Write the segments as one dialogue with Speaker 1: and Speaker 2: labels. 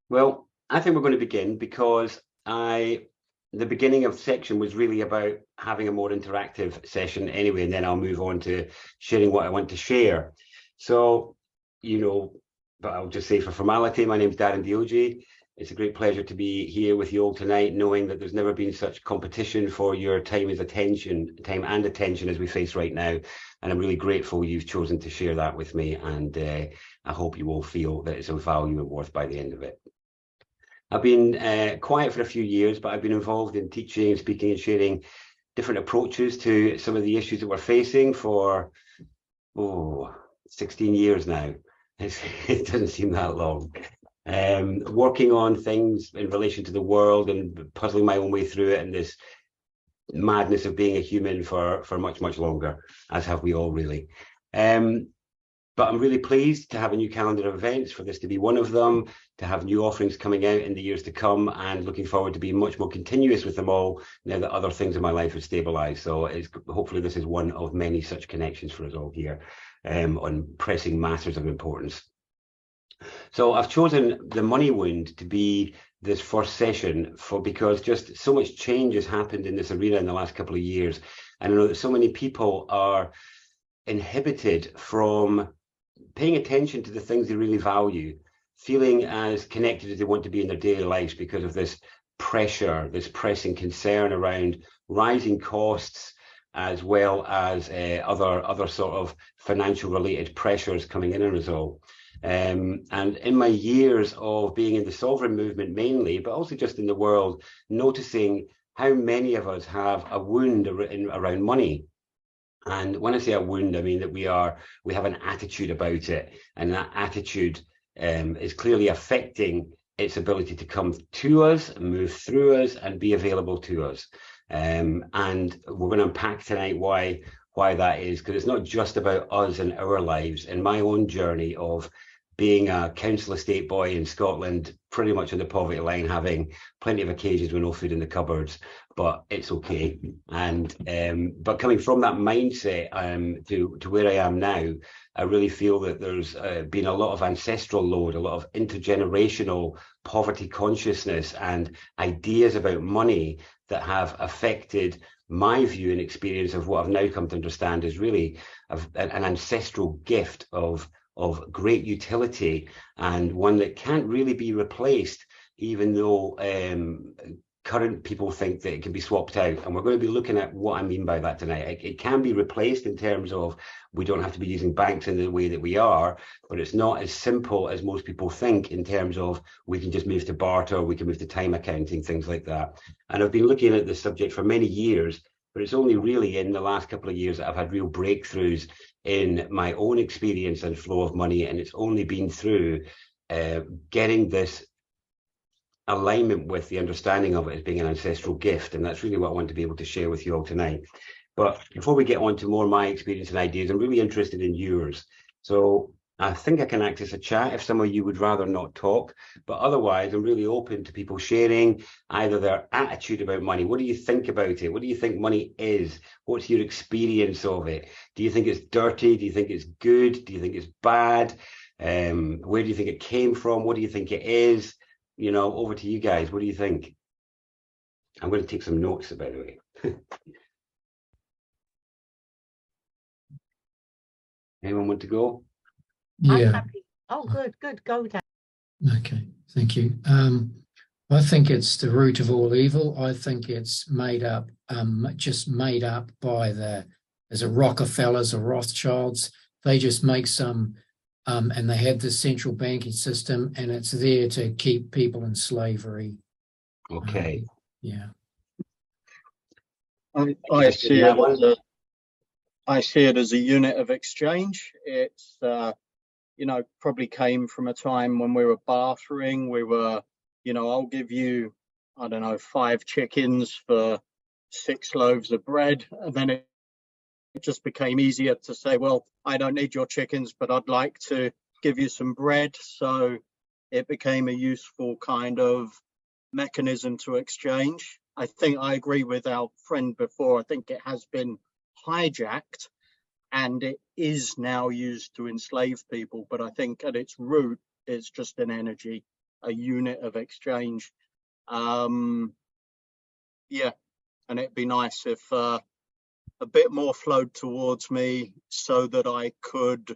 Speaker 1: Well, I think we're going to begin because the beginning of the section was really about having a more interactive session anyway, and then I'll move on to sharing what I want to share. So, but I'll just say for formality, my name is Darren Deojee. It's a great pleasure to be here with you all tonight, knowing that there's never been such competition for your time and attention as we face right now. And I'm really grateful you've chosen to share that with me. And I hope you all feel that it's of value and worth by the end of it. I've been quiet for a few years, but I've been involved in teaching, speaking and sharing different approaches to some of the issues that we're facing for 16 years now. It doesn't seem that long. Working on things in relation to the world and puzzling my own way through it, and this madness of being a human for much, much longer, as have we all really. But I'm really pleased to have a new calendar of events, for this to be one of them, to have new offerings coming out in the years to come, and looking forward to being much more continuous with them all now that other things in my life have stabilized. So hopefully this is one of many such connections for us all here on pressing matters of importance. So I've chosen the money wound to be this first session because just so much change has happened in this arena in the last couple of years. And I know that so many people are inhibited from paying attention to the things they really value, feeling as connected as they want to be in their daily lives because of this pressure, this pressing concern around rising costs, as well as other sort of financial related pressures coming in as all. And in my years of being in the sovereign movement mainly, but also just in the world, noticing how many of us have a wound around money. And when I say a wound, I mean that we have an attitude about it, and that attitude is clearly affecting its ability to come to us, move through us, and be available to us. And we're going to unpack tonight why that is, because it's not just about us and our lives. In my own journey of being a council estate boy in Scotland, pretty much on the poverty line, having plenty of occasions with no food in the cupboards, but it's okay. And but coming from that mindset to where I am now, I really feel that there's been a lot of ancestral load, a lot of intergenerational poverty consciousness and ideas about money that have affected my view and experience of what I've now come to understand is really an ancestral gift of great utility, and one that can't really be replaced, even though current people think that it can be swapped out. And we're going to be looking at what I mean by that tonight. It can be replaced in terms of we don't have to be using banks in the way that we are, but it's not as simple as most people think in terms of we can just move to barter, we can move to time accounting, things like that. And I've been looking at this subject for many years, but it's only really in the last couple of years that I've had real breakthroughs in my own experience and flow of money. And it's only been through getting this alignment with the understanding of it as being an ancestral gift. And that's really what I want to be able to share with you all tonight. But before we get on to more of my experience and ideas, I'm really interested in yours. So I think I can access a chat if some of you would rather not talk, but otherwise I'm really open to people sharing either their attitude about money. What do you think about it? What do you think money is? What's your experience of it? Do you think it's dirty? Do you think it's good? Do you think it's bad? Where do you think it came from? What do you think it is? Over to you guys. What do you think? I'm going to take some notes, by the way. Anyone want to go?
Speaker 2: Yeah.
Speaker 3: I'm happy. Oh, good. Go down.
Speaker 2: Okay, thank you. I think it's the root of all evil. I think it's made up, just made up by there's a Rockefellers or Rothschilds. They just make some, and they have the central banking system, and it's there to keep people in slavery.
Speaker 1: Okay.
Speaker 2: Yeah.
Speaker 4: I see it as a unit of exchange. It's probably came from a time when we were bartering. We were, I'll give you, 5 chickens for 6 loaves of bread. And then it just became easier to say, well, I don't need your chickens, but I'd like to give you some bread. So it became a useful kind of mechanism to exchange. I think I agree with our friend before. I think it has been hijacked and it is now used to enslave people. But I think at its root, it's just an energy. a unit of exchange. Yeah, and it'd be nice if a bit more flowed towards me so that I could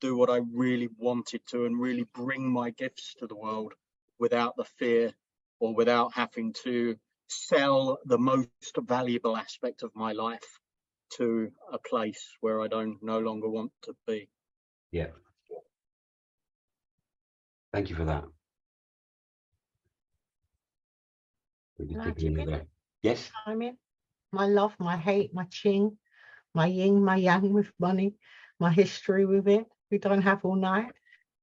Speaker 4: do what I really wanted to and really bring my gifts to the world without the fear or without having to sell the most valuable aspect of my life to a place where I don't no longer want to be.
Speaker 1: Yeah. Thank you for that. We'll just take another. Yes.
Speaker 3: I mean, my love, my hate, my ching, my yin, my yang with money, my history with it. We don't have all night.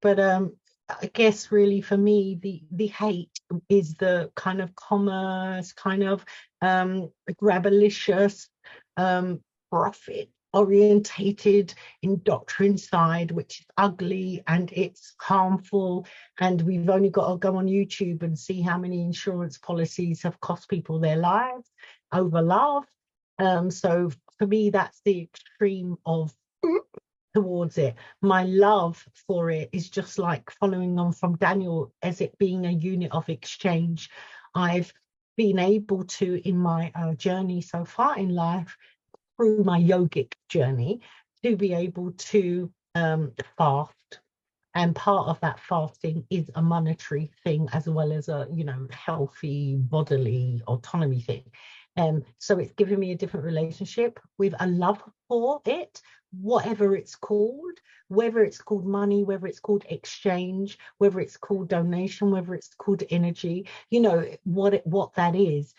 Speaker 3: But I guess really for me, the hate is the kind of commerce, kind of grabalicious, profit orientated indoctrination side, which is ugly and it's harmful. And we've only got to go on YouTube and see how many insurance policies have cost people their lives over love. So for me, that's the extreme of towards it. My love for it is just like following on from Daniel, as it being a unit of exchange. I've been able to, in my journey so far in life, through my yogic journey, to be able to fast. And part of that fasting is a monetary thing as well as a, healthy bodily autonomy thing. So it's given me a different relationship with a love for it, whatever it's called, whether it's called money, whether it's called exchange, whether it's called donation, whether it's called energy, what that is.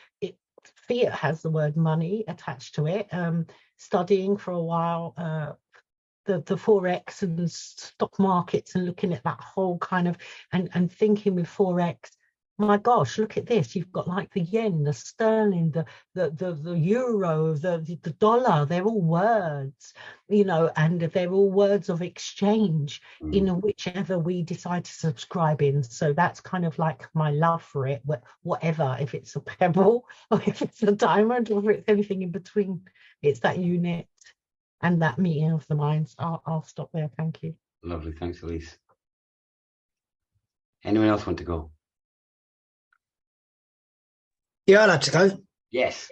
Speaker 3: Fiat has the word money attached to it. Studying for a while the forex and the stock markets and looking at that whole kind of and thinking with forex, my gosh, look at this. You've got like the yen, the sterling, the euro, the dollar. They're all words, and they're all words of exchange in whichever we decide to subscribe in. So that's kind of like my love for it, whatever, if it's a pebble or if it's a diamond or if it's anything in between, it's that unit and that meeting of the minds. I'll stop there. Thank you.
Speaker 1: Lovely. Thanks, Elise. Anyone else want to go?
Speaker 5: Yeah, I'd like to go.
Speaker 1: Yes.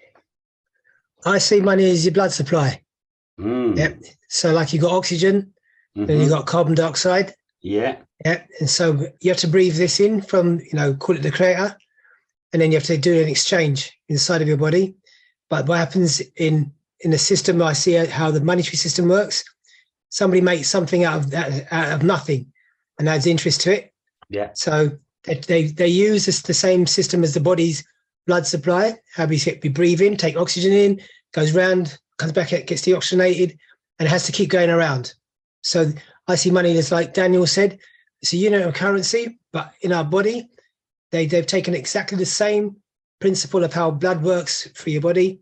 Speaker 5: I see money as your blood supply. Yep. So like you got oxygen, then you got carbon dioxide.
Speaker 1: Yeah.
Speaker 5: Yeah. And so you have to breathe this in from, call it the creator. And then you have to do an exchange inside of your body. But what happens in the system, I see how the monetary system works. Somebody makes something out of nothing and adds interest to it.
Speaker 1: Yeah.
Speaker 5: So they use the same system as the body's blood supply. How we breathe in, take oxygen in, goes round, comes back out, gets deoxygenated, and it has to keep going around. So I see money as, like Daniel said, it's a unit of currency, but in our body, they've taken exactly the same principle of how blood works for your body.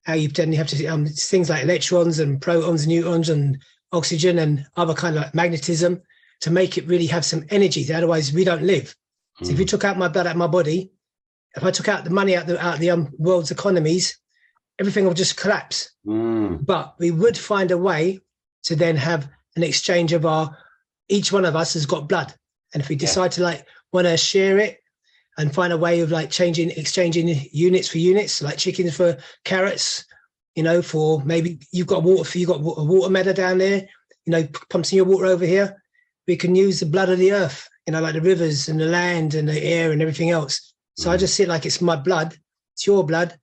Speaker 5: How you have to things like electrons and protons and neutrons and oxygen and other kind of like magnetism to make it really have some energy. Otherwise, we don't live. So if you took out my blood out of my body, if I took out the money out of the world's economies, everything will just collapse. But we would find a way to then have an exchange of each one of us has got blood. And if we decide to want to share it and find a way of exchanging units for units, like chickens for carrots, for maybe you've got a water meadow down there, pumping your water over here. We can use the blood of the earth, like the rivers and the land and the air and everything else. So I just see it like it's my blood, it's your blood.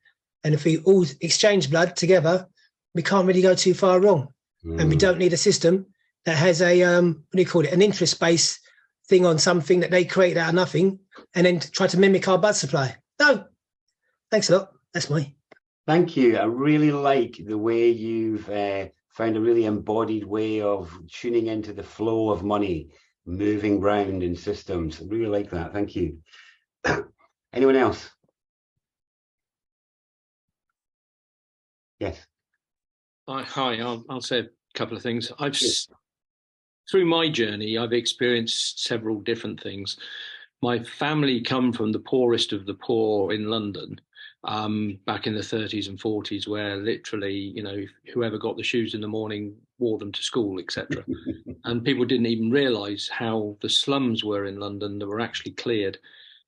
Speaker 5: And if we all exchange blood together, we can't really go too far wrong. And we don't need a system that has an interest-based thing on something that they create out of nothing and then try to mimic our blood supply. No, thanks a lot. That's me.
Speaker 1: Thank you. I really like the way you've found a really embodied way of tuning into the flow of money, moving round in systems. I really like that. Thank you. Anyone else? Yes.
Speaker 6: Hi, I'll say a couple of things. Through my journey, I've experienced several different things. My family come from the poorest of the poor in London, back in the 30s and 40s, where literally, you know, whoever got the shoes in the morning wore them to school, etc. And people didn't even realise how the slums were in London that were actually cleared.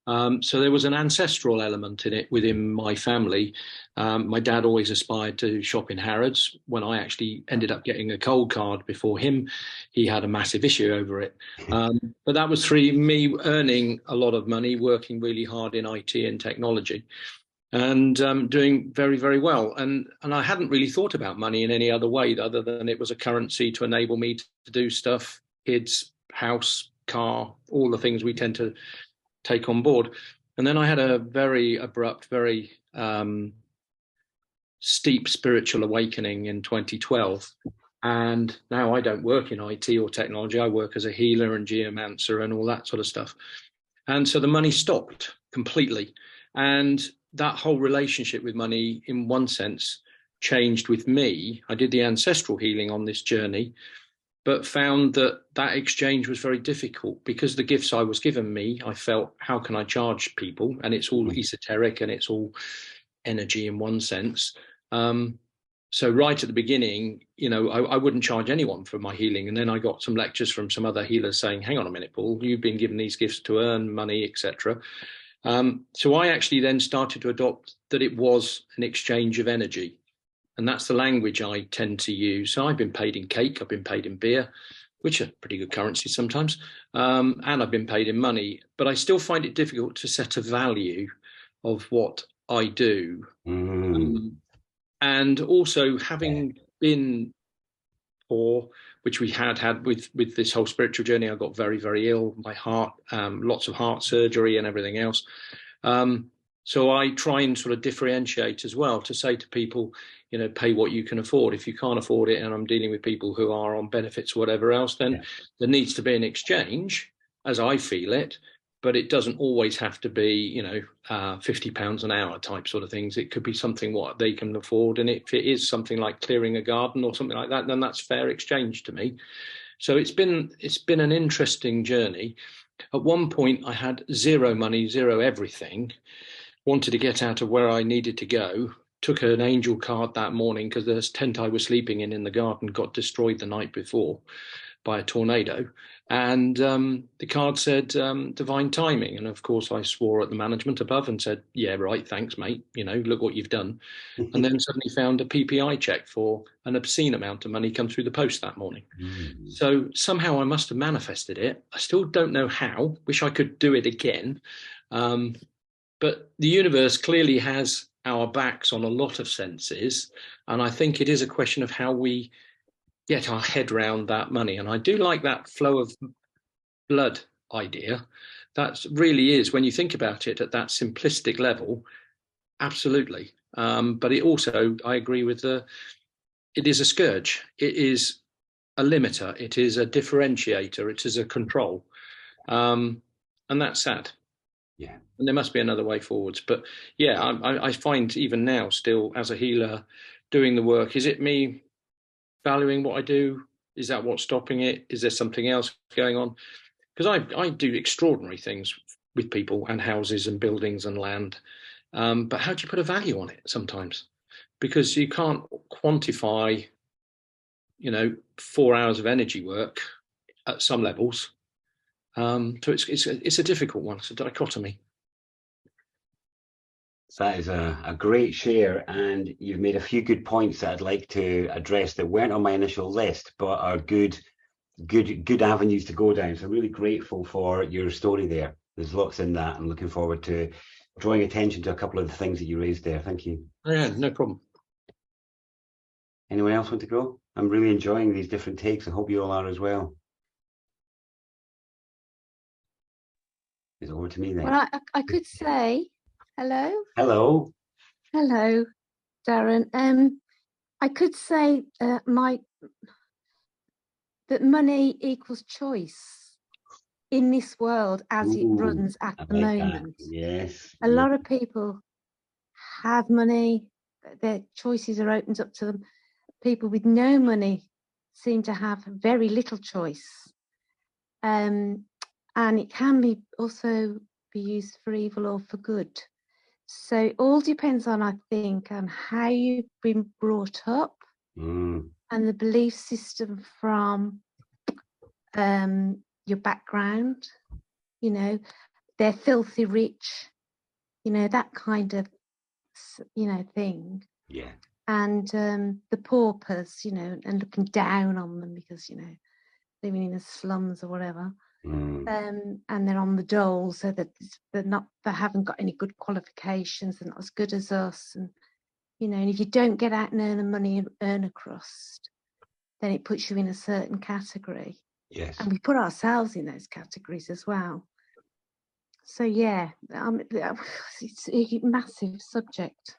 Speaker 6: So there was an ancestral element in it within my family. My dad always aspired to shop in Harrods. When I actually ended up getting a cold card before him, he had a massive issue over it. But that was through me earning a lot of money, working really hard in IT and technology, and doing very, very well. And I hadn't really thought about money in any other way other than it was a currency to enable me to do stuff, kids, house, car, all the things we tend to take on board. And then I had a very abrupt, very steep spiritual awakening in 2012. And now I don't work in IT or technology. I work as a healer and geomancer and all that sort of stuff. And so the money stopped completely. And that whole relationship with money, in one sense, changed with me. I did the ancestral healing on this journey, but found that that exchange was very difficult because the gifts I was given me, I felt, how can I charge people? And it's all esoteric and it's all energy in one sense. So right at the beginning, you know, I wouldn't charge anyone for my healing. And then I got some lectures from some other healers saying, hang on a minute, Paul, you've been given these gifts to earn money, etc. So I actually then started to adopt that it was an exchange of energy. And that's the language I tend to use. So I've been paid in cake, I've been paid in beer, which are pretty good currencies sometimes, and I've been paid in money. But I still find it difficult to set a value of what I do. And also, having been poor, which we had with this whole spiritual journey, I got very, very ill. My heart, lots of heart surgery and everything else. So I try and sort of differentiate as well to say to people, you know, pay what you can afford. If you can't afford it, and I'm dealing with people who are on benefits or whatever else, then there needs to be an exchange, as I feel it. But it doesn't always have to be, you know, £50 an hour type sort of things. It could be something what they can afford. And if it is something like clearing a garden or something like that, then that's fair exchange to me. So it's been an interesting journey. At one point, I had zero money, zero everything, wanted to get out of where I needed to go, took an angel card that morning because the tent I was sleeping in the garden got destroyed the night before by a tornado. And the card said divine timing. And of course, I swore at the management above and said, yeah, right, thanks, mate. You know, look what you've done. And then suddenly found a PPI check for an obscene amount of money come through the post that morning. So somehow I must have manifested it. I still don't know how. Wish I could do it again. But the universe clearly has our backs on a lot of senses. And I think it is a question of how we get our head around that money. And I do like that flow of blood idea. That really is, when you think about it at that simplistic level, absolutely. But it also, I agree with it is a scourge. It is a limiter. It is a differentiator. It is a control. And that's sad.
Speaker 1: Yeah.
Speaker 6: And there must be another way forwards. But yeah, I find even now still as a healer doing the work, is it me valuing what I do? Is that what's stopping it? Is there something else going on? Because I do extraordinary things with people and houses and buildings and land. But how do you put a value on it sometimes? Because you can't quantify, you know, 4 hours of energy work at some levels. So it's a difficult one. It's a dichotomy.
Speaker 1: That is a great share, and you've made a few good points that I'd like to address that weren't on my initial list, but are good avenues to go down. So I'm really grateful for your story there. There's lots in that. I'm looking forward to drawing attention to a couple of the things that you raised there. Thank you.
Speaker 6: Yeah, no problem.
Speaker 1: Anyone else want to go? I'm really enjoying these different takes. I hope you all are as well. It's over to me then.
Speaker 7: Well, I could say hello.
Speaker 1: Hello.
Speaker 7: Hello, Darren. I could say that money equals choice in this world as it runs at the moment.
Speaker 1: Yes.
Speaker 7: A lot of people have money, their choices are opened up to them. People with no money seem to have very little choice. And it can be also be used for evil or for good. So it all depends on, I think, on how you've been brought up and the belief system from your background. You know, they're filthy rich, you know, that kind of, you know, thing.
Speaker 1: Yeah.
Speaker 7: And the paupers, you know, and looking down on them because, you know, living in the slums or whatever. And they're on the dole, so that they haven't got any good qualifications, they're not as good as us. And, you know, and if you don't get out and earn the money and earn a crust, then it puts you in a certain category.
Speaker 1: Yes.
Speaker 7: And we put ourselves in those categories as well. So yeah, it's a massive subject.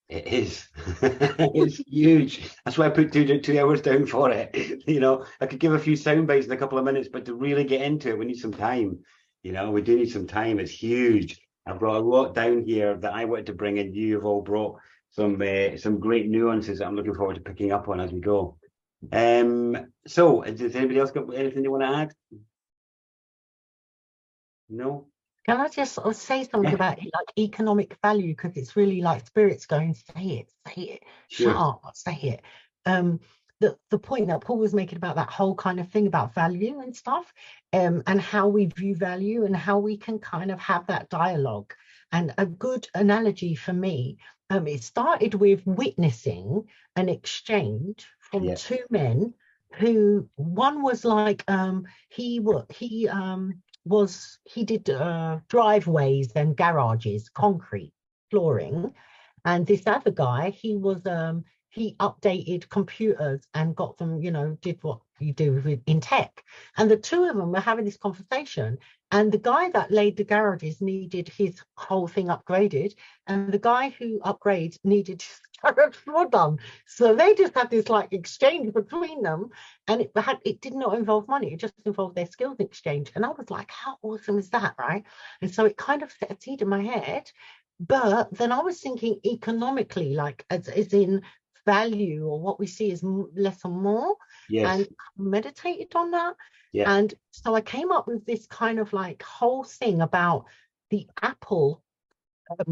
Speaker 1: It is. It's huge. That's why I put 2 hours down for it. You know, I could give a few sound bites in a couple of minutes, but to really get into it, we need some time. You know, we do need some time. It's huge. I brought a lot down here that I wanted to bring in. You have all brought some great nuances that I'm looking forward to picking up on as we go. So, does anybody else got anything they want to add? No?
Speaker 3: Can I just sort of say something about like economic value, because it's really like spirits going, say it,
Speaker 1: Sure.
Speaker 3: shut up, say it. The point that Paul was making about that whole kind of thing about value and stuff, and how we view value and how we can kind of have that dialogue. And a good analogy for me, it started with witnessing an exchange from two men who, one was like he did driveways and garages, concrete flooring, and this other guy, he updated computers and got them, you know, did what you do in tech. And the two of them were having this conversation, and the guy that laid the garages needed his whole thing upgraded, and the guy who upgrades needed his garage floor done. So they just had this like exchange between them, and it did not involve money, it just involved their skills exchange. And I was like, how awesome is that, right? And so it kind of set a seed in my head. But then I was thinking economically, like as in value, or what we see as less or more.
Speaker 1: Yes.
Speaker 3: And meditated on that.
Speaker 1: Yeah.
Speaker 3: And so I came up with this kind of like whole thing about the apple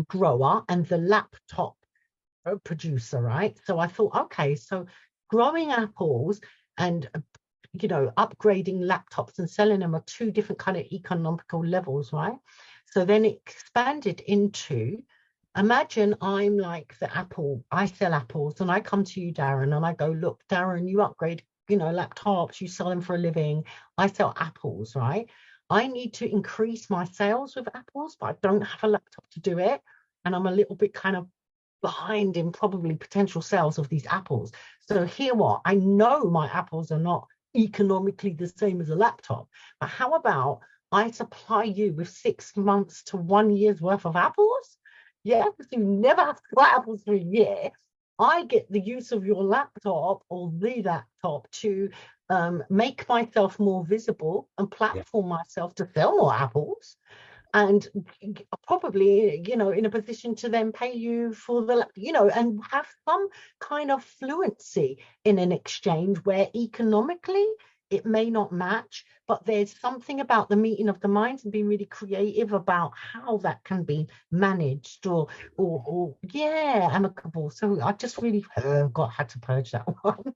Speaker 3: grower and the laptop producer, right? So I thought, okay, so growing apples and you know, upgrading laptops and selling them are two different kind of economical levels, right? So then it expanded into, imagine I'm like the apple, I sell apples, and I come to you, Darren, and I go, look, Darren, you upgrade, you know, laptops, you sell them for a living. I sell apples, right? I need to increase my sales with apples, but I don't have a laptop to do it. And I'm a little bit kind of behind in probably potential sales of these apples. So here what? I know my apples are not economically the same as a laptop, but how about I supply you with 6 months to 1 year's worth of apples? Yeah, because you never have to buy apples for a year. I get the use of your laptop or the laptop to make myself more visible and platform myself to sell more apples, and probably, you know, in a position to then pay you for the, you know, and have some kind of fluency in an exchange where economically it may not match, but there's something about the meeting of the minds and being really creative about how that can be managed or yeah, amicable. So I just really had to purge that one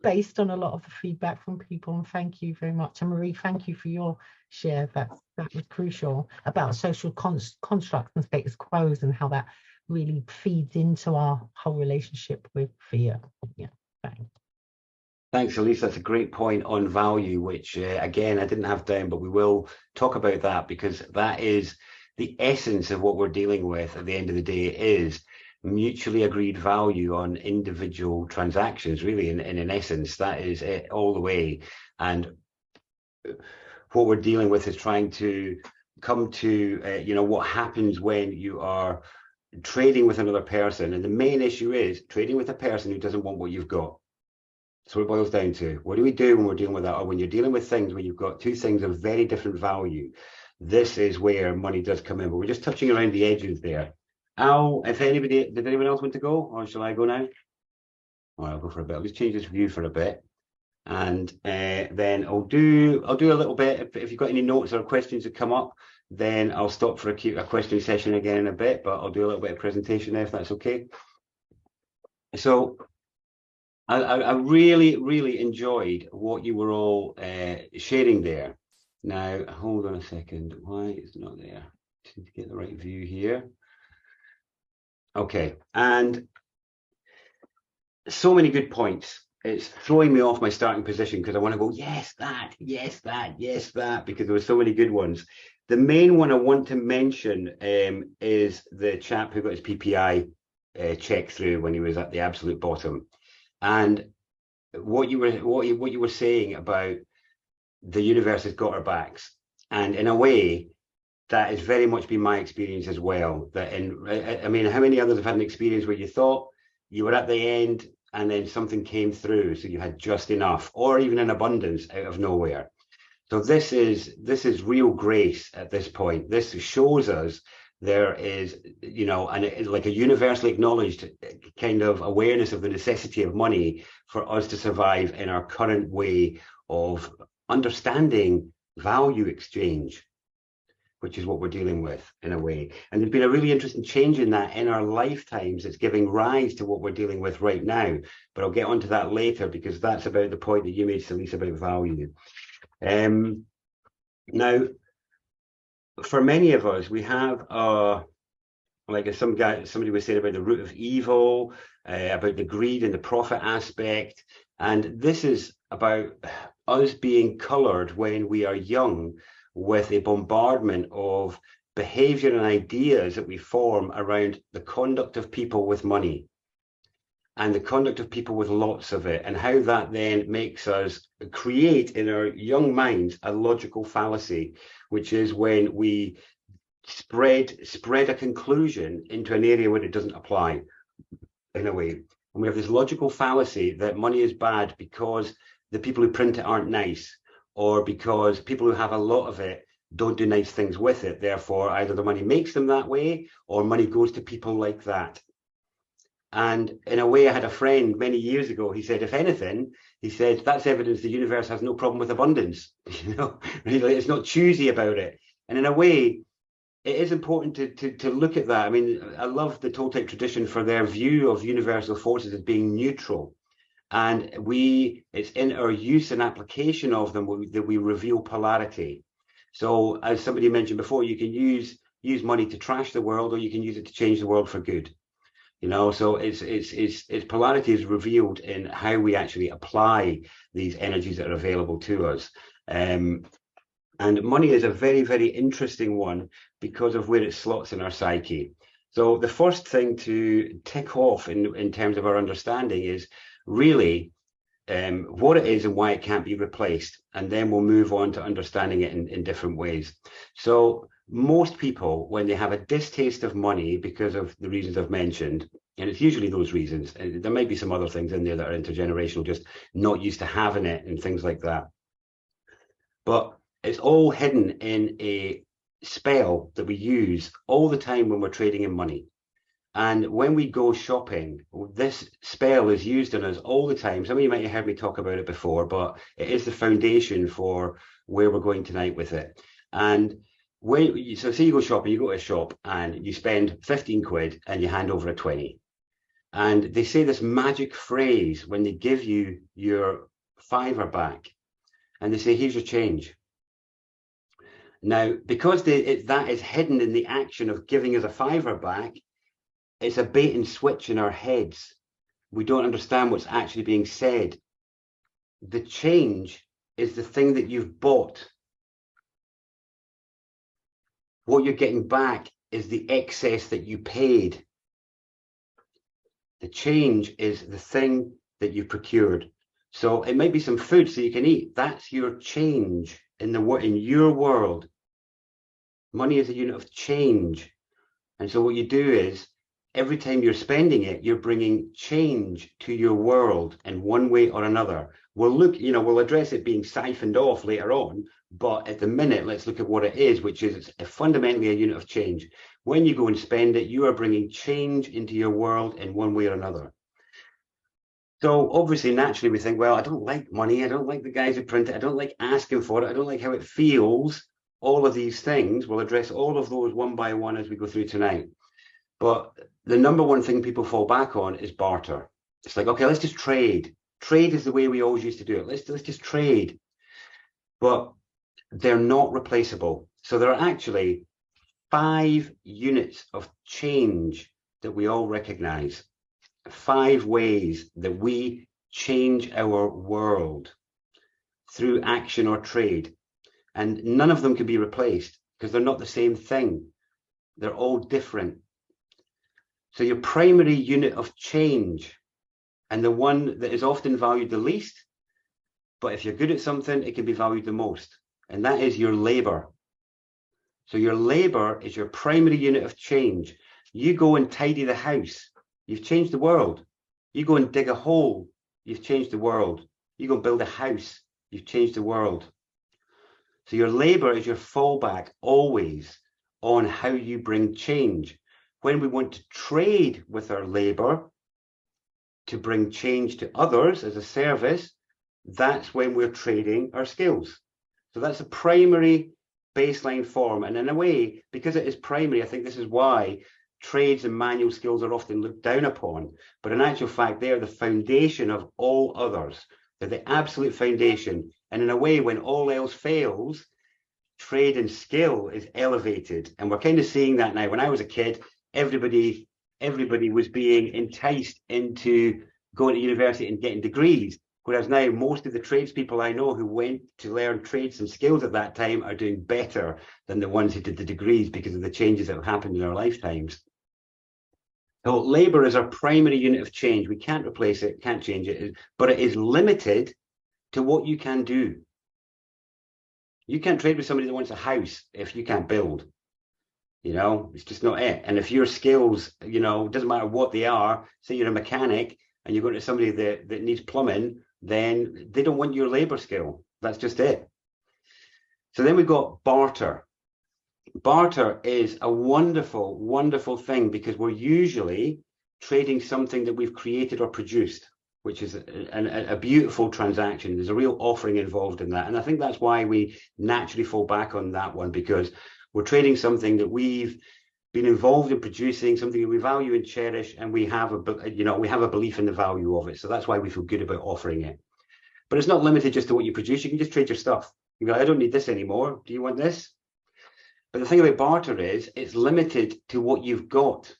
Speaker 3: based on a lot of the feedback from people. And thank you very much. And Marie, thank you for your share. That was crucial about social constructs and status quos and how that really feeds into our whole relationship with fear. Yeah, thanks.
Speaker 1: Thanks, Elise. That's a great point on value, which again, I didn't have down, but we will talk about that, because that is the essence of what we're dealing with at the end of the day, is mutually agreed value on individual transactions, really, in essence. That is it all the way. And what we're dealing with is trying to come to, you know, what happens when you are trading with another person. And the main issue is trading with a person who doesn't want what you've got. So it boils down to, what do we do when we're dealing with that? Or when you're dealing with things where you've got two things of very different value, this is where money does come in. But we're just touching around the edges there. Al, if anybody, did anyone else want to go, or shall I go now? All right, I'll go for a bit. Let's change this view for a bit, and then I'll do a little bit. If you've got any notes or questions that come up, then I'll stop for a question session again in a bit, but I'll do a little bit of presentation now, if that's okay. So I really, really enjoyed what you were all sharing there. Now, hold on a second. Why is it not there? Just need to get the right view here. Okay, and so many good points. It's throwing me off my starting position because I want to go, yes, that, yes, that, yes, that, because there were so many good ones. The main one I want to mention is the chap who got his PPI check through when he was at the absolute bottom. And what you were saying about the universe has got our backs, and in a way, that has very much been my experience as well. That I mean, how many others have had an experience where you thought you were at the end and then something came through, so you had just enough, or even in abundance out of nowhere? So this is real grace at this point. This shows us there is, you know, and like a universally acknowledged kind of awareness of the necessity of money for us to survive in our current way of understanding value exchange, which is what we're dealing with in a way. And there's been a really interesting change in that in our lifetimes. It's giving rise to what we're dealing with right now. But I'll get onto that later, because that's about the point that you made, Celise, about value. Now, for many of us, we have like somebody was saying about the root of evil, about the greed and the profit aspect. And this is about us being colored when we are young with a bombardment of behavior and ideas that we form around the conduct of people with money and the conduct of people with lots of it, and how that then makes us create in our young minds a logical fallacy, which is when we spread a conclusion into an area where it doesn't apply, in a way. And we have this logical fallacy that money is bad because the people who print it aren't nice, or because people who have a lot of it don't do nice things with it. Therefore, either the money makes them that way, or money goes to people like that. And in a way, I had a friend many years ago, he said, if anything, he said, that's evidence the universe has no problem with abundance. You know, really, it's not choosy about it. And in a way, it is important to look at that. I mean, I love the Toltec tradition for their view of universal forces as being neutral. And it's in our use and application of them that we reveal polarity. So as somebody mentioned before, you can use money to trash the world, or you can use it to change the world for good. You know, so it's polarity is revealed in how we actually apply these energies that are available to us. And money is a very, very interesting one because of where it slots in our psyche. So the first thing to tick off in terms of our understanding is really what it is and why it can't be replaced. And then we'll move on to understanding it in different ways. So most people, when they have a distaste of money because of the reasons I've mentioned, and it's usually those reasons, and there might be some other things in there that are intergenerational, just not used to having it and things like that. But it's all hidden in a spell that we use all the time when we're trading in money. And when we go shopping, this spell is used on us all the time. Some of you might have heard me talk about it before, but it is the foundation for where we're going tonight with it. And so say you go shopping, you go to a shop and you spend 15 quid and you hand over a 20. And they say this magic phrase when they give you your £5 back, and they say, here's your change. Now, because that is hidden in the action of giving us a £5 back, it's a bait and switch in our heads. We don't understand what's actually being said. The change is the thing that you've bought. What you're getting back is the excess that you paid. The change is the thing that you procured. So it might be some food so you can eat. That's your change in your world. Money is a unit of change. And so what you do is, every time you're spending it, you're bringing change to your world in one way or another. We'll address it being siphoned off later on, but at the minute, let's look at what it is, which is fundamentally a unit of change. When you go and spend it, you are bringing change into your world in one way or another. So obviously, naturally, we think, well, I don't like money. I don't like the guys who print it. I don't like asking for it. I don't like how it feels. all of these things. We'll address all of those one by one as we go through tonight. But the number one thing people fall back on is barter. It's like, okay, let's just trade. Trade is the way we always used to do it. Let's just trade. But they're not replaceable. So there are actually 5 units of change that we all recognize. 5 ways that we change our world through action or trade. And none of them can be replaced because they're not the same thing. They're all different. So your primary unit of change, and the one that is often valued the least, but if you're good at something, it can be valued the most, and that is your labor. So your labor is your primary unit of change. You go and tidy the house, you've changed the world. You go and dig a hole, you've changed the world. You go and build a house, you've changed the world. So your labor is your fallback always on how you bring change. When we want to trade with our labor to bring change to others as a service, that's when we're trading our skills. So that's a primary baseline form. And in a way, because it is primary, I think this is why trades and manual skills are often looked down upon. But in actual fact, they are the foundation of all others. They're the absolute foundation. And in a way, when all else fails, trade and skill is elevated. And we're kind of seeing that now. When I was a kid, everybody was being enticed into going to university and getting degrees. Whereas now most of the tradespeople I know who went to learn trades and skills at that time are doing better than the ones who did the degrees because of the changes that have happened in our lifetimes. So labor is our primary unit of change. We can't replace it, can't change it, but it is limited to what you can do. You can't trade with somebody that wants a house if you can't build. You know, it's just not it. And if your skills, you know, doesn't matter what they are, say you're a mechanic and you're going to somebody that needs plumbing, then they don't want your labor skill. That's just it. So then we've got barter. Barter is a wonderful, wonderful thing because we're usually trading something that we've created or produced, which is a beautiful transaction. There's a real offering involved in that. And I think that's why we naturally fall back on that one, because we're trading something that we've been involved in producing, something that we value and cherish, and we have a belief in the value of it. So that's why we feel good about offering it. But it's not limited just to what you produce. You can just trade your stuff. You go, I don't need this anymore. Do you want this? But the thing about barter is it's limited to what you've got.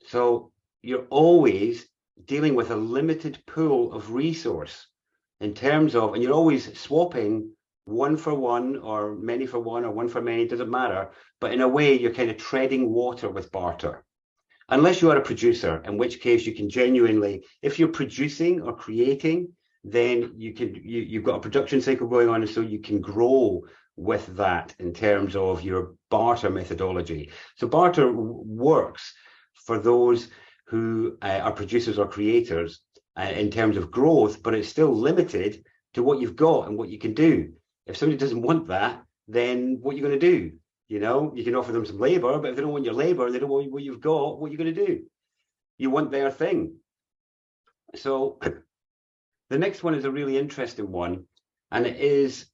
Speaker 1: So you're always dealing with a limited pool of resource in terms of, and you're always swapping one for one or many for one or one for many, doesn't matter. But in a way, you're kind of treading water with barter. Unless you are a producer, in which case you can genuinely, if you're producing or creating, then you've got a production cycle going on, and so you can grow with that in terms of your barter methodology. So barter works for those who are producers or creators in terms of growth, but it's still limited to what you've got and what you can do. If somebody doesn't want that, then what are you going to do? You know, you can offer them some labor, but if they don't want your labor, they don't want what you've got, what are you going to do? You want their thing. So the next one is a really interesting one, and it is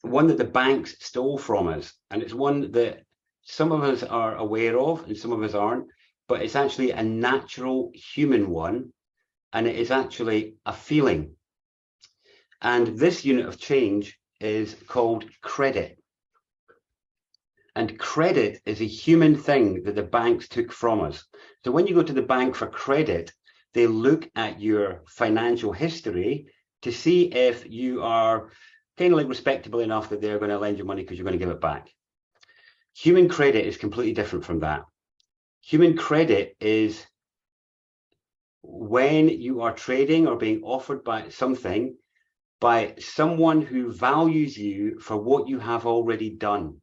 Speaker 1: one that the banks stole from us. And it's one that some of us are aware of and some of us aren't, but it's actually a natural human one, and it is actually a feeling. And this unit of change is called credit. And credit is a human thing that the banks took from us. So when you go to the bank for credit, they look at your financial history to see if you are kind of like respectable enough that they're going to lend you money because you're going to give it back. Human credit is completely different from that. Human credit is when you are trading or being offered by something by someone who values you for what you have already done.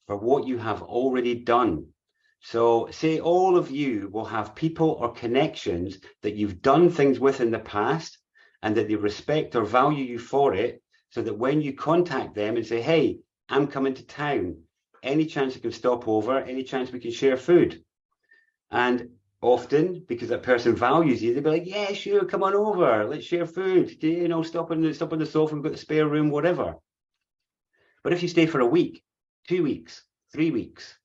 Speaker 1: For what you have already done. So say all of you will have people or connections that you've done things with in the past and that they respect or value you for it, so that when you contact them and say, hey, I'm coming to town, any chance I can stop over, any chance we can share food? And often, because that person values you, they'll be like, yeah, sure, come on over, let's share food, you know, stop on the sofa, we've got the spare room, whatever. But if you stay for a week, 2 weeks, 3 weeks,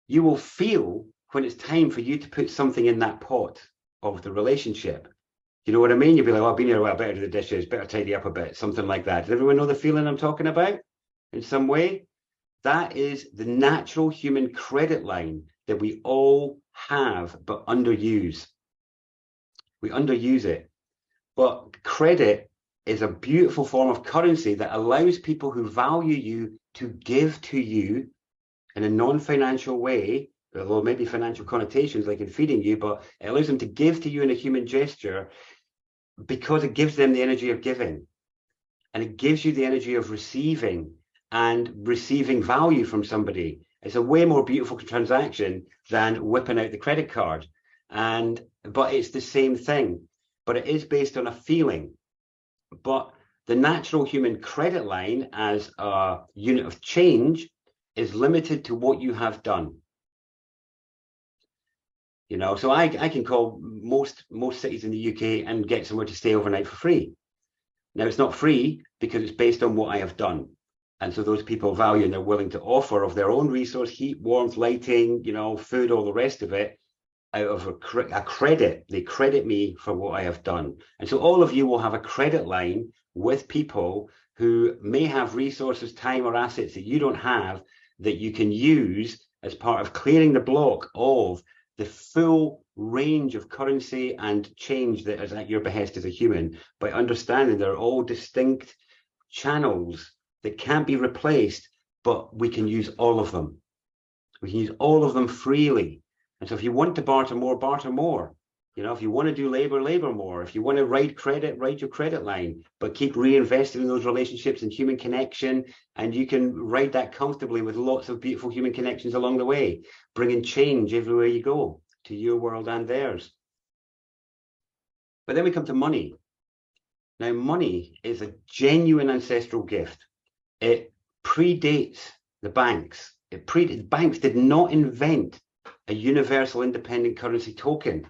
Speaker 1: you will feel when it's time for you to put something in that pot of the relationship. You know what I mean? You'll be like, oh, I've been here a while, better do the dishes, better tidy up a bit, something like that. Does everyone know the feeling I'm talking about in some way? That is the natural human credit line that we all have, but underuse. We underuse it. But credit is a beautiful form of currency that allows people who value you to give to you in a non-financial way, although maybe financial connotations like in feeding you, but it allows them to give to you in a human gesture because it gives them the energy of giving, and it gives you the energy of receiving and receiving value from somebody. It's a way more beautiful transaction than whipping out the credit card. But it's the same thing, but it is based on a feeling. But the natural human credit line as a unit of change is limited to what you have done. You know, so I can call most cities in the UK and get somewhere to stay overnight for free. Now, it's not free because it's based on what I have done. And so those people value and they're willing to offer of their own resource, heat, warmth, lighting, you know, food, all the rest of it, out of a credit. They credit me for what I have done. And so all of you will have a credit line with people who may have resources, time, or assets that you don't have that you can use as part of clearing the block of the full range of currency and change that is at your behest as a human, by understanding they're all distinct channels that can't be replaced, but we can use all of them. We can use all of them freely. And so if you want to barter more, barter more. You know, if you want to do labor, labor more. If you want to write credit, write your credit line, but keep reinvesting in those relationships and human connection. And you can ride that comfortably with lots of beautiful human connections along the way, bringing change everywhere you go to your world and theirs. But then we come to money. Now, money is a genuine ancestral gift. It predates the banks. Banks did not invent a universal independent currency token.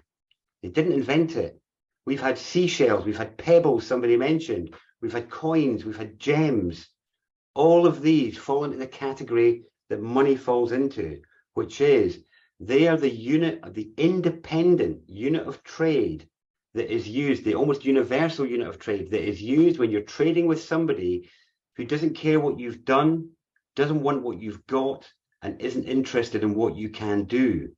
Speaker 1: They didn't invent it. We've had seashells, we've had pebbles, somebody mentioned, we've had coins, we've had gems. All of these fall into the category that money falls into, which is they are the unit, the independent unit of trade that is used, the almost universal unit of trade that is used when you're trading with somebody who doesn't care what you've done, doesn't want what you've got, and isn't interested in what you can do.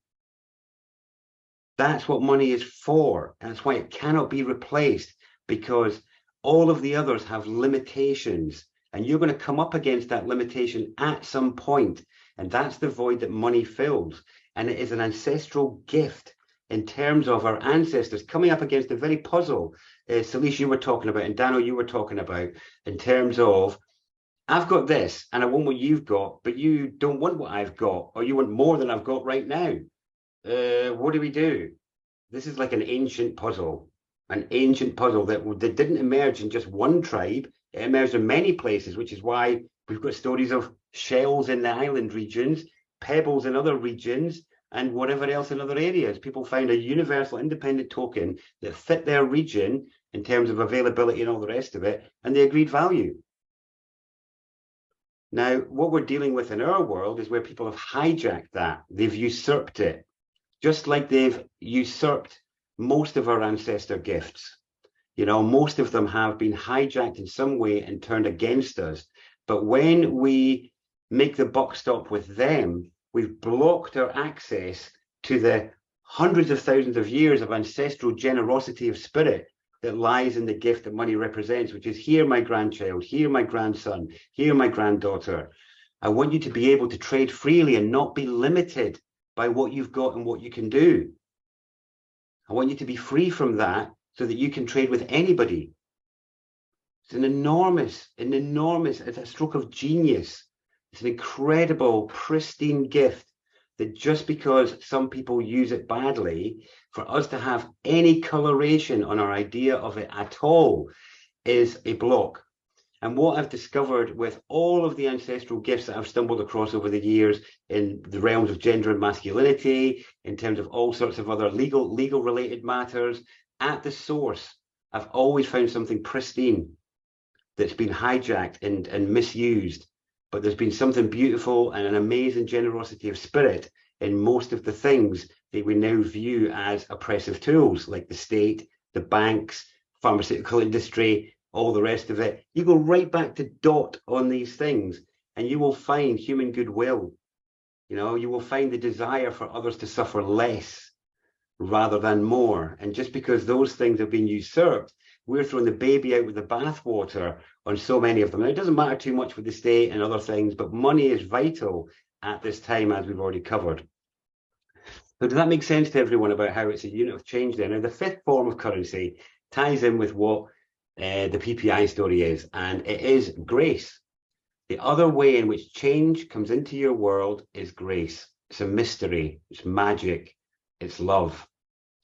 Speaker 1: That's what money is for. And that's why it cannot be replaced, because all of the others have limitations, and you're going to come up against that limitation at some point. And that's the void that money fills. And it is an ancestral gift in terms of our ancestors coming up against the very puzzle, Salish, you were talking about, and Dano, you were talking about, in terms of, I've got this and I want what you've got, but you don't want what I've got, or you want more than I've got right now. What do we do? This is like an ancient puzzle that didn't emerge in just one tribe. It emerged in many places, which is why we've got stories of shells in the island regions, pebbles in other regions, and whatever else in other areas. People found a universal independent token that fit their region in terms of availability and all the rest of it, and they agreed value. Now, what we're dealing with in our world is where people have hijacked that. They've usurped it, just like they've usurped most of our ancestor gifts. You know, most of them have been hijacked in some way and turned against us. But when we make the buck stop with them, we've blocked our access to the hundreds of thousands of years of ancestral generosity of spirit that lies in the gift that money represents, which is, here, my grandchild, here, my grandson, here, my granddaughter. I want you to be able to trade freely and not be limited by what you've got and what you can do. I want you to be free from that so that you can trade with anybody. It's an enormous, it's a stroke of genius. It's an incredible, pristine gift that just because some people use it badly, for us to have any coloration on our idea of it at all is a block. And what I've discovered with all of the ancestral gifts that I've stumbled across over the years in the realms of gender and masculinity, in terms of all sorts of other legal related matters, at the source, I've always found something pristine that's been hijacked and misused. But there's been something beautiful and an amazing generosity of spirit in most of the things that we now view as oppressive tools, like the state, the banks, pharmaceutical industry, all the rest of it. You go right back to dot on these things and you will find human goodwill. You know, you will find the desire for others to suffer less rather than more. And just because those things have been usurped, we're throwing the baby out with the bathwater on so many of them. And it doesn't matter too much with the state and other things, but money is vital at this time, as we've already covered. So does that make sense to everyone about how it's a unit of change there? Now, the fifth form of currency ties in with what the PPI story is, and it is grace. The other way in which change comes into your world is grace. It's a mystery, it's magic, it's love.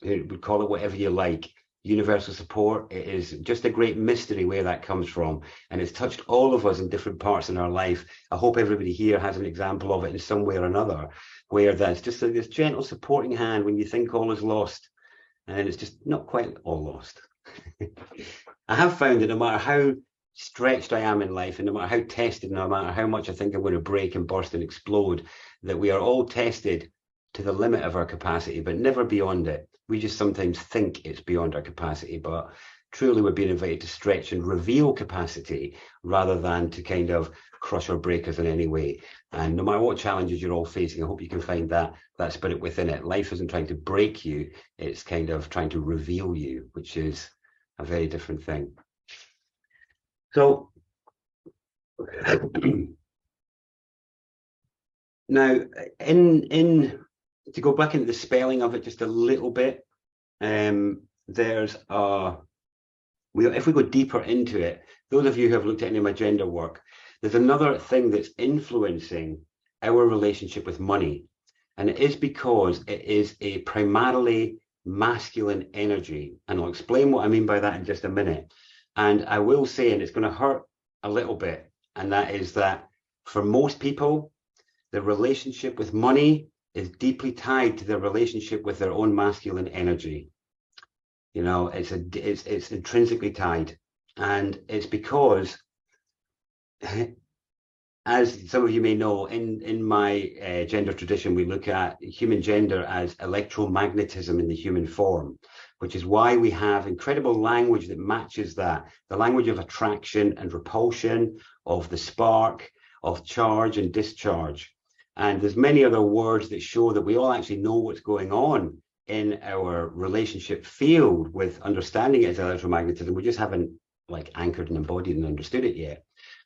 Speaker 1: You would call it whatever you like. Universal support, it is just a great mystery where that comes from. And it's touched all of us in different parts in our life. I hope everybody here has an example of it in some way or another, where that's just like this gentle supporting hand when you think all is lost. And then it's just not quite all lost. I have found that no matter how stretched I am in life, and no matter how tested, no matter how much I think I'm going to break and burst and explode, that we are all tested to the limit of our capacity, but never beyond it. We just sometimes think it's beyond our capacity, but truly we're being invited to stretch and reveal capacity rather than to kind of crush or break us in any way. And no matter what challenges you're all facing, I hope you can find that spirit within it. Life isn't trying to break you, it's kind of trying to reveal you, which is a very different thing. So now, to go back into the spelling of it just a little bit, there's if we go deeper into it, those of you who have looked at any of my gender work, there's another thing that's influencing our relationship with money, and it is because it is a primarily masculine energy, and I'll explain what I mean by that in just a minute. And I will say, and it's going to hurt a little bit, and that is that for most people, the relationship with money is deeply tied to their relationship with their own masculine energy. You know, it's intrinsically tied, and it's because, as some of you may know, in my gender tradition, we look at human gender as electromagnetism in the human form, which is why we have incredible language that matches that, the language of attraction and repulsion, of the spark, of charge and discharge. And there's many other words that show that we all actually know what's going on in our relationship field with understanding it as electromagnetism. We just haven't like anchored and embodied and understood it yet.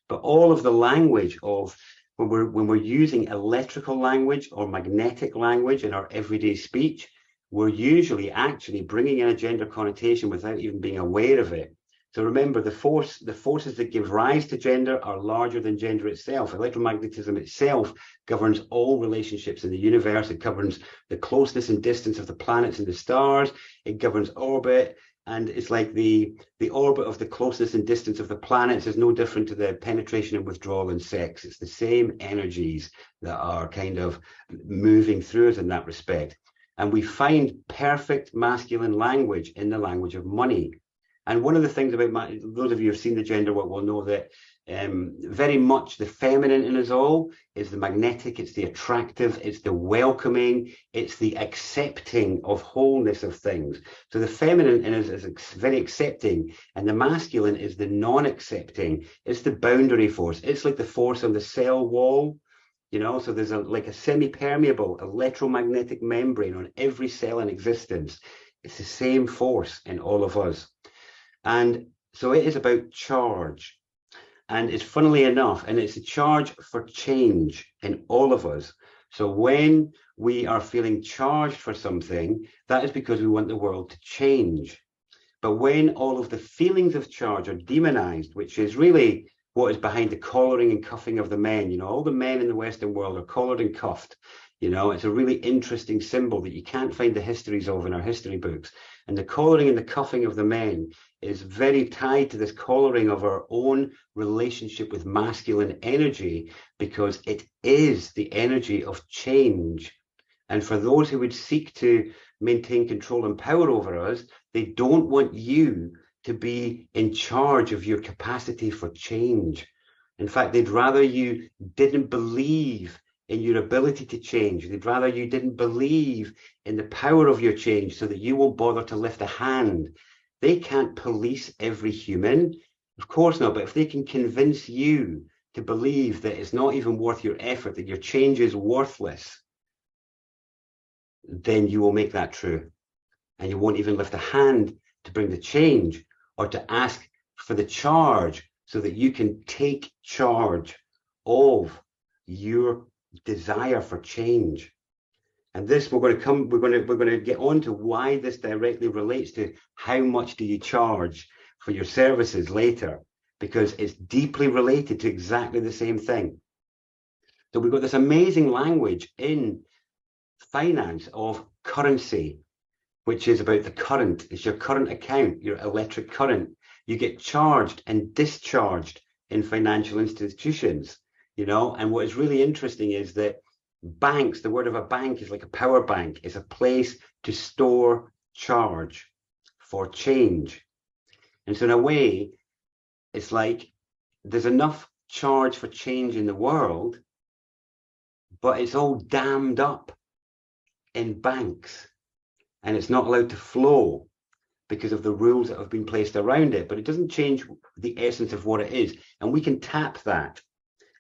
Speaker 1: But all of the language of when we're using electrical language or magnetic language in our everyday speech, we're usually actually bringing in a gender connotation without even being aware of it. So remember, the forces that give rise to gender are larger than gender itself. Electromagnetism itself governs all relationships in the universe. It governs the closeness and distance of the planets and the stars. It governs orbit. And it's like the orbit of the closeness and distance of the planets is no different to the penetration and withdrawal in sex. It's the same energies that are kind of moving through us in that respect. And we find perfect masculine language in the language of money. And one of the things about those of you who have seen the gender work will know that very much the feminine in us all is the magnetic, it's the attractive, it's the welcoming, it's the accepting of wholeness of things. So the feminine in us is very accepting, and the masculine is the non-accepting. It's the boundary force. It's like the force on the cell wall. You know, so there's like a semi-permeable electromagnetic membrane on every cell in existence. It's the same force in all of us. And so it is about charge. And it's funnily enough, and it's a charge for change in all of us. So when we are feeling charged for something, that is because we want the world to change. But when all of the feelings of charge are demonized, which is really what is behind the collaring and cuffing of the men, you know, all the men in the Western world are collared and cuffed. You know, it's a really interesting symbol that you can't find the histories of in our history books. And the collaring and the cuffing of the men is very tied to this collaring of our own relationship with masculine energy, because it is the energy of change. And for those who would seek to maintain control and power over us, they don't want you to be in charge of your capacity for change. In fact, they'd rather you didn't believe in your ability to change. They'd rather you didn't believe in the power of your change so that you won't bother to lift a hand. They can't police every human, of course not, but if they can convince you to believe that it's not even worth your effort, that your change is worthless, then you will make that true. And you won't even lift a hand to bring the change or to ask for the charge so that you can take charge of your desire for change. And this we're going to get on to why this directly relates to how much do you charge for your services later, because it's deeply related to exactly the same thing. So we've got this amazing language in finance of currency, which is about the current. It's your current account, your electric current. You get charged and discharged in financial institutions, you know. And what is really interesting is that banks, the word of a bank is like a power bank. It's a place to store charge for change. And so in a way, it's like there's enough charge for change in the world, but it's all dammed up in banks and it's not allowed to flow because of the rules that have been placed around it. But it doesn't change the essence of what it is. And we can tap that.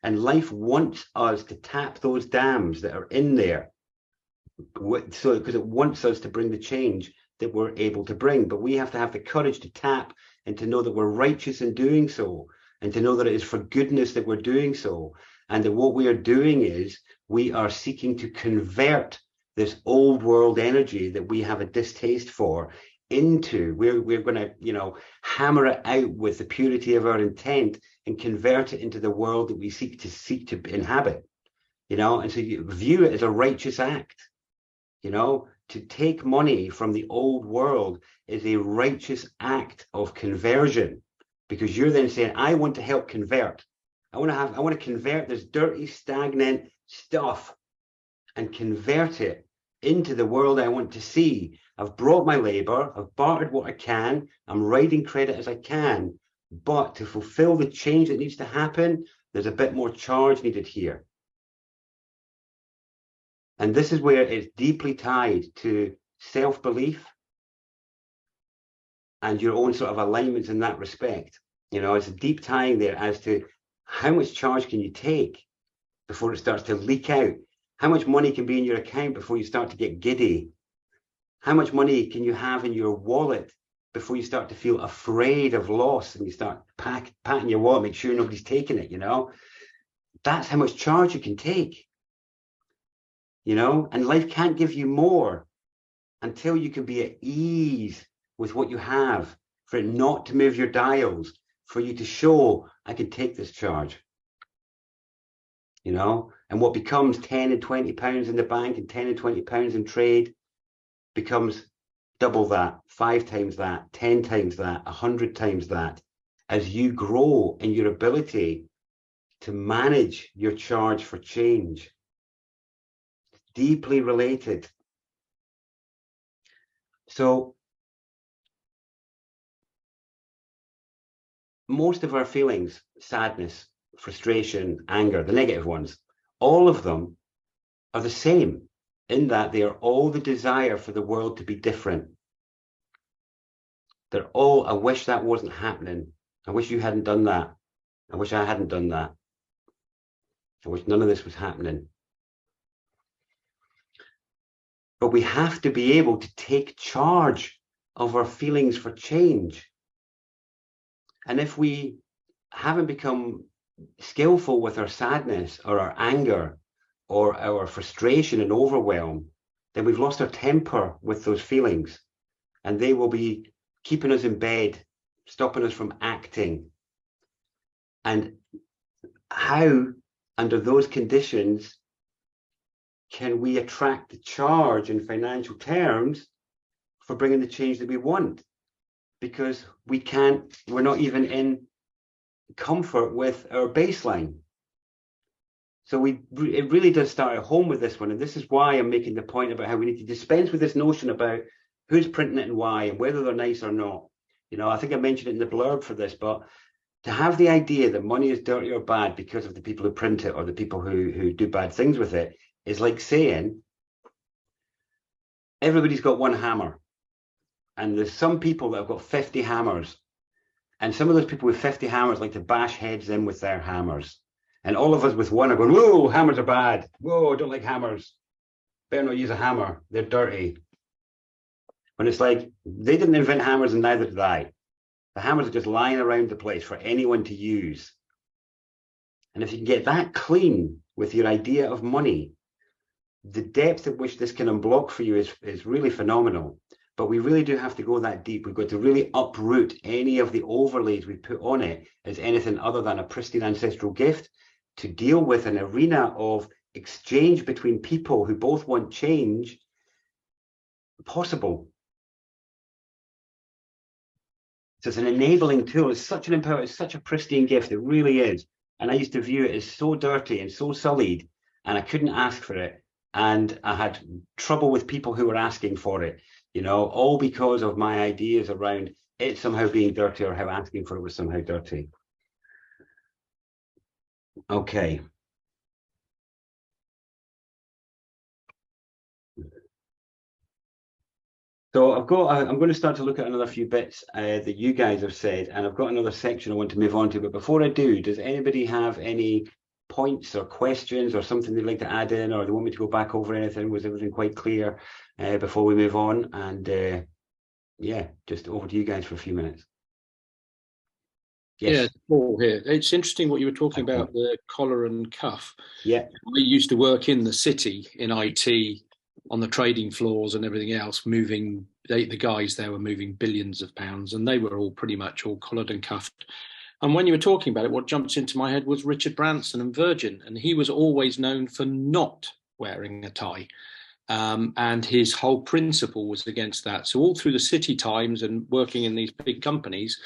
Speaker 1: And life wants us to tap those dams that are in there. So, because it wants us to bring the change that we're able to bring. But we have to have the courage to tap and to know that we're righteous in doing so, and to know that it is for goodness that we're doing so. And that what we are doing is we are seeking to convert this old world energy that we have a distaste for into, we're going to, you know, hammer it out with the purity of our intent and convert it into the world that we seek to inhabit, you know. And so you view it as a righteous act, you know. To take money from the old world is a righteous act of conversion, because you're then saying, I want to help convert. I want to convert this dirty, stagnant stuff and convert it into the world I want to see. I've brought my labor, I've bartered what I can, I'm writing credit as I can, but to fulfill the change that needs to happen, there's a bit more charge needed here. And this is where it's deeply tied to self-belief and your own sort of alignments in that respect. You know, it's a deep tying there as to how much charge can you take before it starts to leak out? How much money can be in your account before you start to get giddy? How much money can you have in your wallet before you start to feel afraid of loss and you start patting your wallet, make sure nobody's taking it, you know? That's how much charge you can take, you know? And life can't give you more until you can be at ease with what you have, for it not to move your dials, for you to show, I can take this charge, you know? And what becomes 10 and 20 pounds in the bank and 10 and 20 pounds in trade becomes double that, 5 times that, 10 times that, 100 times that, as you grow in your ability to manage your charge for change. Deeply related. So most of our feelings, sadness, frustration, anger, the negative ones, all of them are the same, in that they are all the desire for the world to be different. They're all, I wish that wasn't happening. I wish you hadn't done that. I wish I hadn't done that. I wish none of this was happening. But we have to be able to take charge of our feelings for change. And if we haven't become skillful with our sadness or our anger or our frustration and overwhelm, then we've lost our temper with those feelings, and they will be keeping us in bed, stopping us from acting. And how, under those conditions, can we attract the charge in financial terms for bringing the change that we want? Because we're not even in comfort with our baseline. So it really does start at home with this one. And this is why I'm making the point about how we need to dispense with this notion about who's printing it and why, and whether they're nice or not. You know, I think I mentioned it in the blurb for this, but to have the idea that money is dirty or bad because of the people who print it or the people who do bad things with it is like saying everybody's got one hammer, and there's some people that have got 50 hammers, and some of those people with 50 hammers like to bash heads in with their hammers, and all of us with one are going, whoa, hammers are bad, whoa, I don't like hammers, better not use a hammer, they're dirty. When it's like, they didn't invent hammers and neither did I. The hammers are just lying around the place for anyone to use. And if you can get that clean with your idea of money, the depth at which this can unblock for you is really phenomenal. But we really do have to go that deep. We've got to really uproot any of the overlays we put on it as anything other than a pristine ancestral gift to deal with an arena of exchange between people who both want change possible. So it's an enabling tool. It's such an it's such a pristine gift. It really is. And I used to view it as so dirty and so sullied, and I couldn't ask for it. And I had trouble with people who were asking for it, you know, all because of my ideas around it somehow being dirty or how asking for it was somehow dirty. Okay. So I'm going to start to look at another few bits that you guys have said, and I've got another section I want to move on to. But before I do, does anybody have any points or questions or something they'd like to add in, or they want me to go back over anything? Was everything quite clear before we move on? And yeah, just over to you guys for a few minutes. Yes.
Speaker 6: Yeah, Paul here. It's interesting what you were talking about, the collar and cuff.
Speaker 1: Yeah.
Speaker 6: I used to work in the city in IT on the trading floors and everything else, moving, the guys there were moving billions of pounds, and they were all pretty much all collared and cuffed. And when you were talking about it, what jumps into my head was Richard Branson and Virgin, and he was always known for not wearing a tie. And his whole principle was against that. So all through the city times and working in these big companies,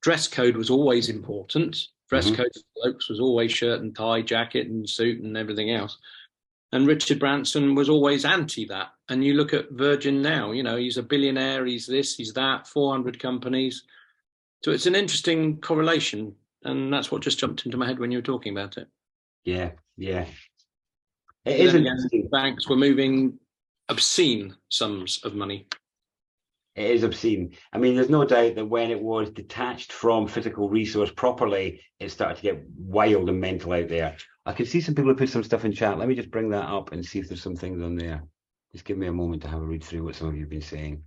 Speaker 6: dress code was always important. Dress code for blokes was always shirt and tie, jacket and suit and everything else. And Richard Branson was always anti that. And you look at Virgin now, you know, he's a billionaire, he's this, he's that, 400 companies. So it's an interesting correlation. And that's what just jumped into my head when you were talking about it.
Speaker 1: Yeah, yeah.
Speaker 6: It is interesting. Banks were moving obscene sums of money.
Speaker 1: It is obscene. I mean, there's no doubt that when it was detached from physical resource properly, it started to get wild and mental out there. I can see some people who put some stuff in chat. Let me just bring that up and see if there's some things on there. Just give me a moment to have a read through what some of you have been saying.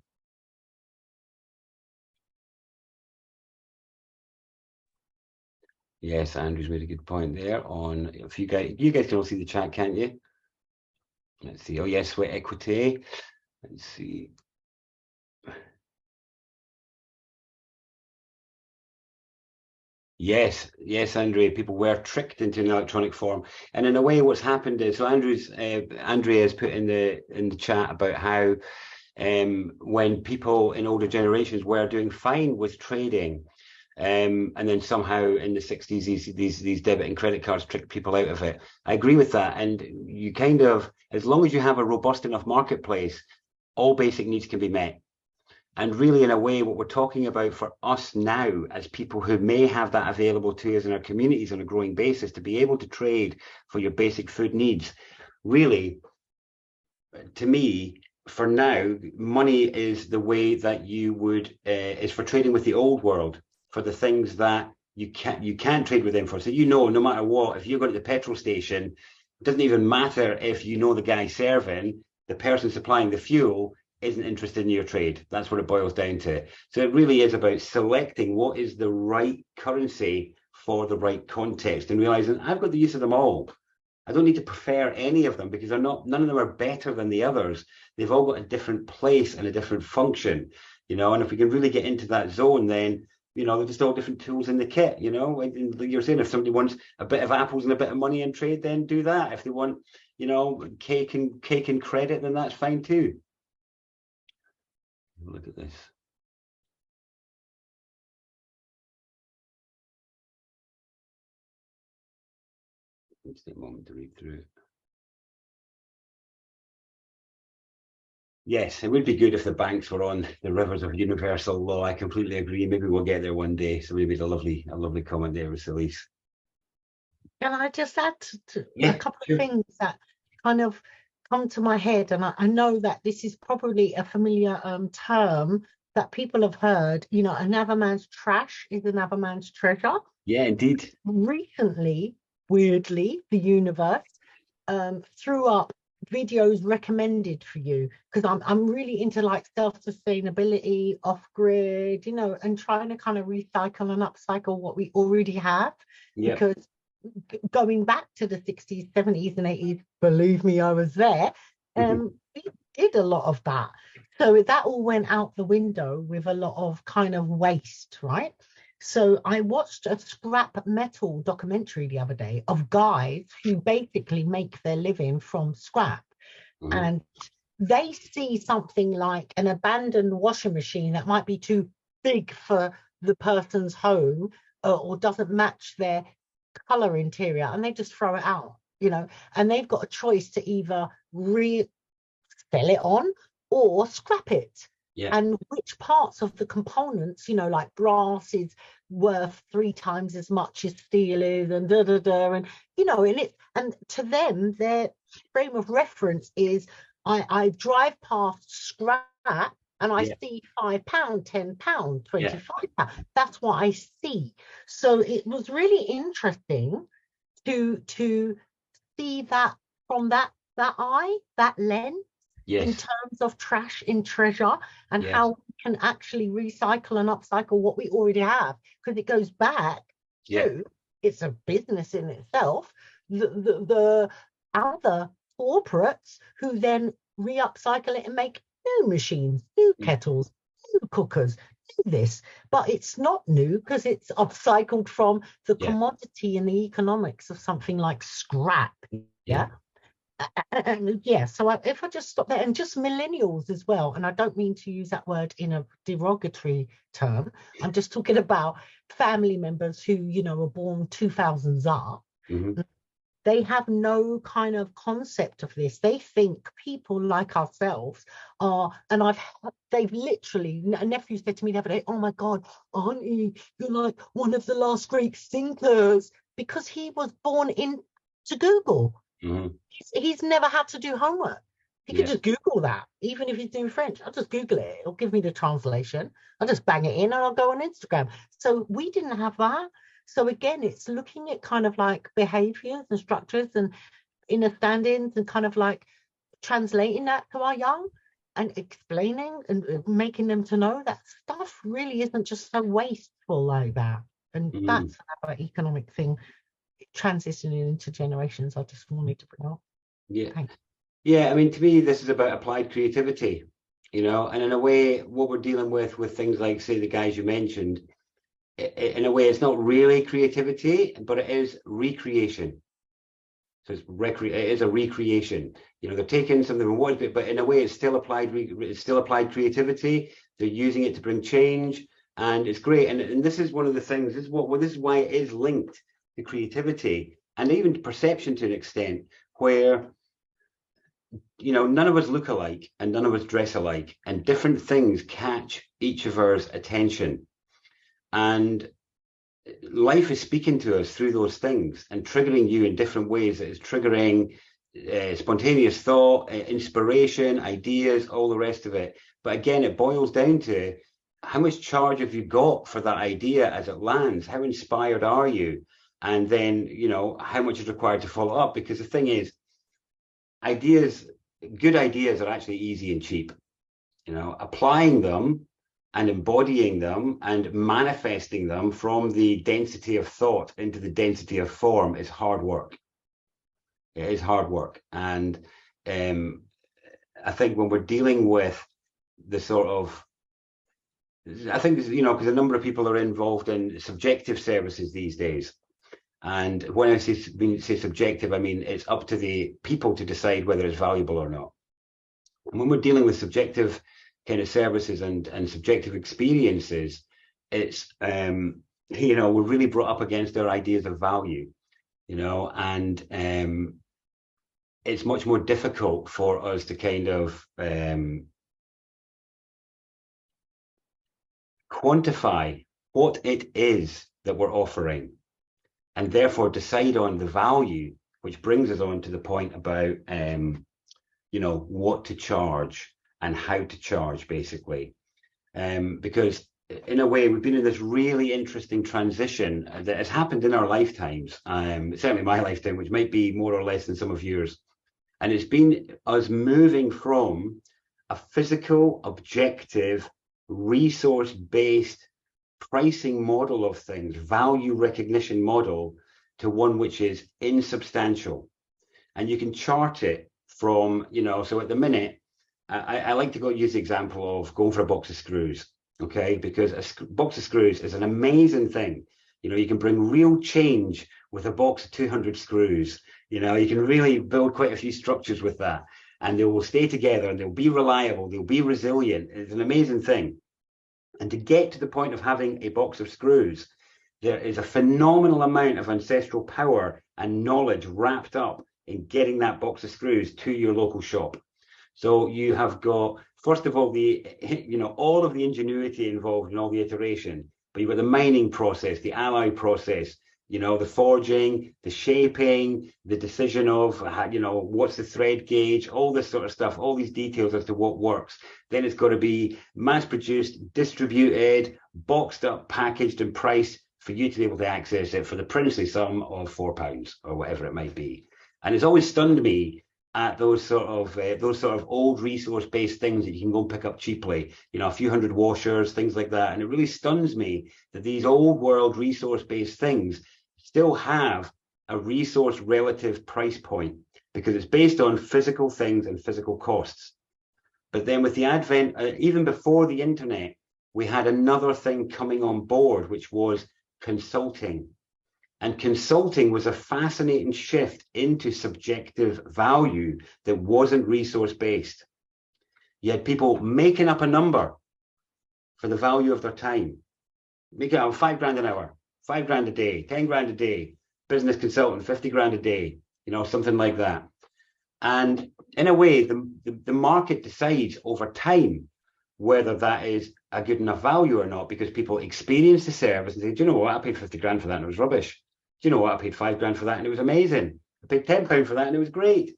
Speaker 1: Yes, Andrew's made a good point there on if you guys can all see the chat, can't you? Let's see. Oh yes, sweat equity. Let's see. Yes, Andrea, people were tricked into an electronic form. And in a way, what's happened is, so Andrea has put in the chat about how when people in older generations were doing fine with trading, and then somehow in the 60s, these debit and credit cards tricked people out of it. I agree with that. And you kind of, as long as you have a robust enough marketplace, all basic needs can be met. And really, in a way, what we're talking about for us now as people who may have that available to us in our communities on a growing basis to be able to trade for your basic food needs, really, to me, for now, money is the way that you would, is for trading with the old world, for the things that you can't trade with them for. So, you know, no matter what, if you go to the petrol station, it doesn't even matter if you know the guy serving, the person supplying the fuel isn't interested in your trade. That's what it boils down to. So it really is about selecting what is the right currency for the right context and realizing I've got the use of them all. I don't need to prefer any of them because none of them are better than the others. They've all got a different place and a different function, you know, and if we can really get into that zone, then, you know, they're just all different tools in the kit, you know. And you're saying if somebody wants a bit of apples and a bit of money in trade, then do that. If they want, you know, cake and credit, then that's fine too. Look at this. Let's take a moment to read through it. Yes, it would be good if the banks were on the rivers of universal law. I completely agree. Maybe we'll get there one day. So maybe it's a lovely comment there, Vassilis.
Speaker 3: Can I just add to
Speaker 1: Yeah,
Speaker 3: a couple
Speaker 1: sure.
Speaker 3: of things that kind of come to my head? And I know that this is probably a familiar term that people have heard. You know, another man's trash is another man's treasure.
Speaker 1: Yeah, indeed.
Speaker 3: Recently, weirdly, the universe threw up videos recommended for you, because I'm really into like self-sustainability, off-grid, you know, and trying to kind of recycle and upcycle what we already have.
Speaker 1: Yeah.
Speaker 3: Because going back to the 60s, 70s and 80s, believe me, I was there, we did a lot of that. So that all went out the window with a lot of kind of waste, right? So I watched a scrap metal documentary the other day of guys who basically make their living from scrap. And they see something like an abandoned washing machine that might be too big for the person's home, or doesn't match their color interior, and they just throw it out, you know, and they've got a choice to either sell it on or scrap it.
Speaker 1: Yeah.
Speaker 3: And which parts of the components, you know, like brass is worth 3 times as much as steel is, and and you know, and to them their frame of reference is I drive past scrap and I see £5, £10, £25. That's what I see. So it was really interesting to see that from that eye, that lens, in terms of trash and treasure, and how we can actually recycle and upcycle what we already have, because it goes back to, it's a business in itself, the other corporates who then re-upcycle it and make new machines, new kettles, new cookers, new this. But it's not new because it's upcycled from the commodity and the economics of something like scrap. And so if I just stop there, and just millennials as well, and I don't mean to use that word in a derogatory term, I'm just talking about family members who, you know, were born 2000s up. They have no kind of concept of this. They think people like ourselves are, and they've literally, a nephew said to me the other day, oh my God, auntie, you're like one of the last great thinkers, because he was born into Google. He's never had to do homework. He could just Google that, even if he's doing French. I'll just Google it. It'll give me the translation. I'll just bang it in and I'll go on Instagram. So we didn't have that. So again, it's looking at kind of like behaviors and structures and inner standings, and kind of like translating that to our young and explaining and making them to know that stuff really isn't just so wasteful like that. And that's another economic thing, transitioning into generations, I just wanted to bring up.
Speaker 1: Yeah, I mean, to me, this is about applied creativity, you know, and in a way, what we're dealing with things like, say, the guys you mentioned, in a way, it's not really creativity, but it is recreation. So it is a recreation. You know, they're taking something from one bit, but in a way, it's still applied creativity. They're using it to bring change, and it's great. And this is one of the things. This is why it is linked to creativity and even perception to an extent, where, you know, none of us look alike and none of us dress alike, and different things catch each of our attention. And life is speaking to us through those things and triggering you in different ways. It's triggering spontaneous thought, inspiration, ideas, all the rest of it. But again, it boils down to how much charge have you got for that idea as it lands? How inspired are you? And then, you know, how much is required to follow up? Because the thing is, good ideas are actually easy and cheap. You know, applying them and embodying them and manifesting them from the density of thought into the density of form is hard work. It is hard work. And I think when we're dealing with the sort of, I think, you know, because a number of people are involved in subjective services these days. And when I say subjective, I mean it's up to the people to decide whether it's valuable or not. And when we're dealing with subjective kind of services and subjective experiences, it's you know, we're really brought up against our ideas of value, you know, and it's much more difficult for us to kind of quantify what it is that we're offering, and therefore decide on the value, which brings us on to the point about, what to charge and how to charge, basically. Because in a way, we've been in this really interesting transition that has happened in our lifetimes, certainly my lifetime, which might be more or less than some of yours. And it's been us moving from a physical, objective, resource-based pricing model of things, value recognition model, to one which is insubstantial. And you can chart it from, so at the minute, I like to use the example of going for a box of screws, okay? Because a box of screws is an amazing thing. You can bring real change with a box of 200 screws. You can really build quite a few structures with that, and they will stay together, and they'll be reliable, they'll be resilient. It's an amazing thing. And to get to the point of having a box of screws, there is a phenomenal amount of ancestral power and knowledge wrapped up in getting that box of screws to your local shop. So you have got, first of all, all of the ingenuity involved in all the iteration, but you've got the mining process, the alloy process, the forging, the shaping, the decision of, what's the thread gauge, all this sort of stuff, all these details as to what works. Then it's got to be mass produced, distributed, boxed up, packaged and priced for you to be able to access it for the princely sum of £4 or whatever it might be. And it's always stunned me at those sort of old resource-based things that you can go and pick up cheaply, a few hundred washers, things like that. And it really stuns me that these old world resource-based things still have a resource relative price point, because it's based on physical things and physical costs. But then with the advent, even before the internet, we had another thing coming on board, which was consulting. And consulting was a fascinating shift into subjective value that wasn't resource-based. You had people making up a number for the value of their time. Make it out £5 an hour, £5 a day, 10 grand a day, business consultant, 50 grand a day, something like that. And in a way, the market decides over time whether that is a good enough value or not, because people experience the service and say, do you know what, I paid 50 grand for that and it was rubbish. Do you know what, I paid 5 grand for that and it was amazing. I paid £10 for that and it was great.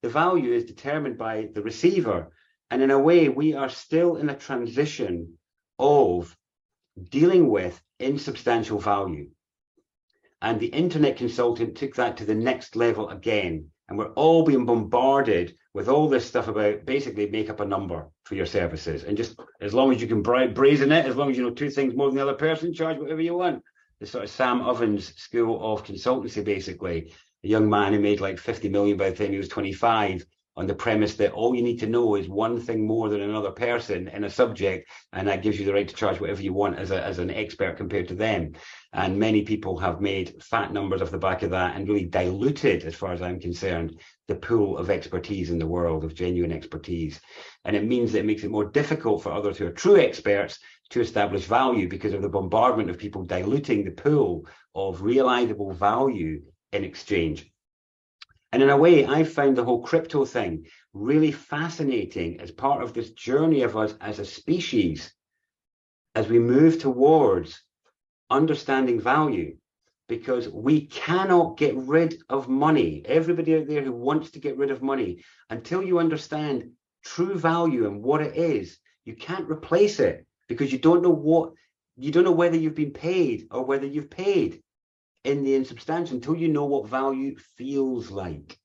Speaker 1: The value is determined by the receiver. And in a way, we are still in a transition of dealing with insubstantial value. And the internet consultant took that to the next level again. And we're all being bombarded with all this stuff about basically make up a number for your services. And just as long as you can brazen it, as long as you know two things more than the other person, charge whatever you want. The sort of Sam Ovens school of consultancy, basically. A young man who made like 50 million by the time he was 25, on the premise that all you need to know is one thing more than another person in a subject, and that gives you the right to charge whatever you want as an expert compared to them. And many people have made fat numbers off the back of that and really diluted, as far as I'm concerned, the pool of expertise in the world, of genuine expertise. And it means that it makes it more difficult for others who are true experts to establish value, because of the bombardment of people diluting the pool of realizable value in exchange. And in a way, I've found the whole crypto thing really fascinating as part of this journey of us as a species, as we move towards understanding value, because we cannot get rid of money. Everybody out there who wants to get rid of money, until you understand true value and what it is, you can't replace it, because you don't know whether you've been paid or whether you've paid in the insubstantial until you know what value feels like.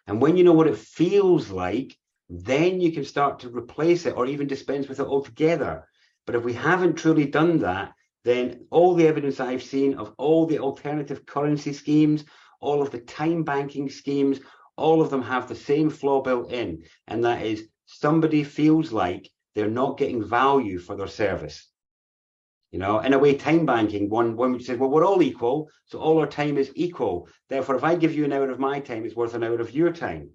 Speaker 1: And when you know what it feels like, then you can start to replace it or even dispense with it altogether. But if we haven't truly done that, then all the evidence I've seen of all the alternative currency schemes, all of the time banking schemes, all of them have the same flaw built in, and that is somebody feels like they're not getting value for their service. In a way, time banking, one which says, well, we're all equal, so all our time is equal. Therefore, if I give you an hour of my time, it's worth an hour of your time.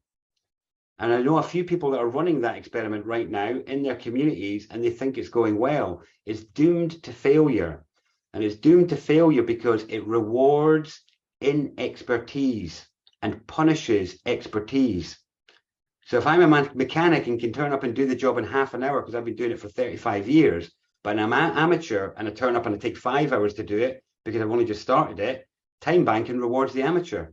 Speaker 1: And I know a few people that are running that experiment right now in their communities, and they think it's going well. It's doomed to failure. And it's doomed to failure because it rewards inexpertise and punishes expertise. So if I'm a mechanic and can turn up and do the job in half an hour because I've been doing it for 35 years, But I'm an amateur and I turn up and I take 5 hours to do it because I've only just started it, time banking rewards the amateur.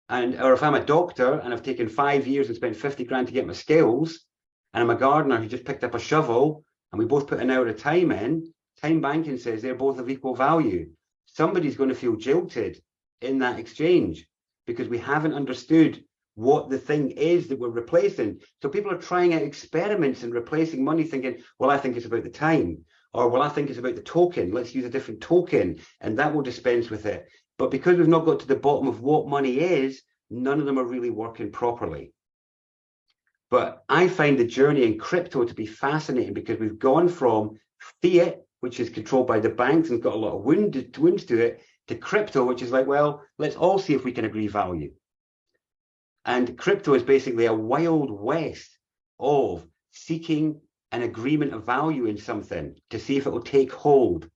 Speaker 1: Or if I'm a doctor and I've taken 5 years and spent 50 grand to get my skills, and I'm a gardener who just picked up a shovel and we both put an hour of time in, time banking says they're both of equal value. Somebody's going to feel jilted in that exchange because we haven't understood what the thing is that we're replacing. So people are trying out experiments and replacing money thinking, well, I think it's about the time, or well, I think it's about the token. Let's use a different token and that will dispense with it. But because we've not got to the bottom of what money is, none of them are really working properly. But I find the journey in crypto to be fascinating because we've gone from fiat, which is controlled by the banks and got a lot of wounds to it, to crypto, which is like, well, let's all see if we can agree value. And crypto is basically a wild west of seeking an agreement of value in something to see if it will take hold.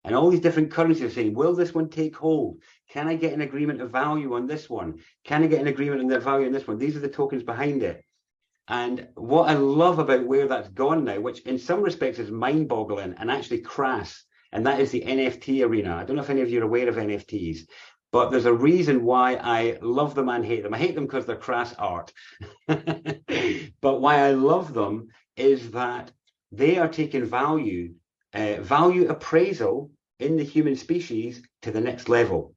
Speaker 1: And all these different currencies are saying, will this one take hold? Can I get an agreement of value on this one? Can I get an agreement on the value on this one? These are the tokens behind it. And what I love about where that's gone now, which in some respects is mind-boggling and actually crass, and that is the NFT arena. I don't know if any of you are aware of NFTs, but there's a reason why I love them and hate them. I hate them because they're crass art. But why I love them is that they are taking value appraisal in the human species to the next level,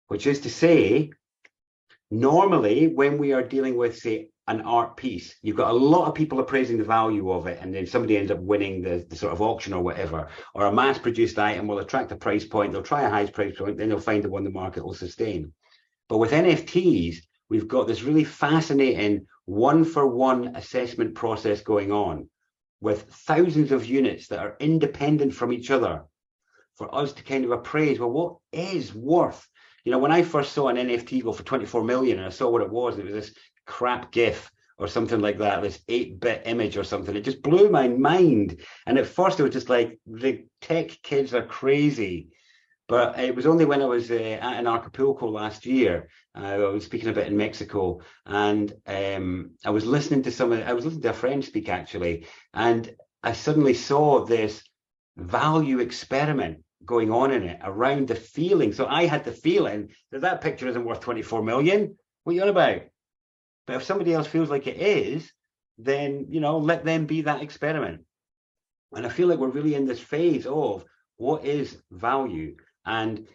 Speaker 1: which is to say, normally when we are dealing with, say, an art piece, you've got a lot of people appraising the value of it, and then somebody ends up winning the sort of auction or whatever, or a mass-produced item will attract a price point, they'll try a high price point, then they'll find the one the market will sustain. But with NFTs, we've got this really fascinating one-for-one assessment process going on with thousands of units that are independent from each other for us to kind of appraise, well, what is worth? You know, when I first saw an NFT go for 24 million and I saw what it was this crap GIF or something like that, this 8-bit image or something, it just blew my mind. And at first it was just like, the tech kids are crazy. But it was only when I was at an Acapulco last year, I was speaking a bit in Mexico, and I was listening to a friend speak actually, and I suddenly saw this value experiment going on in it around the feeling. So I had the feeling that picture isn't worth 24 million. What are you on about? But if somebody else feels like it is, then, you know, let them be that experiment. And I feel like we're really in this phase of what is value. And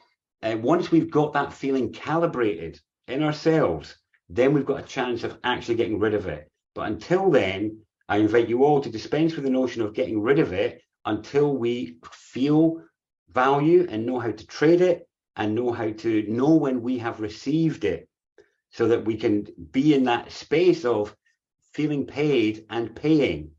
Speaker 1: once we've got that feeling calibrated in ourselves, then we've got a chance of actually getting rid of it. But until then, I invite you all to dispense with the notion of getting rid of it until we feel value and know how to trade it and know how to know when we have received it, so that we can be in that space of feeling paid and paying.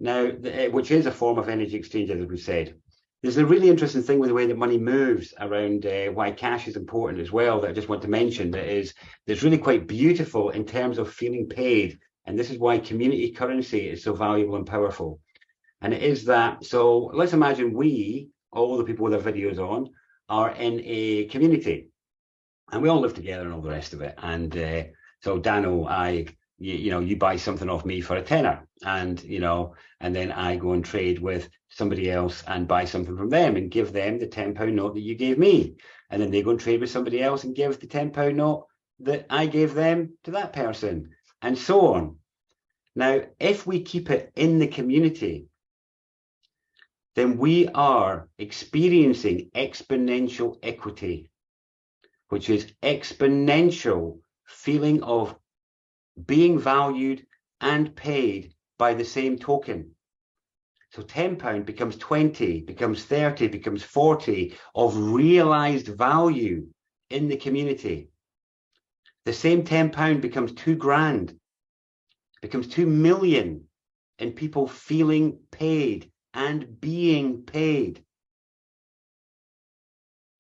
Speaker 1: Now, which is a form of energy exchange, as we said. There's a really interesting thing with the way that money moves around why cash is important as well, that I just want to mention, that's really quite beautiful in terms of feeling paid. And this is why community currency is so valuable and powerful. And it is that, so let's imagine all the people with our videos on, are in a community. And we all live together and all the rest of it. And so Dano, you buy something off me for a tenner, and, you know, and then I go and trade with somebody else and buy something from them and give them the £10 note that you gave me. And then they go and trade with somebody else and give the £10 note that I gave them to that person, and so on. Now, if we keep it in the community, then we are experiencing exponential equity, which is exponential feeling of being valued and paid by the same token. So £10 becomes 20, becomes 30, becomes 40 of realized value in the community. The same £10 becomes 2 grand, becomes 2 million in people feeling paid and being paid.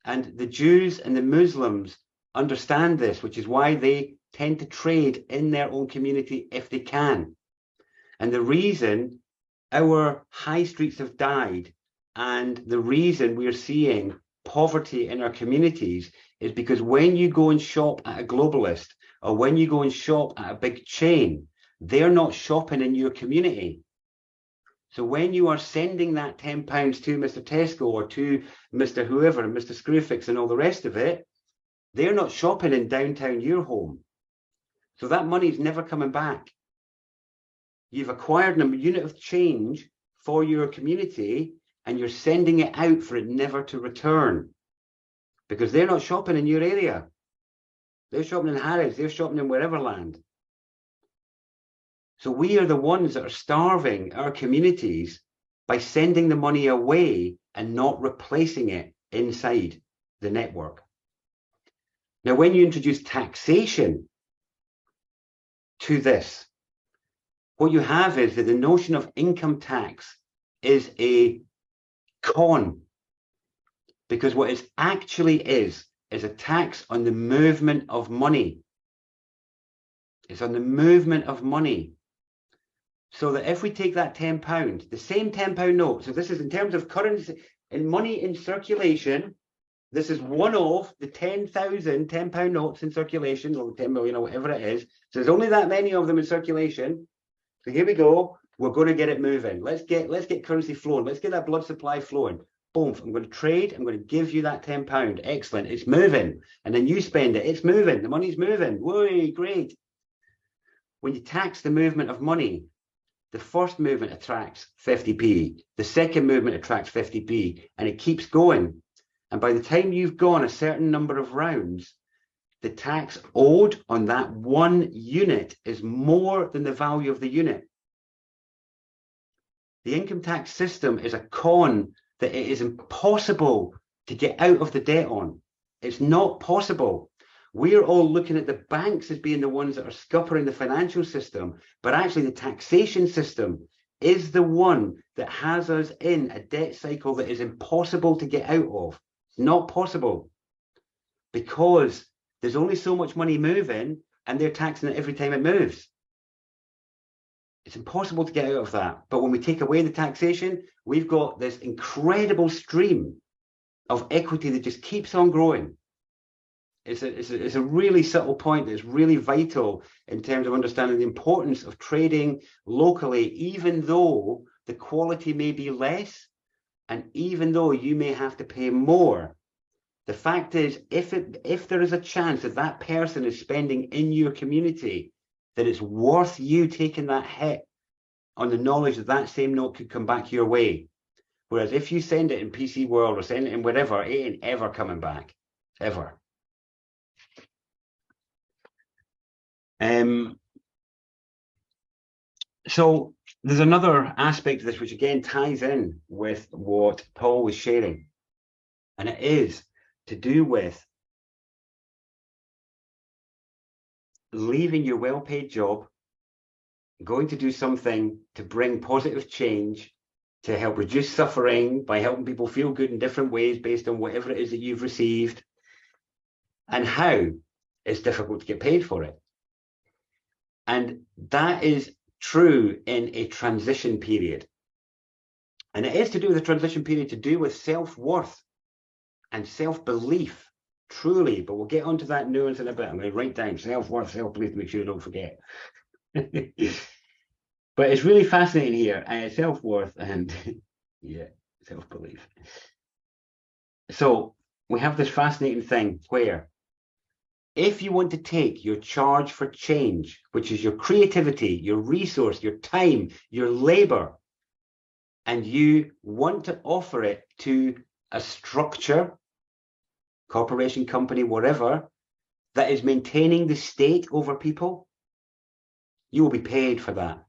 Speaker 1: And the Jews and the Muslims understand this, which is why they tend to trade in their own community if they can. And the reason our high streets have died and the reason we're seeing poverty in our communities is because when you go and shop at a globalist, or when you go and shop at a big chain, they're not shopping in your community. So when you are sending that £10 to Mr. Tesco or to Mr. whoever, Mr. Screwfix and all the rest of it, they're not shopping in downtown your home. So that money's never coming back. You've acquired a unit of change for your community and you're sending it out for it never to return, because they're not shopping in your area. They're shopping in Harrods, they're shopping in wherever land. So we are the ones that are starving our communities by sending the money away and not replacing it inside the network. Now, when you introduce taxation to this, what you have is that the notion of income tax is a con, because what it actually is a tax on the movement of money. It's on the movement of money. So that if we take that £10, the same £10 note, so this is in terms of currency and money in circulation, this is one of the 10,000 £10 notes in circulation, or 10 million or whatever it is. So there's only that many of them in circulation. So here we go. We're going to get it moving. Let's get currency flowing. Let's get that blood supply flowing. Boom, I'm going to trade. I'm going to give you that £10. Excellent. It's moving. And then you spend it. It's moving. The money's moving. Whoa, great. When you tax the movement of money, the first movement attracts 50p. The second movement attracts 50p. And it keeps going. And by the time you've gone a certain number of rounds, the tax owed on that one unit is more than the value of the unit. The income tax system is a con that it is impossible to get out of the debt on. It's not possible. We're all looking at the banks as being the ones that are scuppering the financial system, but actually the taxation system is the one that has us in a debt cycle that is impossible to get out of. It's not possible, because there's only so much money moving and they're taxing it every time it moves. It's impossible to get out of that. But when we take away the taxation, we've got this incredible stream of equity that just keeps on growing. It's a really subtle point that's really vital in terms of understanding the importance of trading locally, even though the quality may be less and even though you may have to pay more. The fact is, if there is a chance that that person is spending in your community, that it's worth you taking that hit on the knowledge that that same note could come back your way. Whereas if you send it in PC World or send it in wherever, it ain't ever coming back, ever. So there's another aspect of this which again ties in with what Paul was sharing, and it is to do with leaving your well-paid job, going to do something to bring positive change, to help reduce suffering by helping people feel good in different ways based on whatever it is that you've received, and how it's difficult to get paid for it. And that is true in a transition period. And it is to do with a transition period to do with self-worth and self-belief, truly. But we'll get onto that nuance in a bit. I'm going to write down self-worth, self-belief to make sure I don't forget. But it's really fascinating here. Self-worth and yeah, self-belief. So we have this fascinating thing where if you want to take your charge for change, which is your creativity, your resource, your time, your labor, and you want to offer it to a structure, corporation, company, whatever, that is maintaining the state over people, you will be paid for that.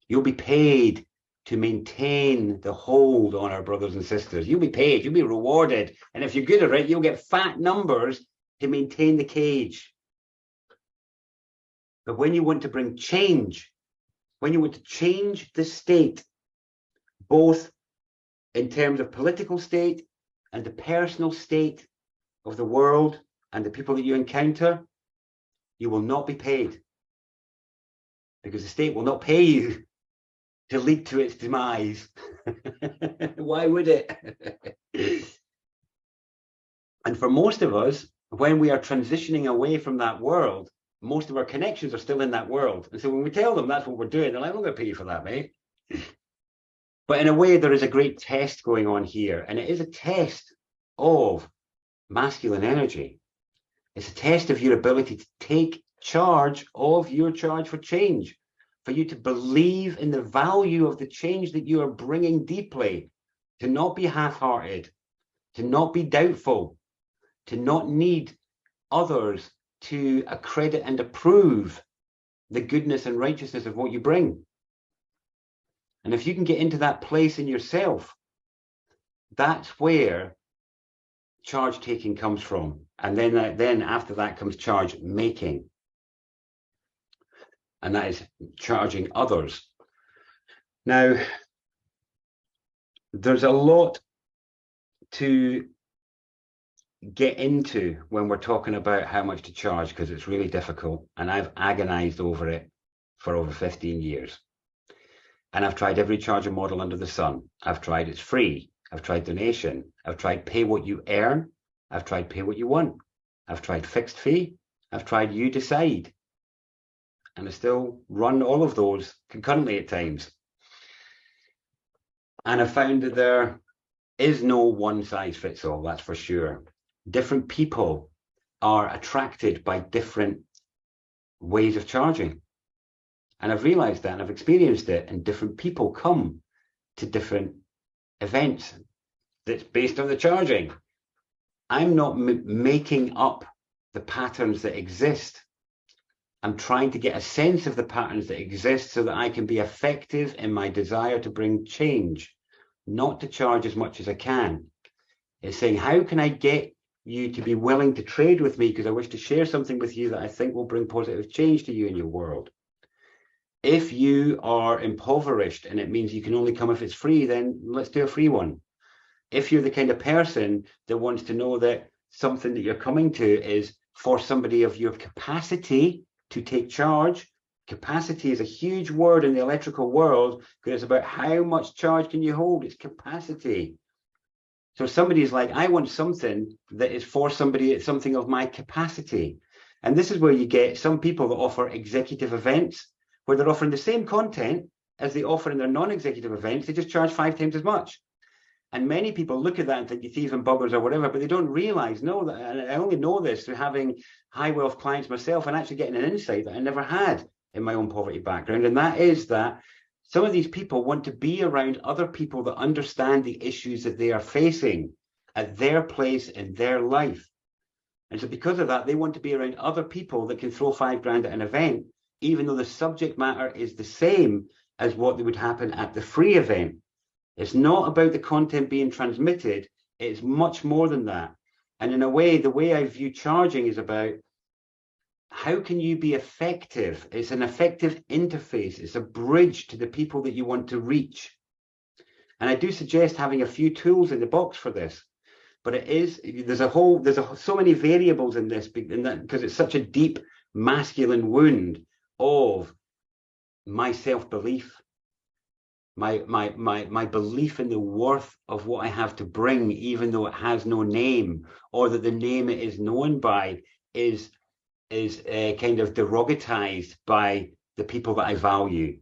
Speaker 1: You'll be paid to maintain the hold on our brothers and sisters. You'll be paid, you'll be rewarded. And if you're good at it, you'll get fat numbers to maintain the cage. But when you want to bring change, when you want to change the state, both in terms of political state and the personal state of the world and the people that you encounter, you will not be paid, because the state will not pay you to lead to its demise. Why would it? And for most of us, when we are transitioning away from that world, most of our connections are still in that world. And so when we tell them that's what we're doing, they're like, I'm not going to pay you for that, mate. But in a way, there is a great test going on here, and it is a test of masculine energy. It's a test of your ability to take charge of your charge for change, for you to believe in the value of the change that you are bringing deeply, to not be half-hearted, to not be doubtful, to not need others to accredit and approve the goodness and righteousness of what you bring. And if you can get into that place in yourself, that's where charge taking comes from. And then after that comes charge making. And that is charging others. Now, there's a lot to get into when we're talking about how much to charge, because it's really difficult. And I've agonized over it for over 15 years. And I've tried every charging model under the sun. I've tried it's free. I've tried donation. I've tried pay what you earn. I've tried pay what you want. I've tried fixed fee. I've tried you decide. And I still run all of those concurrently at times. And I found that there is no one size fits all, that's for sure. Different people are attracted by different ways of charging. And I've realized that, and I've experienced it, and different people come to different events that's based on the charging. I'm not making up the patterns that exist. I'm trying to get a sense of the patterns that exist so that I can be effective in my desire to bring change, not to charge as much as I can. It's saying, how can I get you to be willing to trade with me, because I wish to share something with you that I think will bring positive change to you in your world. If you are impoverished and it means you can only come if it's free, then let's do a free one. If you're the kind of person that wants to know that something that you're coming to is for somebody of your capacity to take charge. Capacity is a huge word in the electrical world, because it's about how much charge can you hold. It's capacity. So somebody's like, I want something that is for somebody at something of my capacity. And this is where you get some people that offer executive events, where they're offering the same content as they offer in their non-executive events. They just charge 5 times as much. And many people look at that and think you thieving buggers or whatever, but they don't realize, no, that, and I only know this through having high wealth clients myself and actually getting an insight that I never had in my own poverty background. And that is that some of these people want to be around other people that understand the issues that they are facing at their place in their life. And so because of that, they want to be around other people that can throw $5 at an event, even though the subject matter is the same as what would happen at the free event. It's not about the content being transmitted. It's much more than that. And in a way, the way I view charging is about how can you be effective? It's an effective interface. It's a bridge to the people that you want to reach. And I do suggest having a few tools in the box for this. But it is, there's so many variables in this, because it's such a deep masculine wound of my self-belief. My belief in the worth of what I have to bring, even though it has no name, or that the name it is known by is kind of derogatized by the people that I value,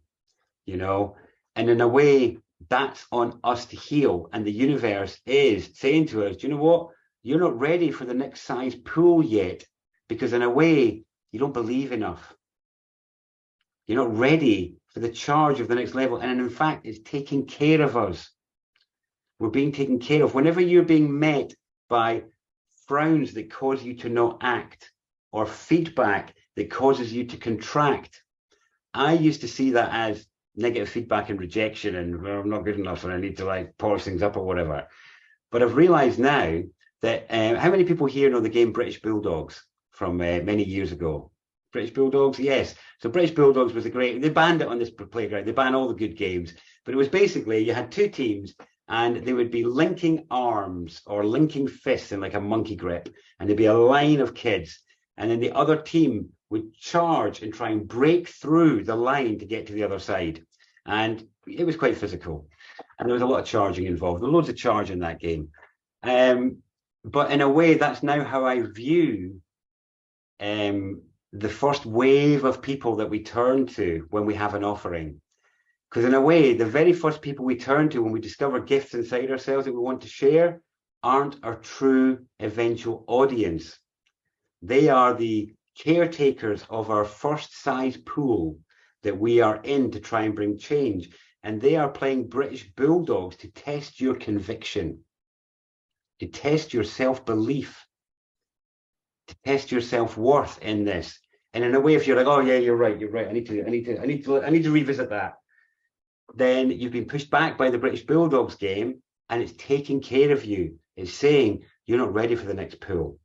Speaker 1: you know. And in a way, that's on us to heal. And the universe is saying to us, do you know what? You're not ready for the next size pool yet, because in a way, you don't believe enough. You're not ready for the charge of the next level. And in fact, it's taking care of us. We're being taken care of. Whenever you're being met by frowns that cause you to not act, or feedback that causes you to contract, I used to see that as negative feedback and rejection, and well, I'm not good enough and I need to like polish things up or whatever. But I've realized now that how many people here know the game British Bulldogs from many years ago? British Bulldogs, yes. So British Bulldogs was they banned it on this playground. They banned all the good games, but it was basically you had two teams and they would be linking arms or linking fists in like a monkey grip, and there'd be a line of kids, and then the other team would charge and try and break through the line to get to the other side. And it was quite physical, and there was a lot of charging involved. There was loads of charge in that game. But in a way, that's now how I view the first wave of people that we turn to when we have an offering. Because in a way, the very first people we turn to when we discover gifts inside ourselves that we want to share aren't our true eventual audience. They are the caretakers of our first size pool that we are in to try and bring change. And they are playing British bulldogs to test your conviction, to test your self-belief, to test your self-worth in this. And in a way, if you're like, oh yeah, you're right, I need to revisit that, then you've been pushed back by the British Bulldogs game, and it's taking care of you. It's saying you're not ready for the next pool.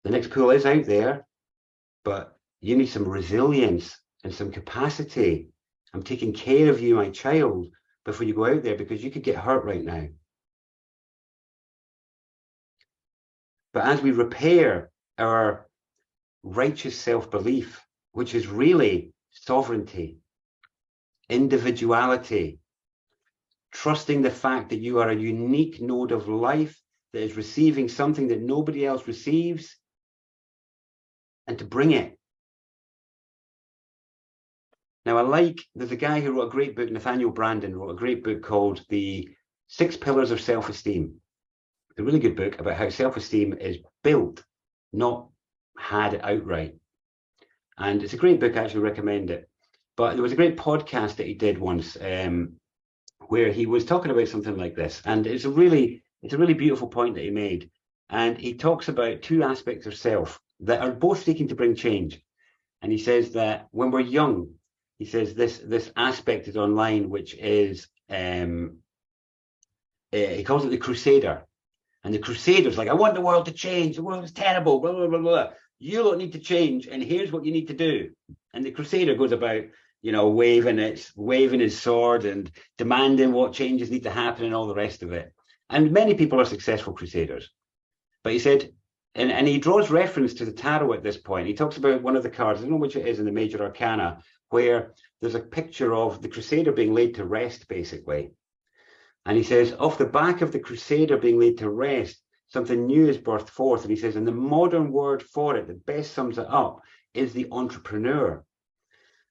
Speaker 1: The next pool is out there, but you need some resilience and some capacity. I'm taking care of you, my child, before you go out there, because you could get hurt right now. But as we repair our righteous self-belief, which is really sovereignty, individuality, trusting the fact that you are a unique node of life that is receiving something that nobody else receives, and to bring it. Now, there's a guy who wrote a great book, Nathaniel Branden wrote a great book called The 6 Pillars of Self-Esteem. It's a really good book about how self-esteem is built, not had outright. And it's a great book, I actually recommend it. But there was a great podcast that he did once where he was talking about something like this. And it's a really beautiful point that he made. And he talks about 2 aspects of self that are both seeking to bring change. And he says that when we're young, he says this aspect is online, which is, he calls it the crusader. And the crusader's like, I want the world to change. The world is terrible, blah, blah, blah, blah. You don't need to change, and here's what you need to do. And the crusader goes about, waving his sword and demanding what changes need to happen and all the rest of it. And many people are successful crusaders. But he said, and he draws reference to the tarot at this point. He talks about one of the cards, I don't know which it is in the Major Arcana, where there's a picture of the crusader being laid to rest, basically. And he says, off the back of the crusader being laid to rest, something new is birthed forth. And he says, and the modern word for it that best sums it up is the entrepreneur.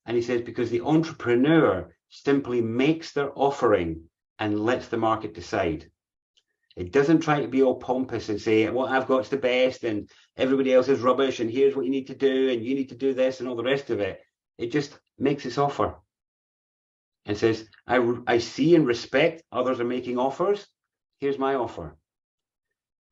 Speaker 1: And he says, because the entrepreneur simply makes their offering and lets the market decide. It doesn't try to be all pompous and say, what I've got's the best and everybody else is rubbish and here's what you need to do and you need to do this and all the rest of it. It just makes its offer and says, I see and respect others are making offers. Here's my offer.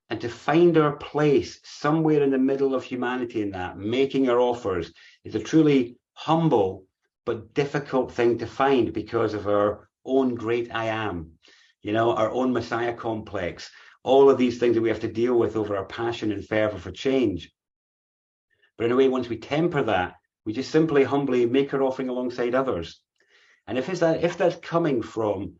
Speaker 1: And to find our place somewhere in the middle of humanity in that, making our offers, is a truly humble but difficult thing to find because of our own great I am, our own Messiah complex, all of these things that we have to deal with over our passion and fervor for change. But in a way, once we temper that, we just simply humbly make our offering alongside others. And if that's coming from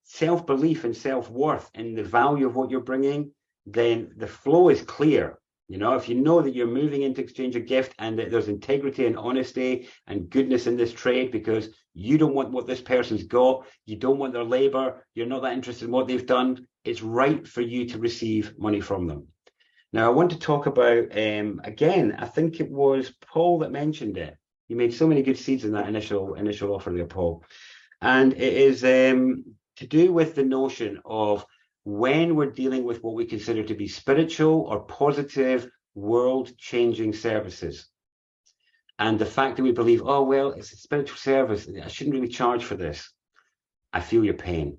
Speaker 1: self-belief and self-worth and the value of what you're bringing, then the flow is clear. If you know that you're moving into exchange a gift and that there's integrity and honesty and goodness in this trade because you don't want what this person's got, you don't want their labor, you're not that interested in what they've done, it's right for you to receive money from them. Now, I want to talk about, again, I think it was Paul that mentioned it. You made so many good seeds in that initial offer there, Paul. And it is to do with the notion of when we're dealing with what we consider to be spiritual or positive world-changing services. And the fact that we believe, oh, well, it's a spiritual service, I shouldn't really charge for this. I feel your pain.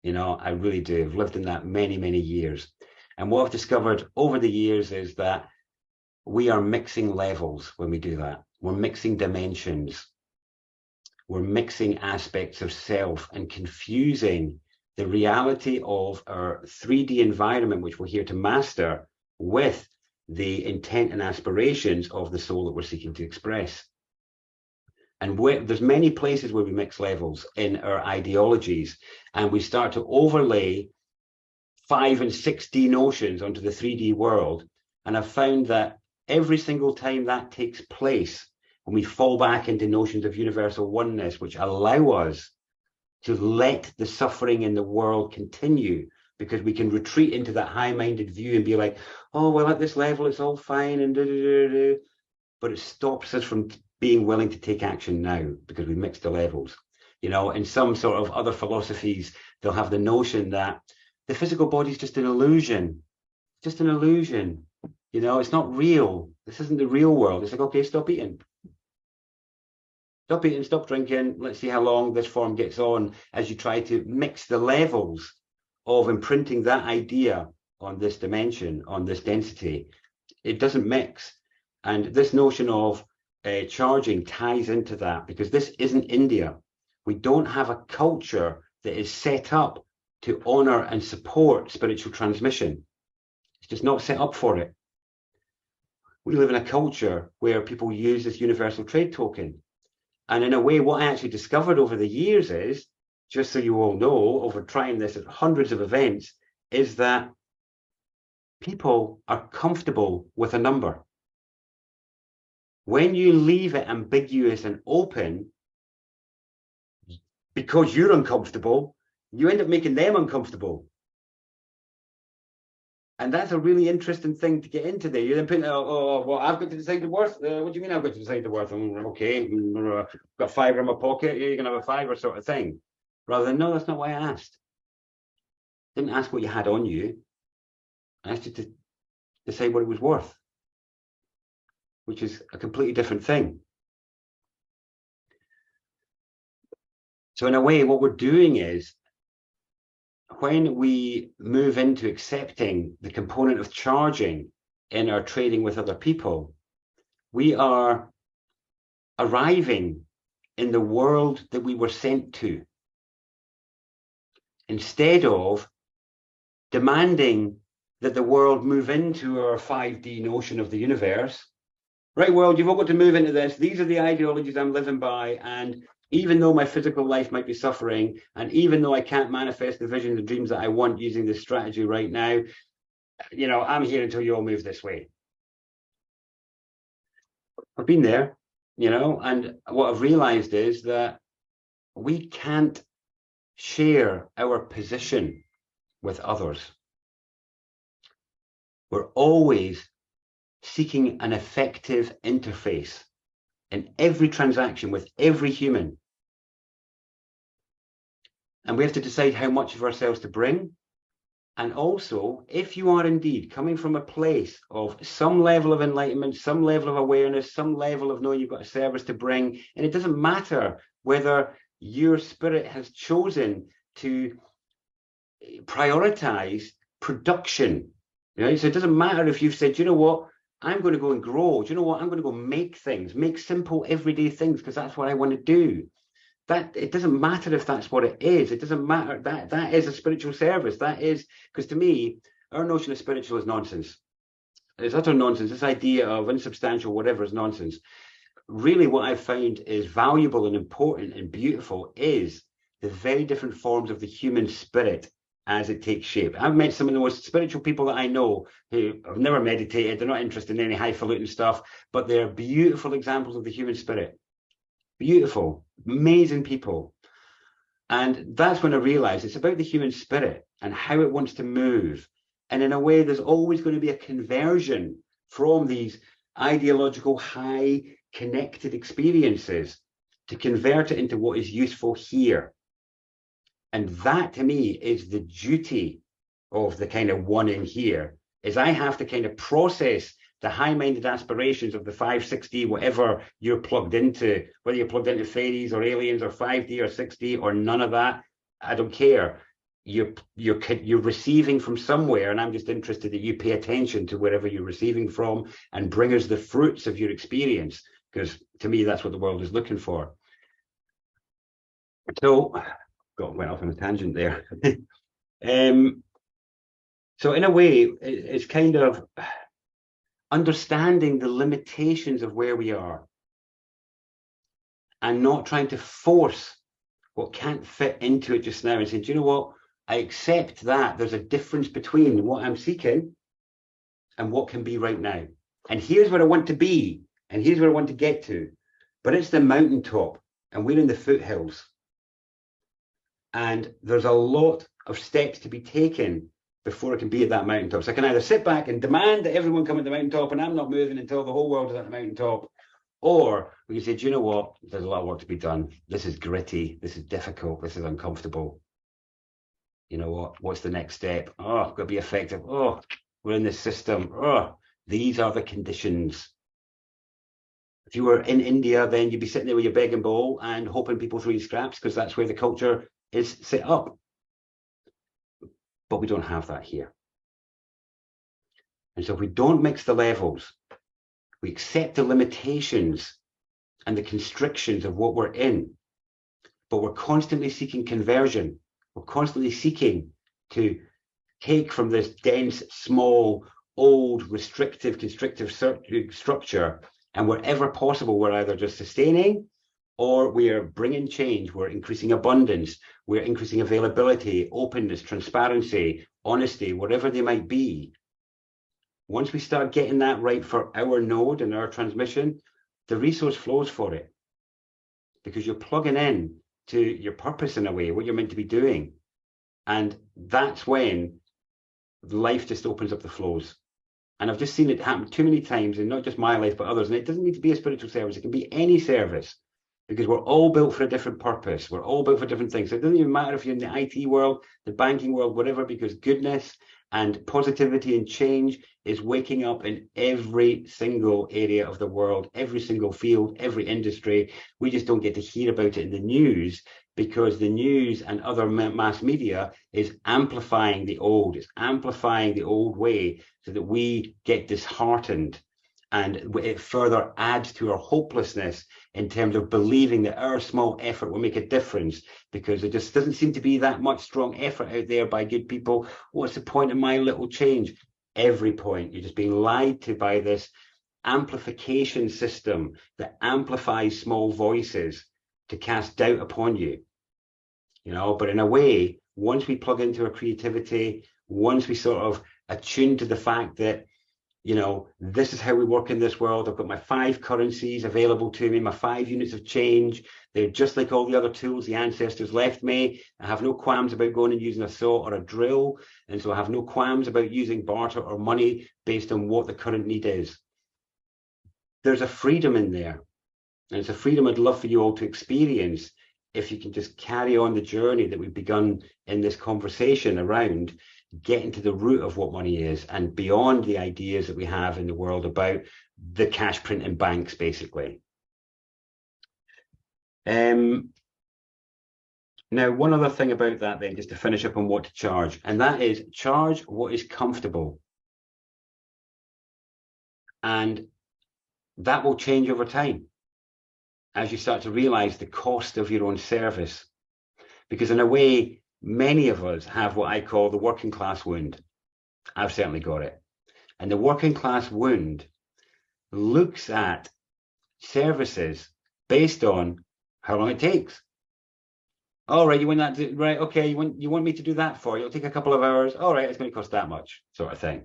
Speaker 1: I really do. I've lived in that many, many years. And what I've discovered over the years is that we are mixing levels when we do that. We're mixing dimensions. We're mixing aspects of self and confusing the reality of our 3D environment, which we're here to master, with the intent and aspirations of the soul that we're seeking to express. And there's many places where we mix levels in our ideologies, and we start to overlay 5 and 6D notions onto the 3D world. And I've found that every single time that takes place, when we fall back into notions of universal oneness, which allow us to let the suffering in the world continue, because we can retreat into that high-minded view and be like, oh, well, at this level, it's all fine, and but it stops us from being willing to take action now because we've mixed the levels. You know, in some sort of other philosophies, they'll have the notion that the physical body is just an illusion, just an illusion. You know, it's not real. This isn't the real world. It's like, okay, stop eating. Stop eating, stop drinking. Let's see how long this form gets on as you try to mix the levels of imprinting that idea on this dimension, on this density. It doesn't mix. And this notion of charging ties into that, because this isn't India. We don't have a culture that is set up to honor and support spiritual transmission. It's just not set up for it. We live in a culture where people use this universal trade token. And in a way, what I actually discovered over the years is, just so you all know, over trying this at hundreds of events, is that people are comfortable with a number. When you leave it ambiguous and open, because you're uncomfortable, you end up making them uncomfortable. And that's a really interesting thing to get into there. You're then putting, well, I've got to decide the worth. What do you mean I've got to decide the worth? Okay, got $5 in my pocket, you're going to have a $5 sort of thing. Rather than, no, that's not why I asked. Didn't ask what you had on you. I asked you to decide what it was worth, which is a completely different thing. So in a way, what we're doing is, when we move into accepting the component of charging in our trading with other people, we are arriving in the world that we were sent to, instead of demanding that the world move into our 5D notion of the universe. Right, world, you've all got to move into this. These are the ideologies I'm living by, and even though my physical life might be suffering, and even though I can't manifest the visions and dreams that I want using this strategy right now, you know, I'm here until you all move this way. I've been there, you know, and what I've realized is that we can't share our position with others. We're always seeking an effective interface in every transaction with every human. And we have to decide how much of ourselves to bring. And also, if you are indeed coming from a place of some level of enlightenment, some level of awareness, some level of knowing you've got a service to bring, and it doesn't matter whether your spirit has chosen to prioritize production. You know, so it doesn't matter if you've said, you know what, I'm going to go and grow. Do you know what? I'm going to go make things, make simple everyday things, because that's what I want to do. That it doesn't matter if that's what it is. It doesn't matter. That is a spiritual service. That is, because to me, our notion of spiritual is nonsense. It's utter nonsense. This idea of insubstantial whatever is nonsense. Really, what I've found is valuable and important and beautiful is the very different forms of the human spirit as it takes shape. I've met some of the most spiritual people that I know who have never meditated. They're not interested in any highfalutin stuff, but they're beautiful examples of the human spirit. Beautiful, amazing people. And that's when I realized it's about the human spirit and how it wants to move. And in a way, there's always going to be a conversion from these ideological, high connected experiences to convert it into what is useful here. And that to me is the duty of the kind of one in here, is I have to kind of process the high-minded aspirations of the 5, 6D, whatever you're plugged into, whether you're plugged into fairies or aliens or 5D or 6D or none of that, I don't care. You're receiving from somewhere, and I'm just interested that you pay attention to wherever you're receiving from and bring us the fruits of your experience, because to me, that's what the world is looking for. So, went off on a tangent there. So in a way, it's kind of understanding the limitations of where we are and not trying to force what can't fit into it just now and saying, do you know what? I accept that there's a difference between what I'm seeking and what can be right now. And here's where I want to be, and here's where I want to get to. But it's the mountaintop, and we're in the foothills. And there's a lot of steps to be taken before it can be at that mountaintop. So I can either sit back and demand that everyone come at the mountaintop and I'm not moving until the whole world is at the mountaintop, Or we can say, do you know what? There's a lot of work to be done. This is gritty. This is difficult. This is uncomfortable. You know what? What's the next step? Oh, I've got to be effective. Oh, we're in this system. Oh, these are the conditions. If you were in India, then you'd be sitting there with your begging bowl and hoping people threw you scraps, because that's where the culture is set up. But we don't have that here. And so if we don't mix the levels, we accept the limitations and the constrictions of what we're in, but we're constantly seeking conversion. We're constantly seeking to take from this dense, small, old, restrictive, constrictive structure, and wherever possible, we're either just sustaining or we are bringing change. We're increasing abundance, we're increasing availability, openness, transparency, honesty, whatever they might be. Once we start getting that right for our node and our transmission, the resource flows for it, because you're plugging in to your purpose in a way, what you're meant to be doing. And that's when life just opens up the flows. And I've just seen it happen too many times, and not just my life, but others. And it doesn't need to be a spiritual service. It can be any service, because we're all built for a different purpose. We're all built for different things. So it doesn't even matter if you're in the IT world, the banking world, whatever, because goodness and positivity and change is waking up in every single area of the world, every single field, every industry. We just don't get to hear about it in the news, because the news and other mass media is amplifying the old. It's amplifying the old way so that we get disheartened, and it further adds to our hopelessness in terms of believing that our small effort will make a difference, because there just doesn't seem to be that much strong effort out there by good people. What's the point of my little change? Every point. You're just being lied to by this amplification system that amplifies small voices to cast doubt upon you. You know, but in a way, once we plug into our creativity, once we sort of attune to the fact that, you know, this is how we work in this world. I've got my 5 currencies available to me, my 5 units of change. They're just like all the other tools the ancestors left me. I have no qualms about going and using a saw or a drill. And so I have no qualms about using barter or money based on what the current need is. There's a freedom in there. And it's a freedom I'd love for you all to experience, if you can just carry on the journey that we've begun in this conversation around getting to the root of what money is, and beyond the ideas that we have in the world about the cash printing banks, basically. Now, one other thing about that then, just to finish up on what to charge, and that is charge what is comfortable. And that will change over time as you start to realize the cost of your own service. Because in a way, many of us have what I call the working class wound. I've certainly got it. And the working class wound looks at services based on how long it takes. All right, you want that to, right? Okay, you want me to do that for you? It'll take a couple of hours. All right, it's going to cost that much, sort of thing.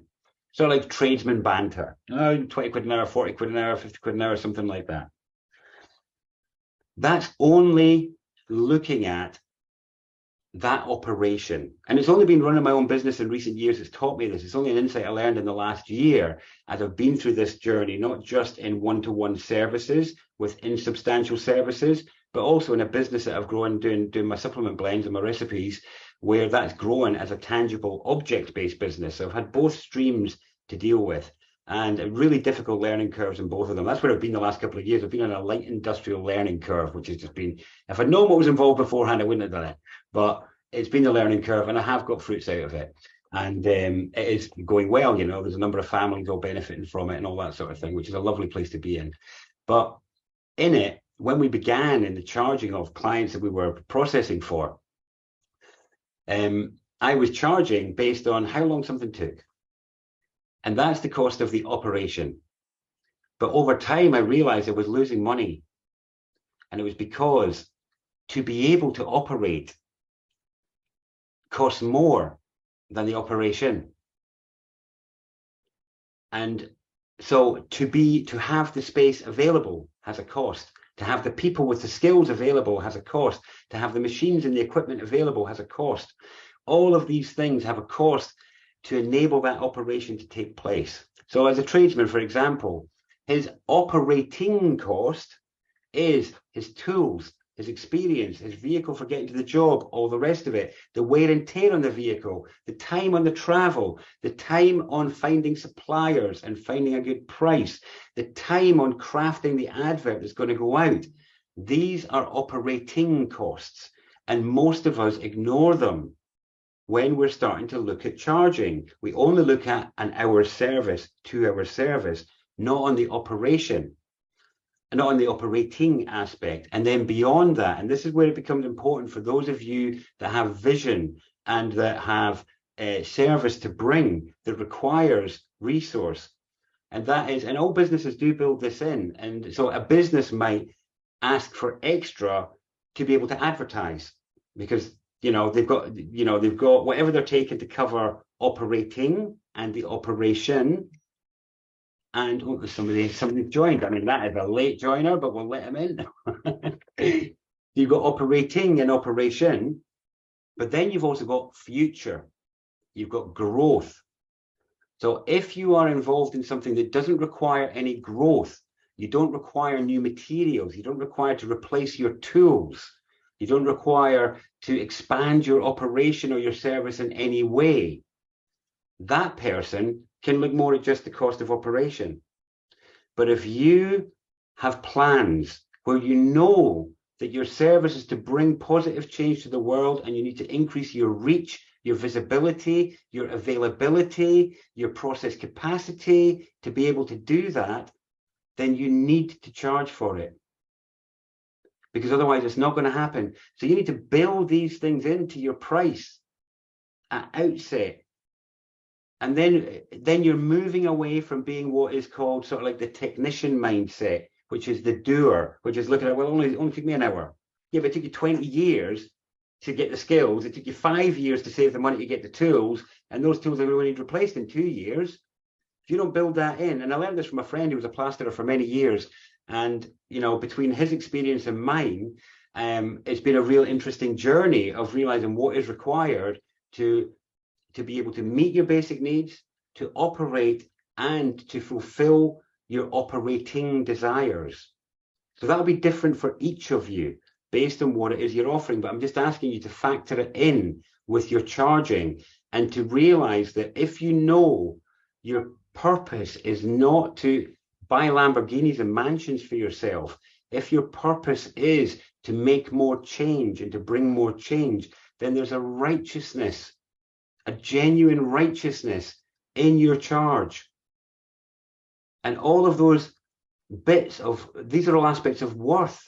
Speaker 1: Sort of like tradesman banter. Oh, 20 quid an hour, 40 quid an hour, 50 quid an hour, something like that. That's only looking at that operation. And it's only been running my own business in recent years that's taught me this. It's only an insight I learned in the last year as I've been through this journey, not just in one-to-one services with insubstantial services, but also in a business that I've grown doing my supplement blends and my recipes, where that's grown as a tangible object-based business. So I've had both streams to deal with, and really difficult learning curves in both of them. That's where I've been the last couple of years. I've been on a light industrial learning curve, which has just been, if I'd known what was involved beforehand, I wouldn't have done it. But it's been the learning curve, and I have got fruits out of it. And it is going well, you know, there's a number of families all benefiting from it and all that sort of thing, which is a lovely place to be in. But in it, when we began in the charging of clients that we were processing for, I was charging based on how long something took. And that's the cost of the operation. But over time, I realized I was losing money. And it was because to be able to operate costs more than the operation. And so to have the space available has a cost. To have the people with the skills available has a cost. To have the machines and the equipment available has a cost. All of these things have a cost to enable that operation to take place. So as a tradesman, for example, His operating cost is his tools, his experience, his vehicle for getting to the job, all the rest of it, the wear and tear on the vehicle, the time on the travel, the time on finding suppliers and finding a good price, the time on crafting the advert that's going to go out. These are operating costs, and most of us ignore them when we're starting to look at charging. We only look at an hour's service, 2 hour service, not on the operation, and not on the operating aspect. And then beyond that, and this is where it becomes important for those of you that have vision and that have a service to bring that requires resource. And that is, and all businesses do build this in. And so a business might ask for extra to be able to advertise, because they've got whatever they're taking to cover operating and the operation. And somebody joined. I mean, that is a late joiner, but we'll let him in. You've got operating and operation, but then you've also got future. You've got growth. So if you are involved in something that doesn't require any growth, you don't require new materials, you don't require to replace your tools, you don't require to expand your operation or your service in any way, that person can look more at just the cost of operation. But if you have plans where you know that your service is to bring positive change to the world, and you need to increase your reach, your visibility, your availability, your process capacity to be able to do that, then you need to charge for it, because otherwise it's not going to happen. So you need to build these things into your price at outset. And then you're moving away from being what is called sort of like the technician mindset, which is the doer, which is looking at, well, only took me an hour. Yeah, but it took you 20 years to get the skills. It took you 5 years to save the money to get the tools, and those tools are going to need replaced in 2 years. If you don't build that in, and I learned this from a friend who was a plasterer for many years, and between his experience and mine, it's been a real interesting journey of realizing what is required to be able to meet your basic needs, to operate, and to fulfill your operating desires. So that'll be different for each of you based on what it is you're offering. But I'm just asking you to factor it in with your charging, and to realize that if you know your purpose is not to buy Lamborghinis and mansions for yourself, if your purpose is to make more change and to bring more change, then there's a righteousness, a genuine righteousness in your charge. And all of those bits of, these are all aspects of worth.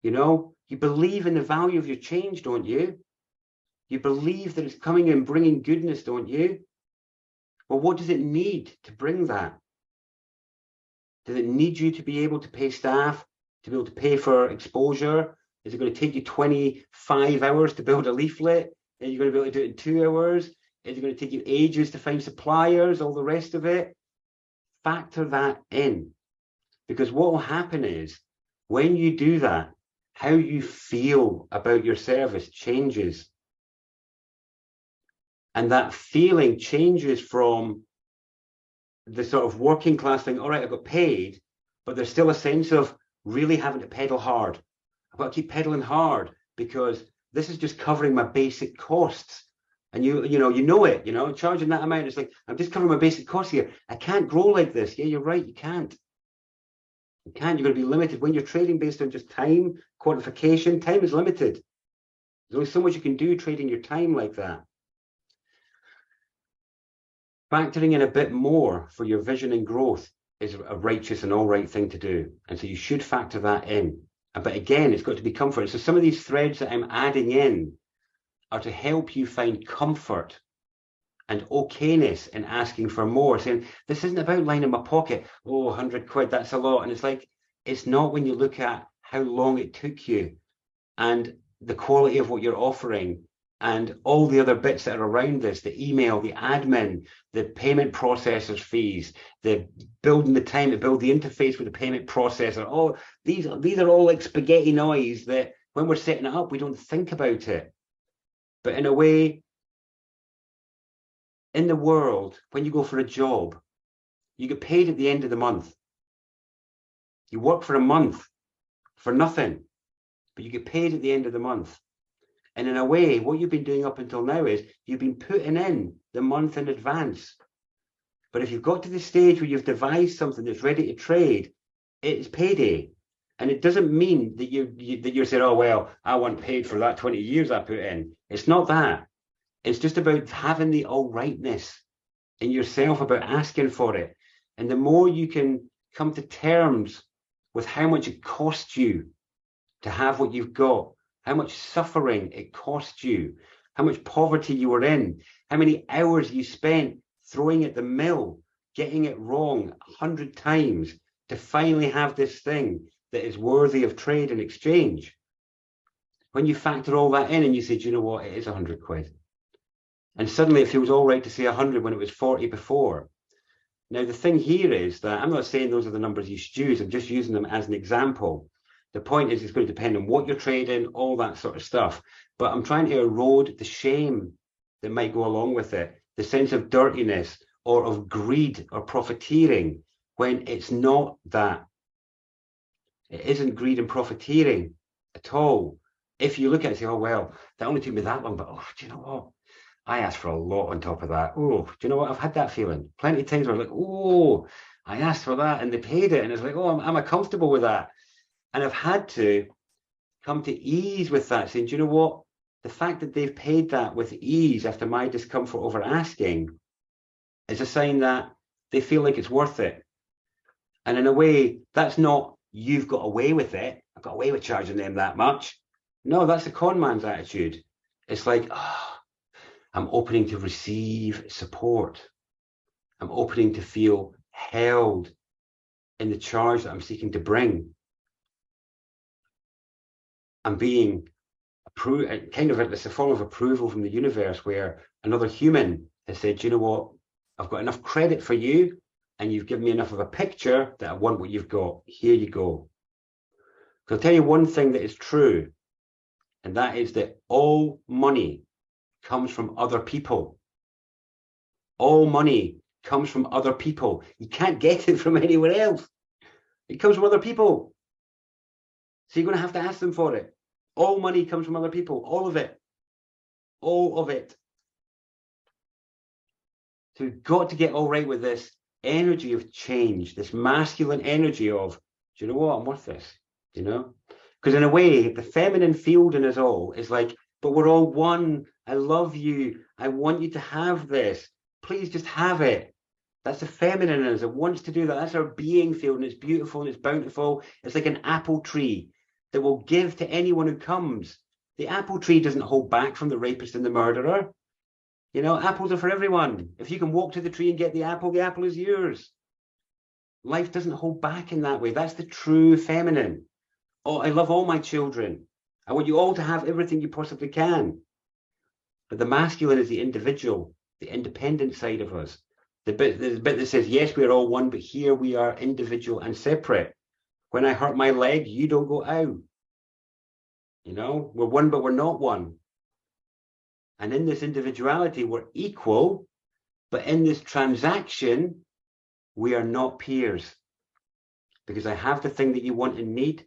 Speaker 1: You believe in the value of your change, don't you? You believe that it's coming and bringing goodness, don't you? Well, what does it need to bring that? Does it need you to be able to pay staff, to be able to pay for exposure? Is it going to take you 25 hours to build a leaflet? Are you going to be able to do it in 2 hours? Is it going to take you ages to find suppliers, all the rest of it? Factor that in. Because what will happen is, when you do that, how you feel about your service changes. And that feeling changes from the sort of working class thing, all right, I got paid, but there's still a sense of really having to pedal hard. I've got to keep pedaling hard because this is just covering my basic costs. And you know it, charging that amount, it's like, I'm just covering my basic costs here. I can't grow like this. Yeah, you're right, you can't. You can't, you're going to be limited. When you're trading based on just time, quantification, time is limited. There's only so much you can do trading your time like that. Factoring in a bit more for your vision and growth is a righteous and all right thing to do. And so you should factor that in. But again, it's got to be comfort. So some of these threads that I'm adding in are to help you find comfort and okayness in asking for more, saying, this isn't about lining my pocket. Oh, 100 quid, that's a lot. And it's like, it's not when you look at how long it took you and the quality of what you're offering and all the other bits that are around this, the email, the admin, the payment processors fees, the building the time to build the interface with the payment processor. All these are all like spaghetti noise that when we're setting it up, we don't think about it. But in a way, in the world, when you go for a job, you get paid at the end of the month. You work for a month for nothing, but you get paid at the end of the month. And in a way, what you've been doing up until now is you've been putting in the month in advance. But if you've got to the stage where you've devised something that's ready to trade, it's payday. And it doesn't mean that you're saying, oh, well, I want paid for that 20 years I put in. It's not that. It's just about having the all rightness in yourself, about asking for it. And the more you can come to terms with how much it costs you to have what you've got, how much suffering it cost you, how much poverty you were in, how many hours you spent throwing at the mill, getting it wrong 100 times to finally have this thing that is worthy of trade and exchange. When you factor all that in and you say, do you know what, it is 100 quid. And suddenly it feels all right to say 100 when it was 40 before. Now, the thing here is that I'm not saying those are the numbers you should use. I'm just using them as an example. The point is it's going to depend on what you're trading, all that sort of stuff. But I'm trying to erode the shame that might go along with it, the sense of dirtiness or of greed or profiteering, when it's not that. It isn't greed and profiteering at all. If you look at it and say, oh, well, that only took me that long, but oh, do you know what? I asked for a lot on top of that. Oh, do you know what? I've had that feeling plenty of times where I'm like, oh, I asked for that and they paid it. And it's like, oh, am I comfortable with that? And I've had to come to ease with that, saying, do you know what? The fact that they've paid that with ease after my discomfort over asking is a sign that they feel like it's worth it. And in a way, that's not you've got away with it. I've got away with charging them that much. No, that's a con man's attitude. It's like, oh, I'm opening to receive support. I'm opening to feel held in the charge that I'm seeking to bring. I'm being approved, kind of it's a form of approval from the universe where another human has said, you know what, I've got enough credit for you and you've given me enough of a picture that I want what you've got. Here you go. I'll tell you one thing that is true, and that is that all money comes from other people. All money comes from other people. You can't get it from anywhere else. It comes from other people. So you're going to have to ask them for it. All money comes from other people. All of it. All of it. So we've got to get all right with this energy of change, this masculine energy of, do you know what? I'm worth this. You know? Because in a way, the feminine field in us all is like, but we're all one. I love you. I want you to have this. Please just have it. That's the feminine in us. It wants to do that. That's our being field, and it's beautiful and it's bountiful. It's like an apple tree that will give to anyone who comes. The apple tree doesn't hold back from the rapist and the murderer. You know, apples are for everyone. If you can walk to the tree and get the apple is yours. Life doesn't hold back in that way. That's the true feminine. Oh, I love all my children. I want you all to have everything you possibly can. But the masculine is the individual, the independent side of us. The bit that says, yes, we're all one, but here we are individual and separate. When I hurt my leg, you don't go out. You know, we're one, but we're not one. And in this individuality, we're equal, but in this transaction, we are not peers. Because I have the thing that you want and need.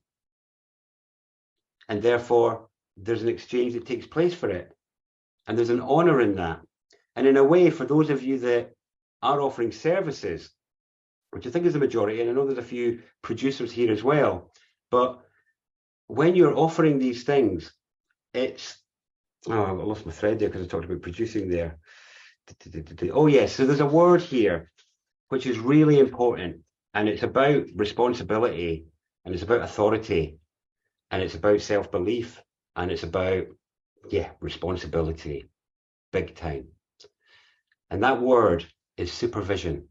Speaker 1: And therefore, there's an exchange that takes place for it. And there's an honor in that. And in a way, for those of you that are offering services, which I think is the majority, and I know there's a few producers here as well, but when you're offering these things, it's, oh, I lost my thread there because I talked about producing there. Oh yes, so there's a word here which is really important, and it's about responsibility, and it's about authority, and it's about self-belief, and it's about, yeah, responsibility, big time. And that word is supervision.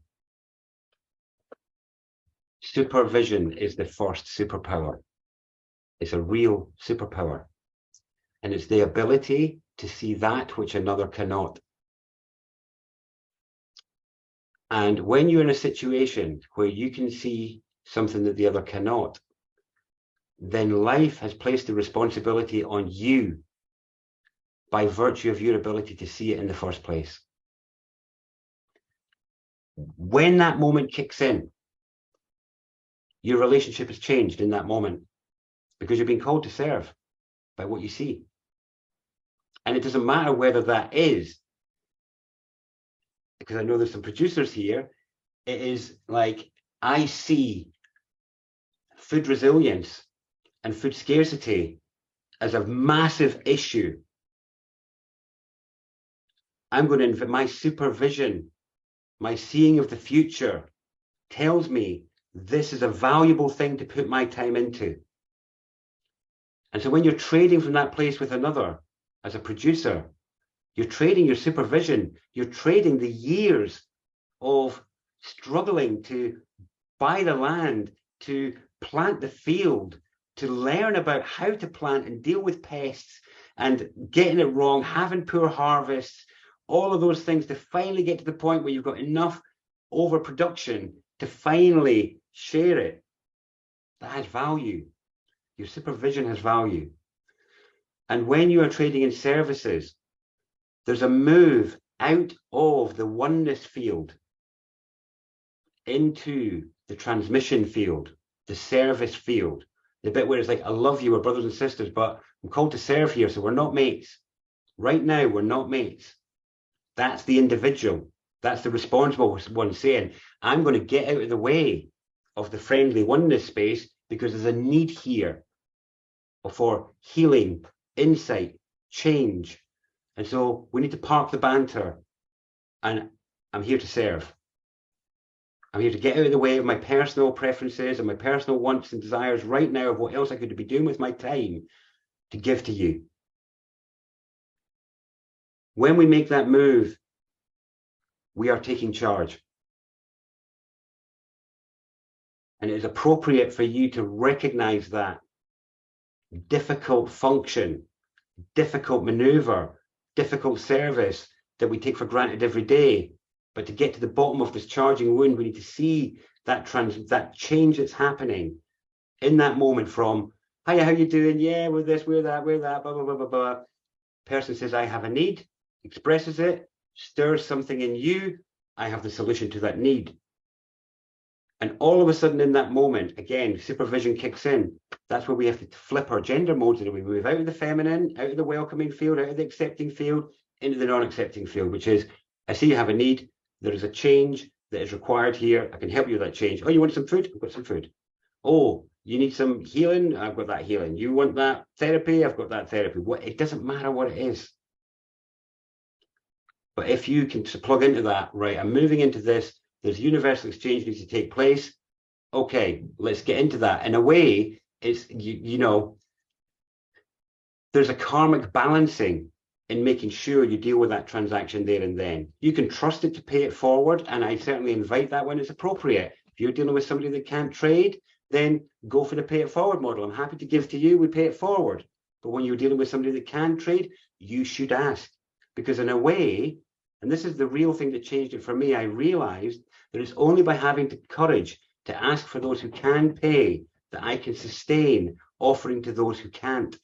Speaker 1: Supervision is the first superpower. It's a real superpower. And it's the ability to see that which another cannot. And when you're in a situation where you can see something that the other cannot, then life has placed the responsibility on you by virtue of your ability to see it in the first place. When that moment kicks in, your relationship has changed in that moment because you're being called to serve by what you see. And it doesn't matter whether that is, because I know there's some producers here, it is like, I see food resilience and food scarcity as a massive issue. I'm going to invite my supervision, my seeing of the future tells me this is a valuable thing to put my time into. And so when you're trading from that place with another, as a producer, you're trading your supervision, you're trading the years of struggling to buy the land, to plant the field, to learn about how to plant and deal with pests and getting it wrong, having poor harvests, all of those things to finally get to the point where you've got enough overproduction to finally share it. That has value. Your supervision has value. And when you are trading in services, there's a move out of the oneness field into the transmission field, the service field, the bit where it's like, I love you, we're brothers and sisters, but I'm called to serve here, so we're not mates. Right now, we're not mates. That's the individual. That's the responsible one saying, I'm going to get out of the way of the friendly oneness space because there's a need here for healing, insight, change. And so we need to park the banter, and I'm here to serve. I'm here to get out of the way of my personal preferences and my personal wants and desires right now of what else I could be doing with my time to give to you. When we make that move, we are taking charge. And it is appropriate for you to recognize that difficult function, difficult maneuver, difficult service that we take for granted every day. But to get to the bottom of this charging wound, we need to see that change that's happening in that moment from, hiya, how you doing? Yeah, we're this, we're that, blah, blah, blah, blah, blah. Person says, I have a need, expresses it, stirs something in you. I have the solution to that need. And all of a sudden in that moment, again, supervision kicks in. That's where we have to flip our gender modes and we move out of the feminine, out of the welcoming field, out of the accepting field, into the non-accepting field, which is, I see you have a need. There is a change that is required here. I can help you with that change. Oh, you want some food? I've got some food. Oh, you need some healing? I've got that healing. You want that therapy? I've got that therapy. It doesn't matter what it is. But if you can plug into that, right, I'm moving into this, there's universal exchange needs to take place. Okay, let's get into that. In a way, it's, you know, there's a karmic balancing in making sure you deal with that transaction there and then. You can trust it to pay it forward, and I certainly invite that when it's appropriate. If you're dealing with somebody that can't trade, then go for the pay it forward model. I'm happy to give to you, we pay it forward. But when you're dealing with somebody that can trade, you should ask. Because in a way, and this is the real thing that changed it for me, I realized that it's only by having the courage to ask for those who can pay that I can sustain offering to those who can't.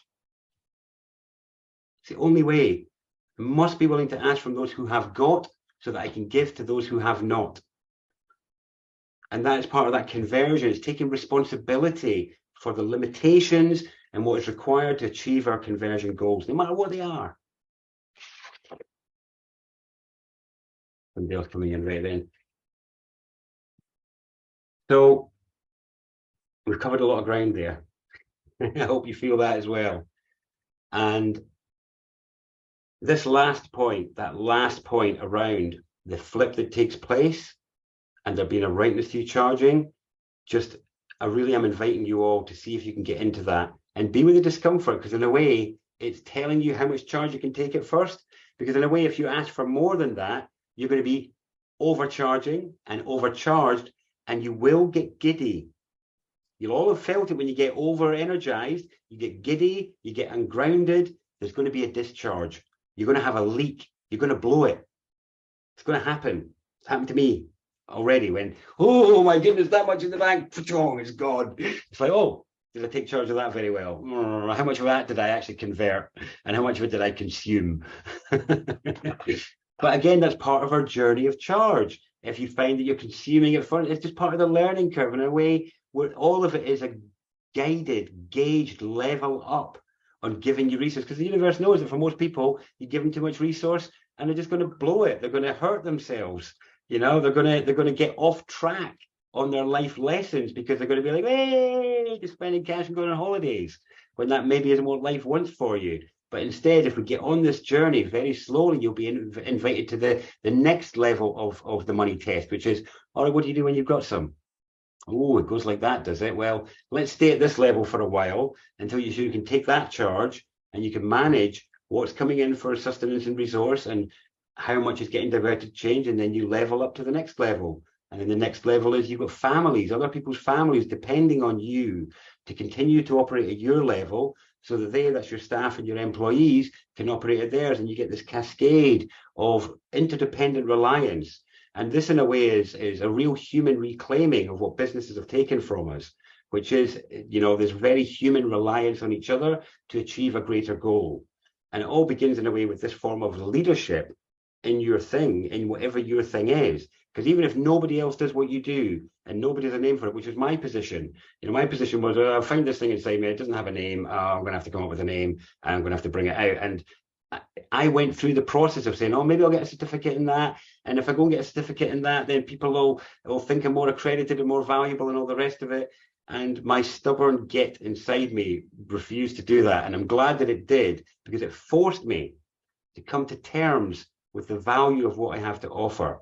Speaker 1: It's the only way. I must be willing to ask from those who have got so that I can give to those who have not. And that is part of that conversion. It's taking responsibility for the limitations and what is required to achieve our conversion goals, no matter what they are. Somebody else coming in right then. So we've covered a lot of ground there. I hope you feel that as well. And this last point, that last point around the flip that takes place and there being a rightness to you charging, just I really am inviting you all to see if you can get into that and be with the discomfort, because in a way it's telling you how much charge you can take at first, because in a way if you ask for more than that, you're going to be overcharging and overcharged, and you will get giddy. You'll all have felt it when you get over energized, you get giddy, you get ungrounded, there's going to be a discharge. You're going to have a leak. You're going to blow it. It's going to happen. It's happened to me already when, oh my goodness, that much in the bank, it's gone. It's like, oh, did I take charge of that very well? How much of that did I actually convert? And how much of it did I consume? But again, that's part of our journey of charge. If you find that you're consuming it first, it's just part of the learning curve. In a way, where all of it is a guided, gauged level up on giving you resource, because the universe knows that for most people, you give them too much resource and they're just going to blow it. They're going to hurt themselves. You know, they're going to get off track on their life lessons because they're going to be like, hey, just spending cash and going on holidays, when that maybe isn't what life wants for you. But instead, if we get on this journey very slowly, you'll be invited to the next level of the money test, which is, all right, what do you do when you've got some? Oh, it goes like that, does it? Well, let's stay at this level for a while until you can take that charge and you can manage what's coming in for sustenance and resource and how much is getting diverted to change, and then you level up to the next level. And then the next level is you've got families, other people's families depending on you to continue to operate at your level, so that that's your staff and your employees, can operate at theirs, and you get this cascade of interdependent reliance. And this, in a way, is a real human reclaiming of what businesses have taken from us, which is, you know, this very human reliance on each other to achieve a greater goal. And it all begins in a way with this form of leadership in your thing, in whatever your thing is. Because even if nobody else does what you do and nobody has a name for it, which is my position, you know, my position was, I find this thing inside me, it doesn't have a name, I'm going to have to come up with a name, and I'm going to have to bring it out. And I went through the process of saying, oh, maybe I'll get a certificate in that. And if I go and get a certificate in that, then people will think I'm more accredited and more valuable and all the rest of it. And my stubborn git inside me refused to do that. And I'm glad that it did, because it forced me to come to terms with the value of what I have to offer.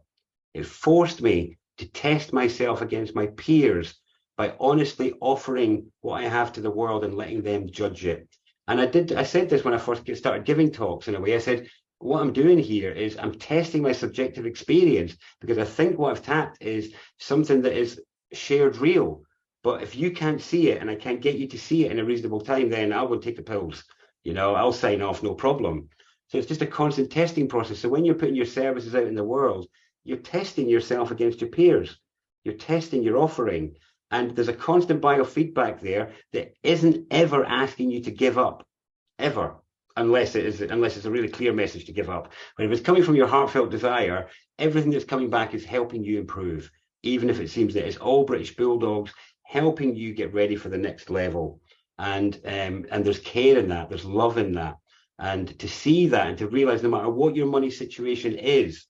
Speaker 1: It forced me to test myself against my peers by honestly offering what I have to the world and letting them judge it. And I said this when I first started giving talks, in a way. I said, what I'm doing here is I'm testing my subjective experience, because I think what I've tapped is something that is shared real. But if you can't see it and I can't get you to see it in a reasonable time, then I'll go take the pills. You know, I'll sign off, no problem. So it's just a constant testing process. So when you're putting your services out in the world, you're testing yourself against your peers. You're testing your offering. And there's a constant biofeedback there that isn't ever asking you to give up, ever, unless it's a really clear message to give up. But if it's coming from your heartfelt desire, everything that's coming back is helping you improve, even if it seems that it's all British bulldogs helping you get ready for the next level. And there's care in that, there's love in that. And to see that and to realize, no matter what your money situation is,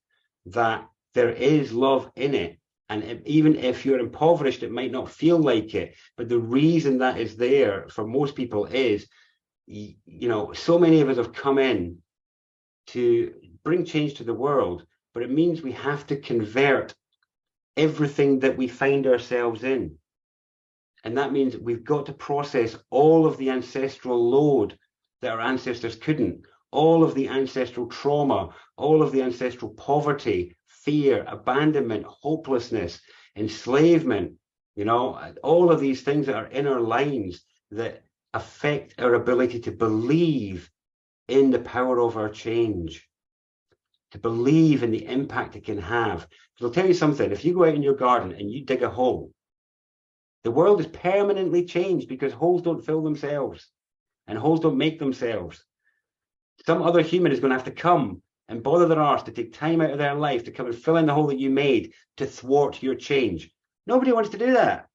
Speaker 1: that there is love in it. And even if you're impoverished, it might not feel like it. But the reason that is there for most people is, you know, so many of us have come in to bring change to the world, but it means we have to convert everything that we find ourselves in. And that means we've got to process all of the ancestral load that our ancestors couldn't, all of the ancestral trauma, all of the ancestral poverty, fear, abandonment, hopelessness, enslavement, you know, all of these things that are inner lines that affect our ability to believe in the power of our change, to believe in the impact it can have. Because I'll tell you something, if you go out in your garden and you dig a hole, the world is permanently changed, because holes don't fill themselves and holes don't make themselves. Some other human is going to have to come and bother their arse to take time out of their life to come and fill in the hole that you made to thwart your change. Nobody wants to do that.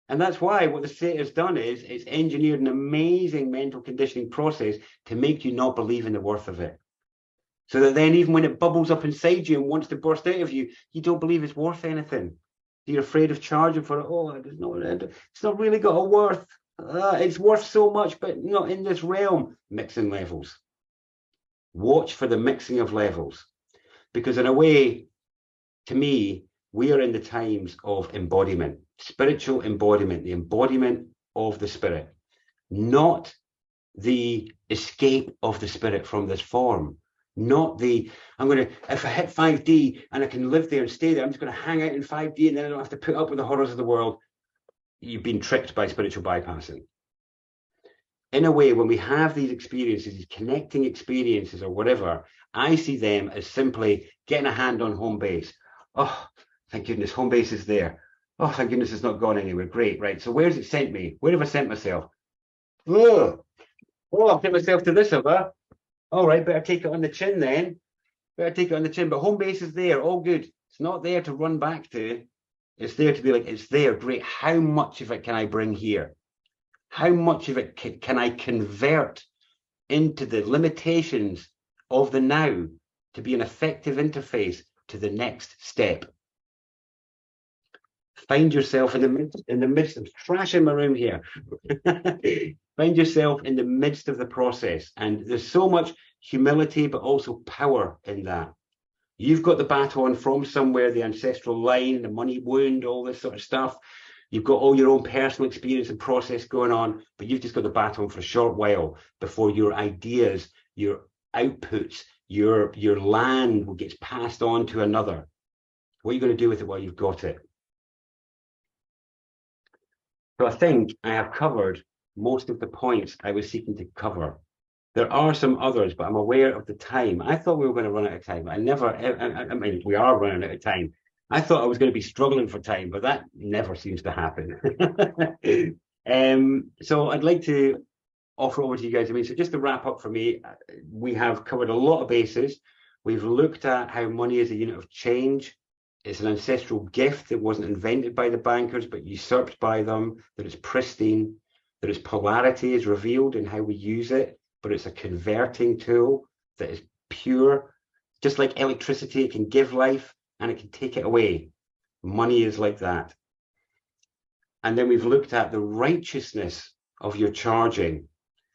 Speaker 1: And that's why what the state has done is it's engineered an amazing mental conditioning process to make you not believe in the worth of it. So that then even when it bubbles up inside you and wants to burst out of you, you don't believe it's worth anything. You're afraid of charging for it. Oh, it's not really got a worth. It's worth so much, but not in this realm. Mixing levels. Watch for the mixing of levels, because in a way, to me, we are in the times of embodiment, spiritual embodiment, the embodiment of the spirit, not the escape of the spirit from this form, not the, if I hit 5D and I can live there and stay there, I'm just going to hang out in 5D and then I don't have to put up with the horrors of the world. You've been tricked by spiritual bypassing. In a way, when we have these experiences, these connecting experiences or whatever, I see them as simply getting a hand on home base. Oh, thank goodness, home base is there. Oh, thank goodness it's not gone anywhere. Great, right. So where's it sent me? Where have I sent myself? Oh, I've sent myself to this, have I? All right, better take it on the chin then. Better take it on the chin. But home base is there, all good. It's not there to run back to. It's there to be like, it's there, great. How much of it can I bring here? How much of it can I convert into the limitations of the now to be an effective interface to the next step? Find yourself in the midst of trash in my room here. Find yourself in the midst of the process. And there's so much humility, but also power in that. You've got the baton from somewhere, the ancestral line, the money wound, all this sort of stuff. You've got all your own personal experience and process going on, but you've just got the baton for a short while before your ideas, your outputs, your land gets passed on to another. What are you going to do with it while you've got it? So I think I have covered most of the points I was seeking to cover. There are some others, but I'm aware of the time. I thought we were going to run out of time. I mean, we are running out of time. I thought I was going to be struggling for time, but that never seems to happen. So I'd like to offer over to you guys. I mean, so just to wrap up for me, we have covered a lot of bases. We've looked at how money is a unit of change. It's an ancestral gift that wasn't invented by the bankers, but usurped by them, that it's pristine, that its polarity is revealed in how we use it, but it's a converting tool that is pure. Just like electricity, it can give life and it can take it away. Money is like that. And then we've looked at the righteousness of your charging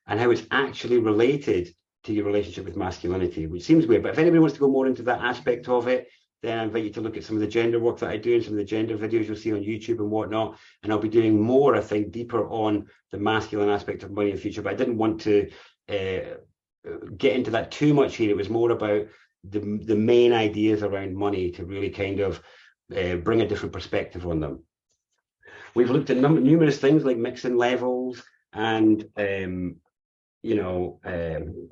Speaker 1: and how it's actually related to your relationship with masculinity, which seems weird. But if anybody wants to go more into that aspect of it, then I invite you to look at some of the gender work that I do and some of the gender videos you'll see on YouTube and whatnot. And I'll be doing more, I think, deeper on the masculine aspect of money in the future. But I didn't want to get into that too much here. It was more about the main ideas around money to really kind of bring a different perspective on them. We've looked at numerous things like mixing levels and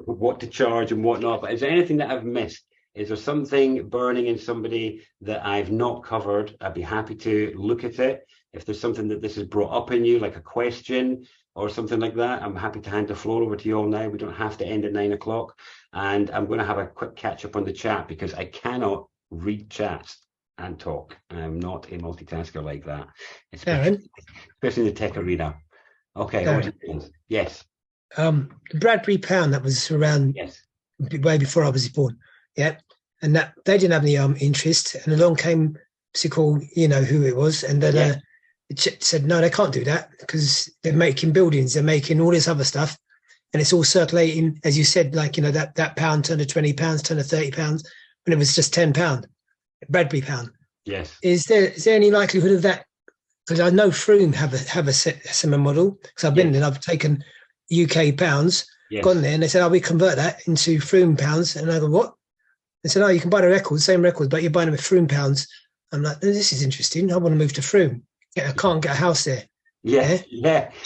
Speaker 1: what to charge and whatnot. But is there anything that I've missed? Is there something burning in somebody that I've not covered? I'd be happy to look at it. If there's something that this has brought up in you, like a question or something like that, I'm happy to hand the floor over to you all now. We don't have to end at 9 o'clock. And I'm going to have a quick catch up on the chat because I cannot read chats and talk. I'm not a multitasker like that, especially in the tech arena. Okay.
Speaker 5: Darren.
Speaker 1: Yes.
Speaker 5: The Bradbury pound that was around way before I was born. Yeah. And that they didn't have any interest. And along came Sickle, you know who it was, and then it said, no, they can't do that because they're making buildings, they're making all this other stuff. And it's all circulating, as you said, like, you know, that pound turned to £20, turned to £30 when it was just £10, Bradbury pound.
Speaker 1: Yes.
Speaker 5: Is there any likelihood of that? Because I know Froome have a similar model. Because I've been there, I've taken UK pounds, gone there, and they said, we convert that into Froome pounds. And I go, what? They said, you can buy the records, same records, but you're buying them with Froome pounds. I'm like, this is interesting. I want to move to Froome. I can't get a house there.
Speaker 1: Yeah.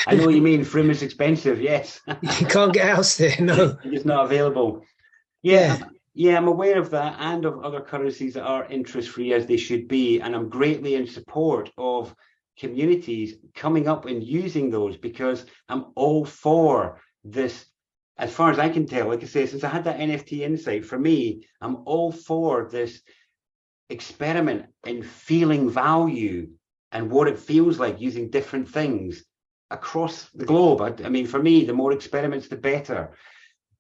Speaker 1: I know what you mean. Froome is expensive. Yes.
Speaker 5: You can't get a house there. No.
Speaker 1: It's not available. Yeah, I'm aware of that and of other currencies that are interest-free as they should be. And I'm greatly in support of communities coming up and using those because I'm all for this. As far as I can tell, like I say, since I had that NFT insight, for me, I'm all for this experiment in feeling value and what it feels like using different things across the globe. I mean, for me, the more experiments, the better.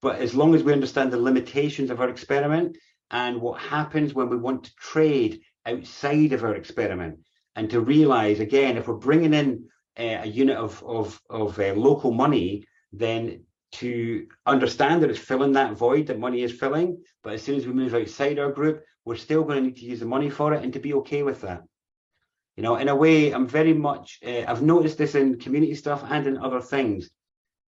Speaker 1: But as long as we understand the limitations of our experiment and what happens when we want to trade outside of our experiment, and to realize, again, if we're bringing in a unit of local money, then to understand that it's filling that void that money is filling. But as soon as we move outside our group, we're still going to need to use the money for it and to be okay with that. You know, in a way, I'm very much, I've noticed this in community stuff and in other things.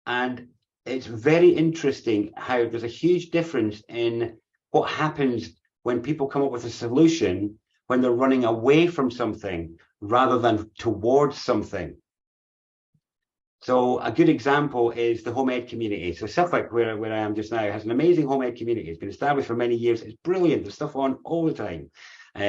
Speaker 1: And it's very interesting how there's a huge difference in what happens when people come up with a solution when they're running away from something rather than towards something. So a good example is the home ed community. So Suffolk, where I am just now, has an amazing home ed community. It's been established for many years. It's brilliant. There's stuff on all the time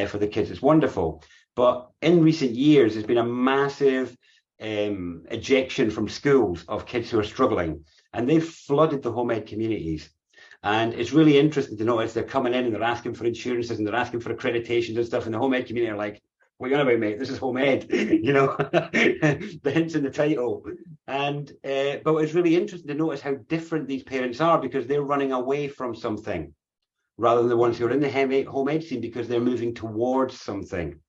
Speaker 1: for the kids. It's wonderful. But in recent years, there's been a massive ejection from schools of kids who are struggling. And they've flooded the home ed communities. And it's really interesting to notice they're coming in and they're asking for insurances and they're asking for accreditations and stuff. And the home ed community are like, What are you on about, mate? This is home ed, you know, the hints in the title. And but it's really interesting to notice how different these parents are, because they're running away from something rather than the ones who are in the home ed scene because they're moving towards something.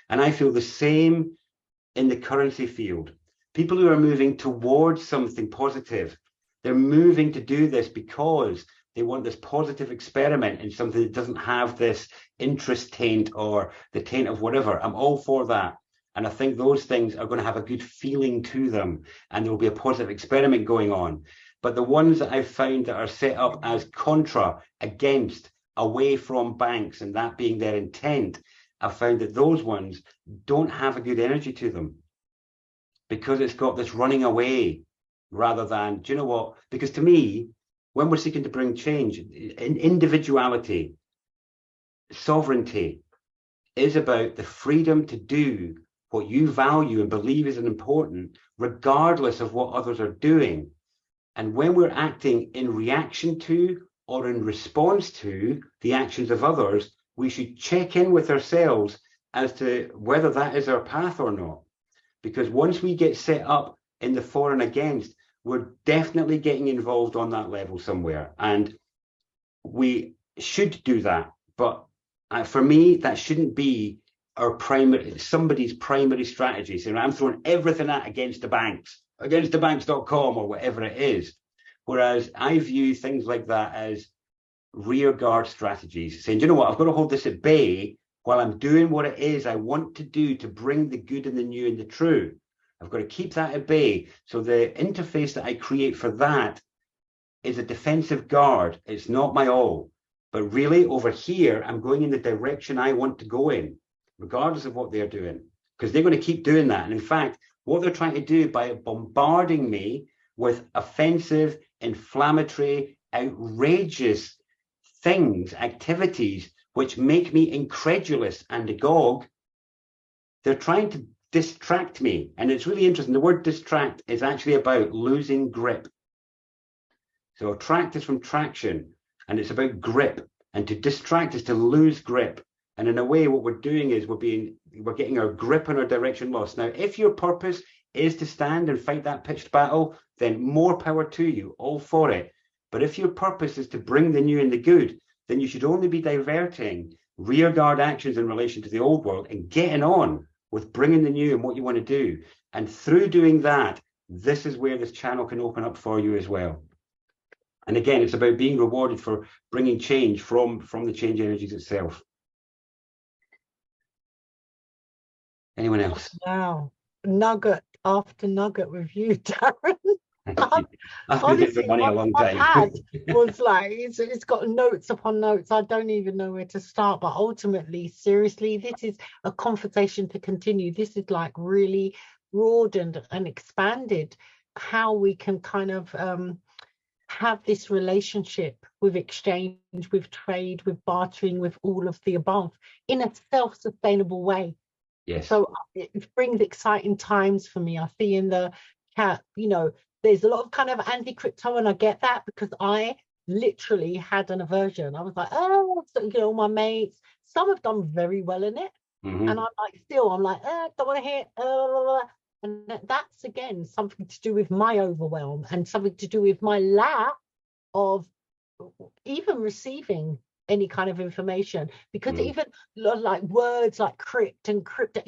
Speaker 1: And I feel the same in the currency field. People who are moving towards something positive, they're moving to do this because they want this positive experiment in something that doesn't have this interest taint or the taint of whatever. I'm all for that. And I think those things are going to have a good feeling to them, and there will be a positive experiment going on. But the ones that I've found that are set up as contra, against, away from banks, and that being their intent, I've found that those ones don't have a good energy to them, because it's got this running away rather than, do you know what? Because to me, when we're seeking to bring change, individuality, sovereignty is about the freedom to do what you value and believe is important, regardless of what others are doing. And when we're acting in reaction to or in response to the actions of others, we should check in with ourselves as to whether that is our path or not. Because once we get set up in the for and against, we're definitely getting involved on that level somewhere. And we should do that. But for me, that shouldn't be somebody's primary strategy. So I'm throwing everything against the banks, against the banks.com or whatever it is. Whereas I view things like that as rear guard strategies, saying, you know what, I've got to hold this at bay while I'm doing what it is I want to do to bring the good and the new and the true. I've got to keep that at bay. So the interface that I create for that is a defensive guard. It's not my all. But really, over here, I'm going in the direction I want to go in, regardless of what they're doing, because they're going to keep doing that. And in fact, what they're trying to do by bombarding me with offensive, inflammatory, outrageous things, activities, which make me incredulous and agog, they're trying to distract me. And it's really interesting. The word distract is actually about losing grip. So attract is from traction, and it's about grip. And to distract is to lose grip. And in a way, what we're doing is we're getting our grip and our direction lost. Now, if your purpose is to stand and fight that pitched battle, then more power to you, all for it. But if your purpose is to bring the new and the good, then you should only be diverting rearguard actions in relation to the old world and getting on with bringing the new and what you want to do. And through doing that, this is where this channel can open up for you as well. And again, it's about being rewarded for bringing change from the change energies itself. Anyone else?
Speaker 3: Wow. Nugget after nugget with you, Darren.
Speaker 1: I've been here for money a long time.
Speaker 3: My pad was like, it's got notes upon notes. I don't even know where to start. But ultimately, seriously, this is a conversation to continue. This is like really broadened and expanded how we can kind of have this relationship with exchange, with trade, with bartering, with all of the above in a self-sustainable way.
Speaker 1: Yes.
Speaker 3: So it brings exciting times for me. I see in the chat, you know, there's a lot of kind of anti-crypto, and I get that because I literally had an aversion. I was like, oh, so, you know, my mates, some have done very well in it.
Speaker 1: Mm-hmm.
Speaker 3: And I'm like, don't want to hear, and that's again something to do with my overwhelm and something to do with my lack of even receiving any kind of information, because even like words like crypt and crypto,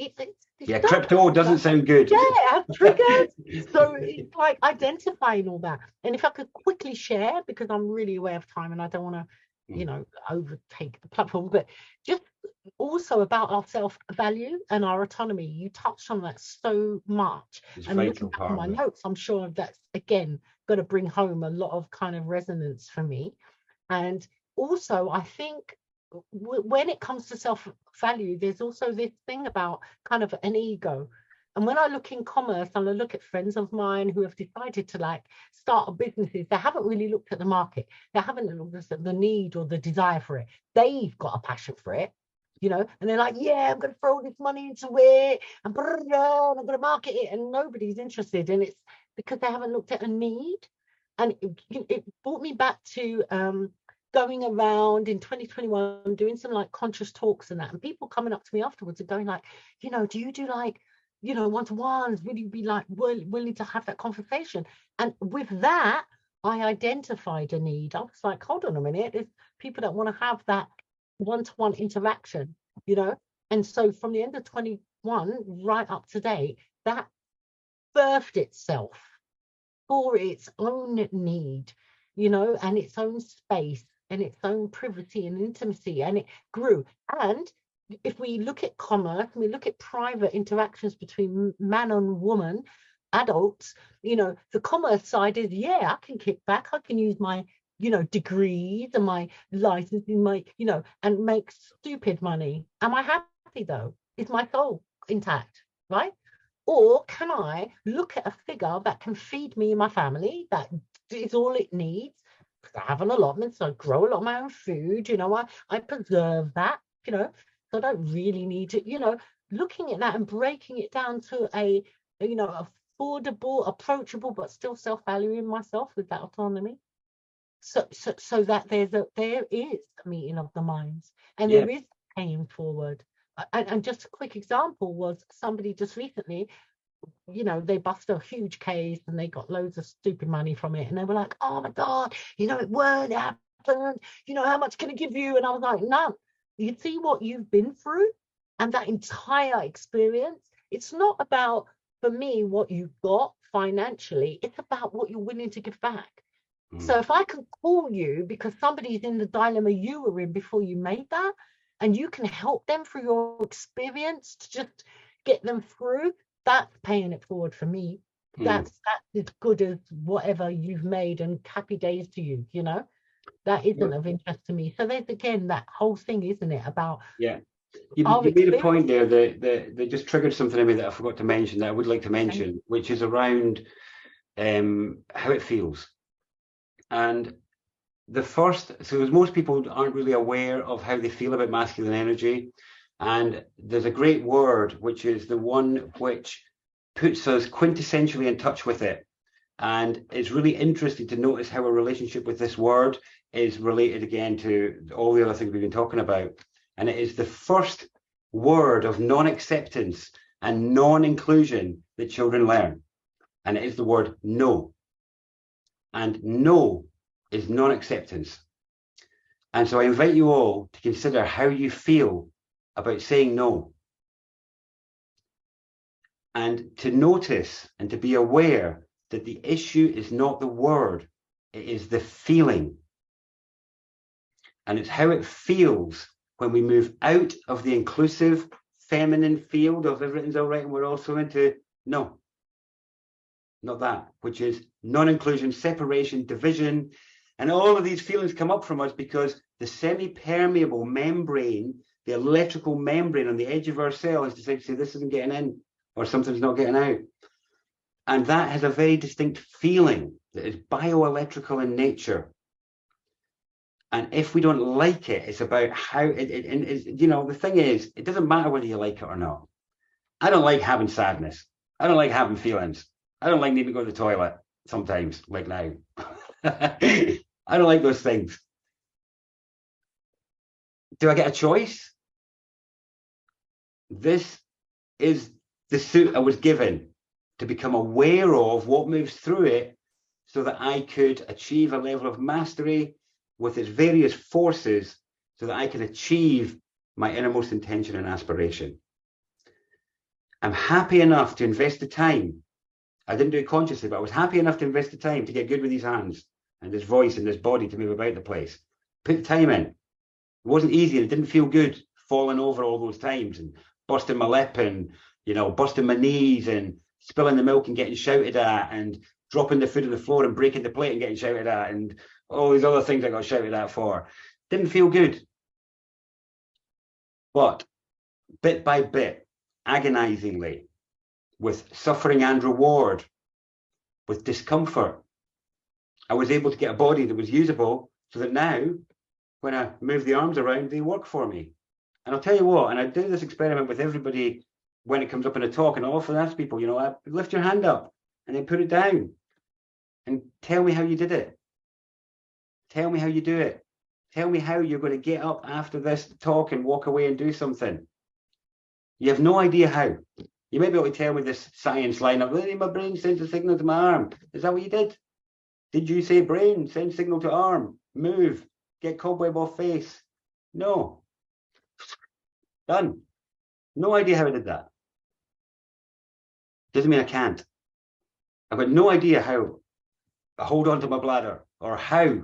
Speaker 1: yeah, crypto doesn't sound good.
Speaker 3: Yeah, I'm triggered. So it's like identifying all that. And if I could quickly share, because I'm really aware of time and I don't want to, you know, overtake the platform, but just also about our self-value and our autonomy. You touched on that so much.
Speaker 1: It's
Speaker 3: and looking back on my notes, I'm sure that's again going to bring home a lot of kind of resonance for me. And also, I think when it comes to self-value, there's also this thing about kind of an ego. And when I look in commerce and I look at friends of mine who have decided to like start businesses, they haven't really looked at the market. They haven't looked at the need or the desire for it. They've got a passion for it, you know, and they're like, yeah, I'm going to throw this money into it and I'm going to market it, and nobody's interested. And it's because they haven't looked at a need. And it brought me back to going around in 2021 doing some like conscious talks and that, and people coming up to me afterwards and going like, you know, do you do like, you know, one-to-ones? Would you be like willing to have that conversation? And with that, I identified a need. I was like, hold on a minute, there's people that want to have that one-to-one interaction, you know. And so from the end of 21 right up to date, that birthed itself for its own need, you know, and its own space and its own privacy and intimacy, and it grew. And if we look at commerce, we look at private interactions between man and woman, adults, you know, the commerce side is, yeah, I can kick back, I can use my, you know, degrees and my licensing, my, you know, and make stupid money. Am I happy though? Is my soul intact, right? Or can I look at a figure that can feed me and my family, that is all it needs? Because I have an allotment, so I grow a lot of my own food, you know, I preserve that, you know, so I don't really need to, you know, looking at that and breaking it down to a, you know, affordable, approachable, but still self-valuing myself with that autonomy. So that there is a meeting of the minds, and there is paying forward. And just a quick example was somebody just recently, you know, they bust a huge case and they got loads of stupid money from it, and they were like, oh my God, you know, it won't happen, you know, how much can I give you? And I was like, none. You see what you've been through and that entire experience, it's not about, for me, what you got financially, it's about what you're willing to give back. So if I can call you because somebody's in the dilemma you were in before you made that, and you can help them through your experience to just get them through, that's paying it forward for me. That's as good as whatever you've made, and happy days to you, you know. That isn't of interest to me. So there's again that whole thing, isn't it, about
Speaker 1: you made a point there that just triggered something in me that I forgot to mention, that I would like to mention, which is around how it feels. And the first, so as most people aren't really aware of how they feel about masculine energy, and there's a great word which is the one which puts us quintessentially in touch with it, and it's really interesting to notice how our relationship with this word is related again to all the other things we've been talking about. And it is the first word of non-acceptance and non-inclusion that children learn, and it is the word no. And no is non-acceptance. And so I invite you all to consider how you feel about saying no, and to notice and to be aware that the issue is not the word, it is the feeling. And it's how it feels when we move out of the inclusive feminine field of everything's all right and we're also into no, not that, which is non-inclusion, separation, division. And all of these feelings come up from us because the semi-permeable membrane, the electrical membrane on the edge of our cell, is decided to say this isn't getting in or something's not getting out. And that has a very distinct feeling that is bioelectrical in nature. And if we don't like it, it's about how you know, the thing is, it doesn't matter whether you like it or not. I don't like having sadness. I don't like having feelings. I don't like needing to go to the toilet sometimes, like now. I don't like those things. Do I get a choice? This is the suit I was given to become aware of what moves through it so that I could achieve a level of mastery with its various forces so that I can achieve my innermost intention and aspiration. I'm happy enough to invest the time. I didn't do it consciously, but I was happy enough to invest the time to get good with these hands and this voice and this body to move about the place. Put the time in. It wasn't easy and it didn't feel good falling over all those times and busting my lip and, you know, busting my knees and spilling the milk and getting shouted at and dropping the food on the floor and breaking the plate and getting shouted at and all these other things I got shouted at for. Didn't feel good. But bit by bit, agonizingly, with suffering and reward, with discomfort, I was able to get a body that was usable so that now, when I move the arms around, they work for me. And I'll tell you what, and I do this experiment with everybody when it comes up in a talk, and I often ask people, you know, lift your hand up and then put it down and tell me how you did it. Tell me how you do it. Tell me how you're going to get up after this talk and walk away and do something. You have no idea how. You may be able to tell me this science line of, my brain sends a signal to my arm. Is that what you did? Did you say brain, send signal to arm, move, get cobweb off face? No. Done. No idea how I did that. Doesn't mean I can't. I've got no idea how I hold on to my bladder or how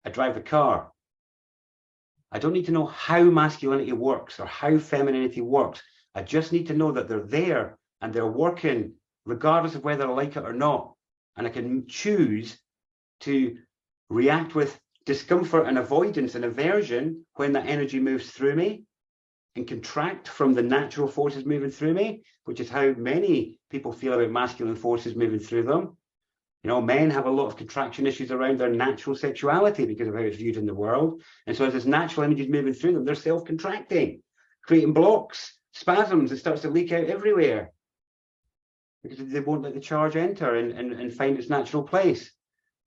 Speaker 1: I drive the car. I don't need to know how masculinity works or how femininity works. I just need to know that they're there and they're working regardless of whether I like it or not. And I can choose to react with discomfort and avoidance and aversion when that energy moves through me and contract from the natural forces moving through me, which is how many people feel about masculine forces moving through them. You know, men have a lot of contraction issues around their natural sexuality because of how it's viewed in the world. And so as this natural energy is moving through them, they're self-contracting, creating blocks, spasms. It starts to leak out everywhere because they won't let the charge enter and find its natural place.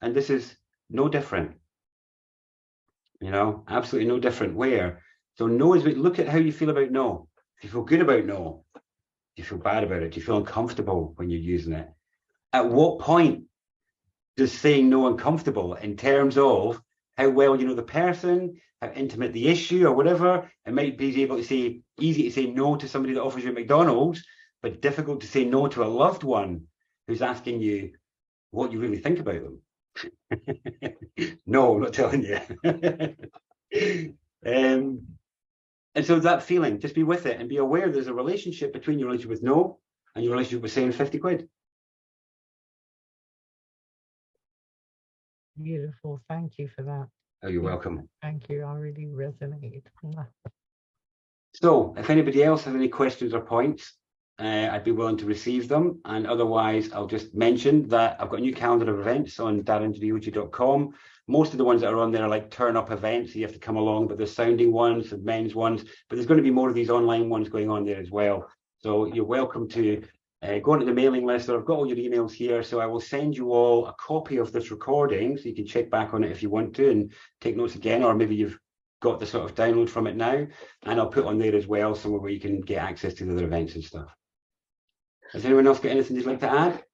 Speaker 1: And this is no different. You know, absolutely no different. Where? So no is, look at how you feel about no. If you feel good about no, do you feel bad about it? Do you feel uncomfortable when you're using it? At what point does saying no uncomfortable in terms of how well you know the person, how intimate the issue or whatever? It might be able to say, easy to say no to somebody that offers you McDonald's, but difficult to say no to a loved one who's asking you what you really think about them. No, I'm not telling you. And so that feeling, just be with it and be aware there's a relationship between your relationship with no and your relationship with saying 50 quid.
Speaker 3: Beautiful. Thank you for that.
Speaker 1: Oh, you're welcome.
Speaker 3: Thank you. I really resonated.
Speaker 1: So if anybody else has any questions or points, I'd be willing to receive them. And otherwise, I'll just mention that I've got a new calendar of events on darrendeojee.com. Most of the ones that are on there are like turn-up events, so you have to come along, but there's sounding ones and men's ones, but there's going to be more of these online ones going on there as well. So you're welcome to go onto the mailing list, or I've got all your emails here, so I will send you all a copy of this recording, so you can check back on it if you want to and take notes again, or maybe you've got the sort of download from it now, and I'll put on there as well somewhere where you can get access to the other events and stuff. Has anyone else got anything they'd like to add?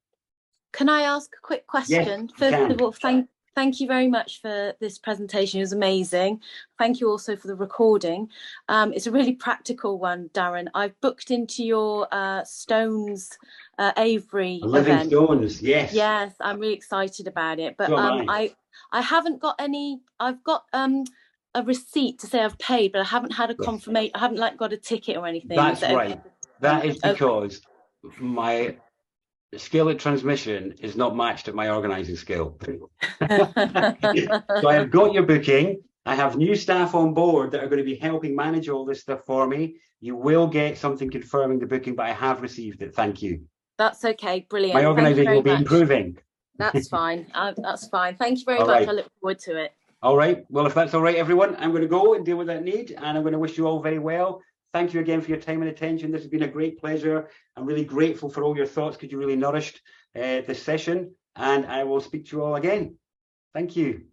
Speaker 8: Can I ask a quick question?
Speaker 1: Yes,
Speaker 8: First of all, thank you very much for this presentation. It was amazing. Thank you also for the recording. It's a really practical one, Darren. I've booked into your Stones Avery
Speaker 1: Living
Speaker 8: event.
Speaker 1: Stones, yes.
Speaker 8: Yes, I'm really excited about it. But I haven't got any. I've got a receipt to say I've paid, but I haven't had a confirmation. I haven't got a ticket or anything.
Speaker 1: That's right. That is because my skill at transmission is not matched at my organising skill. So I have got your booking. I have new staff on board that are going to be helping manage all this stuff for me. You will get something confirming the booking, but I have received it. Thank you.
Speaker 8: That's okay. Brilliant.
Speaker 1: My organisation will be improving.
Speaker 8: That's fine. That's fine. Thank you very much. Right. I look forward to it.
Speaker 1: All right. Well, if that's all right, everyone, I'm going to go and deal with that need, and I'm going to wish you all very well. Thank you again for your time and attention. This has been a great pleasure. I'm really grateful for all your thoughts because you really nourished this session, and I will speak to you all again. Thank you.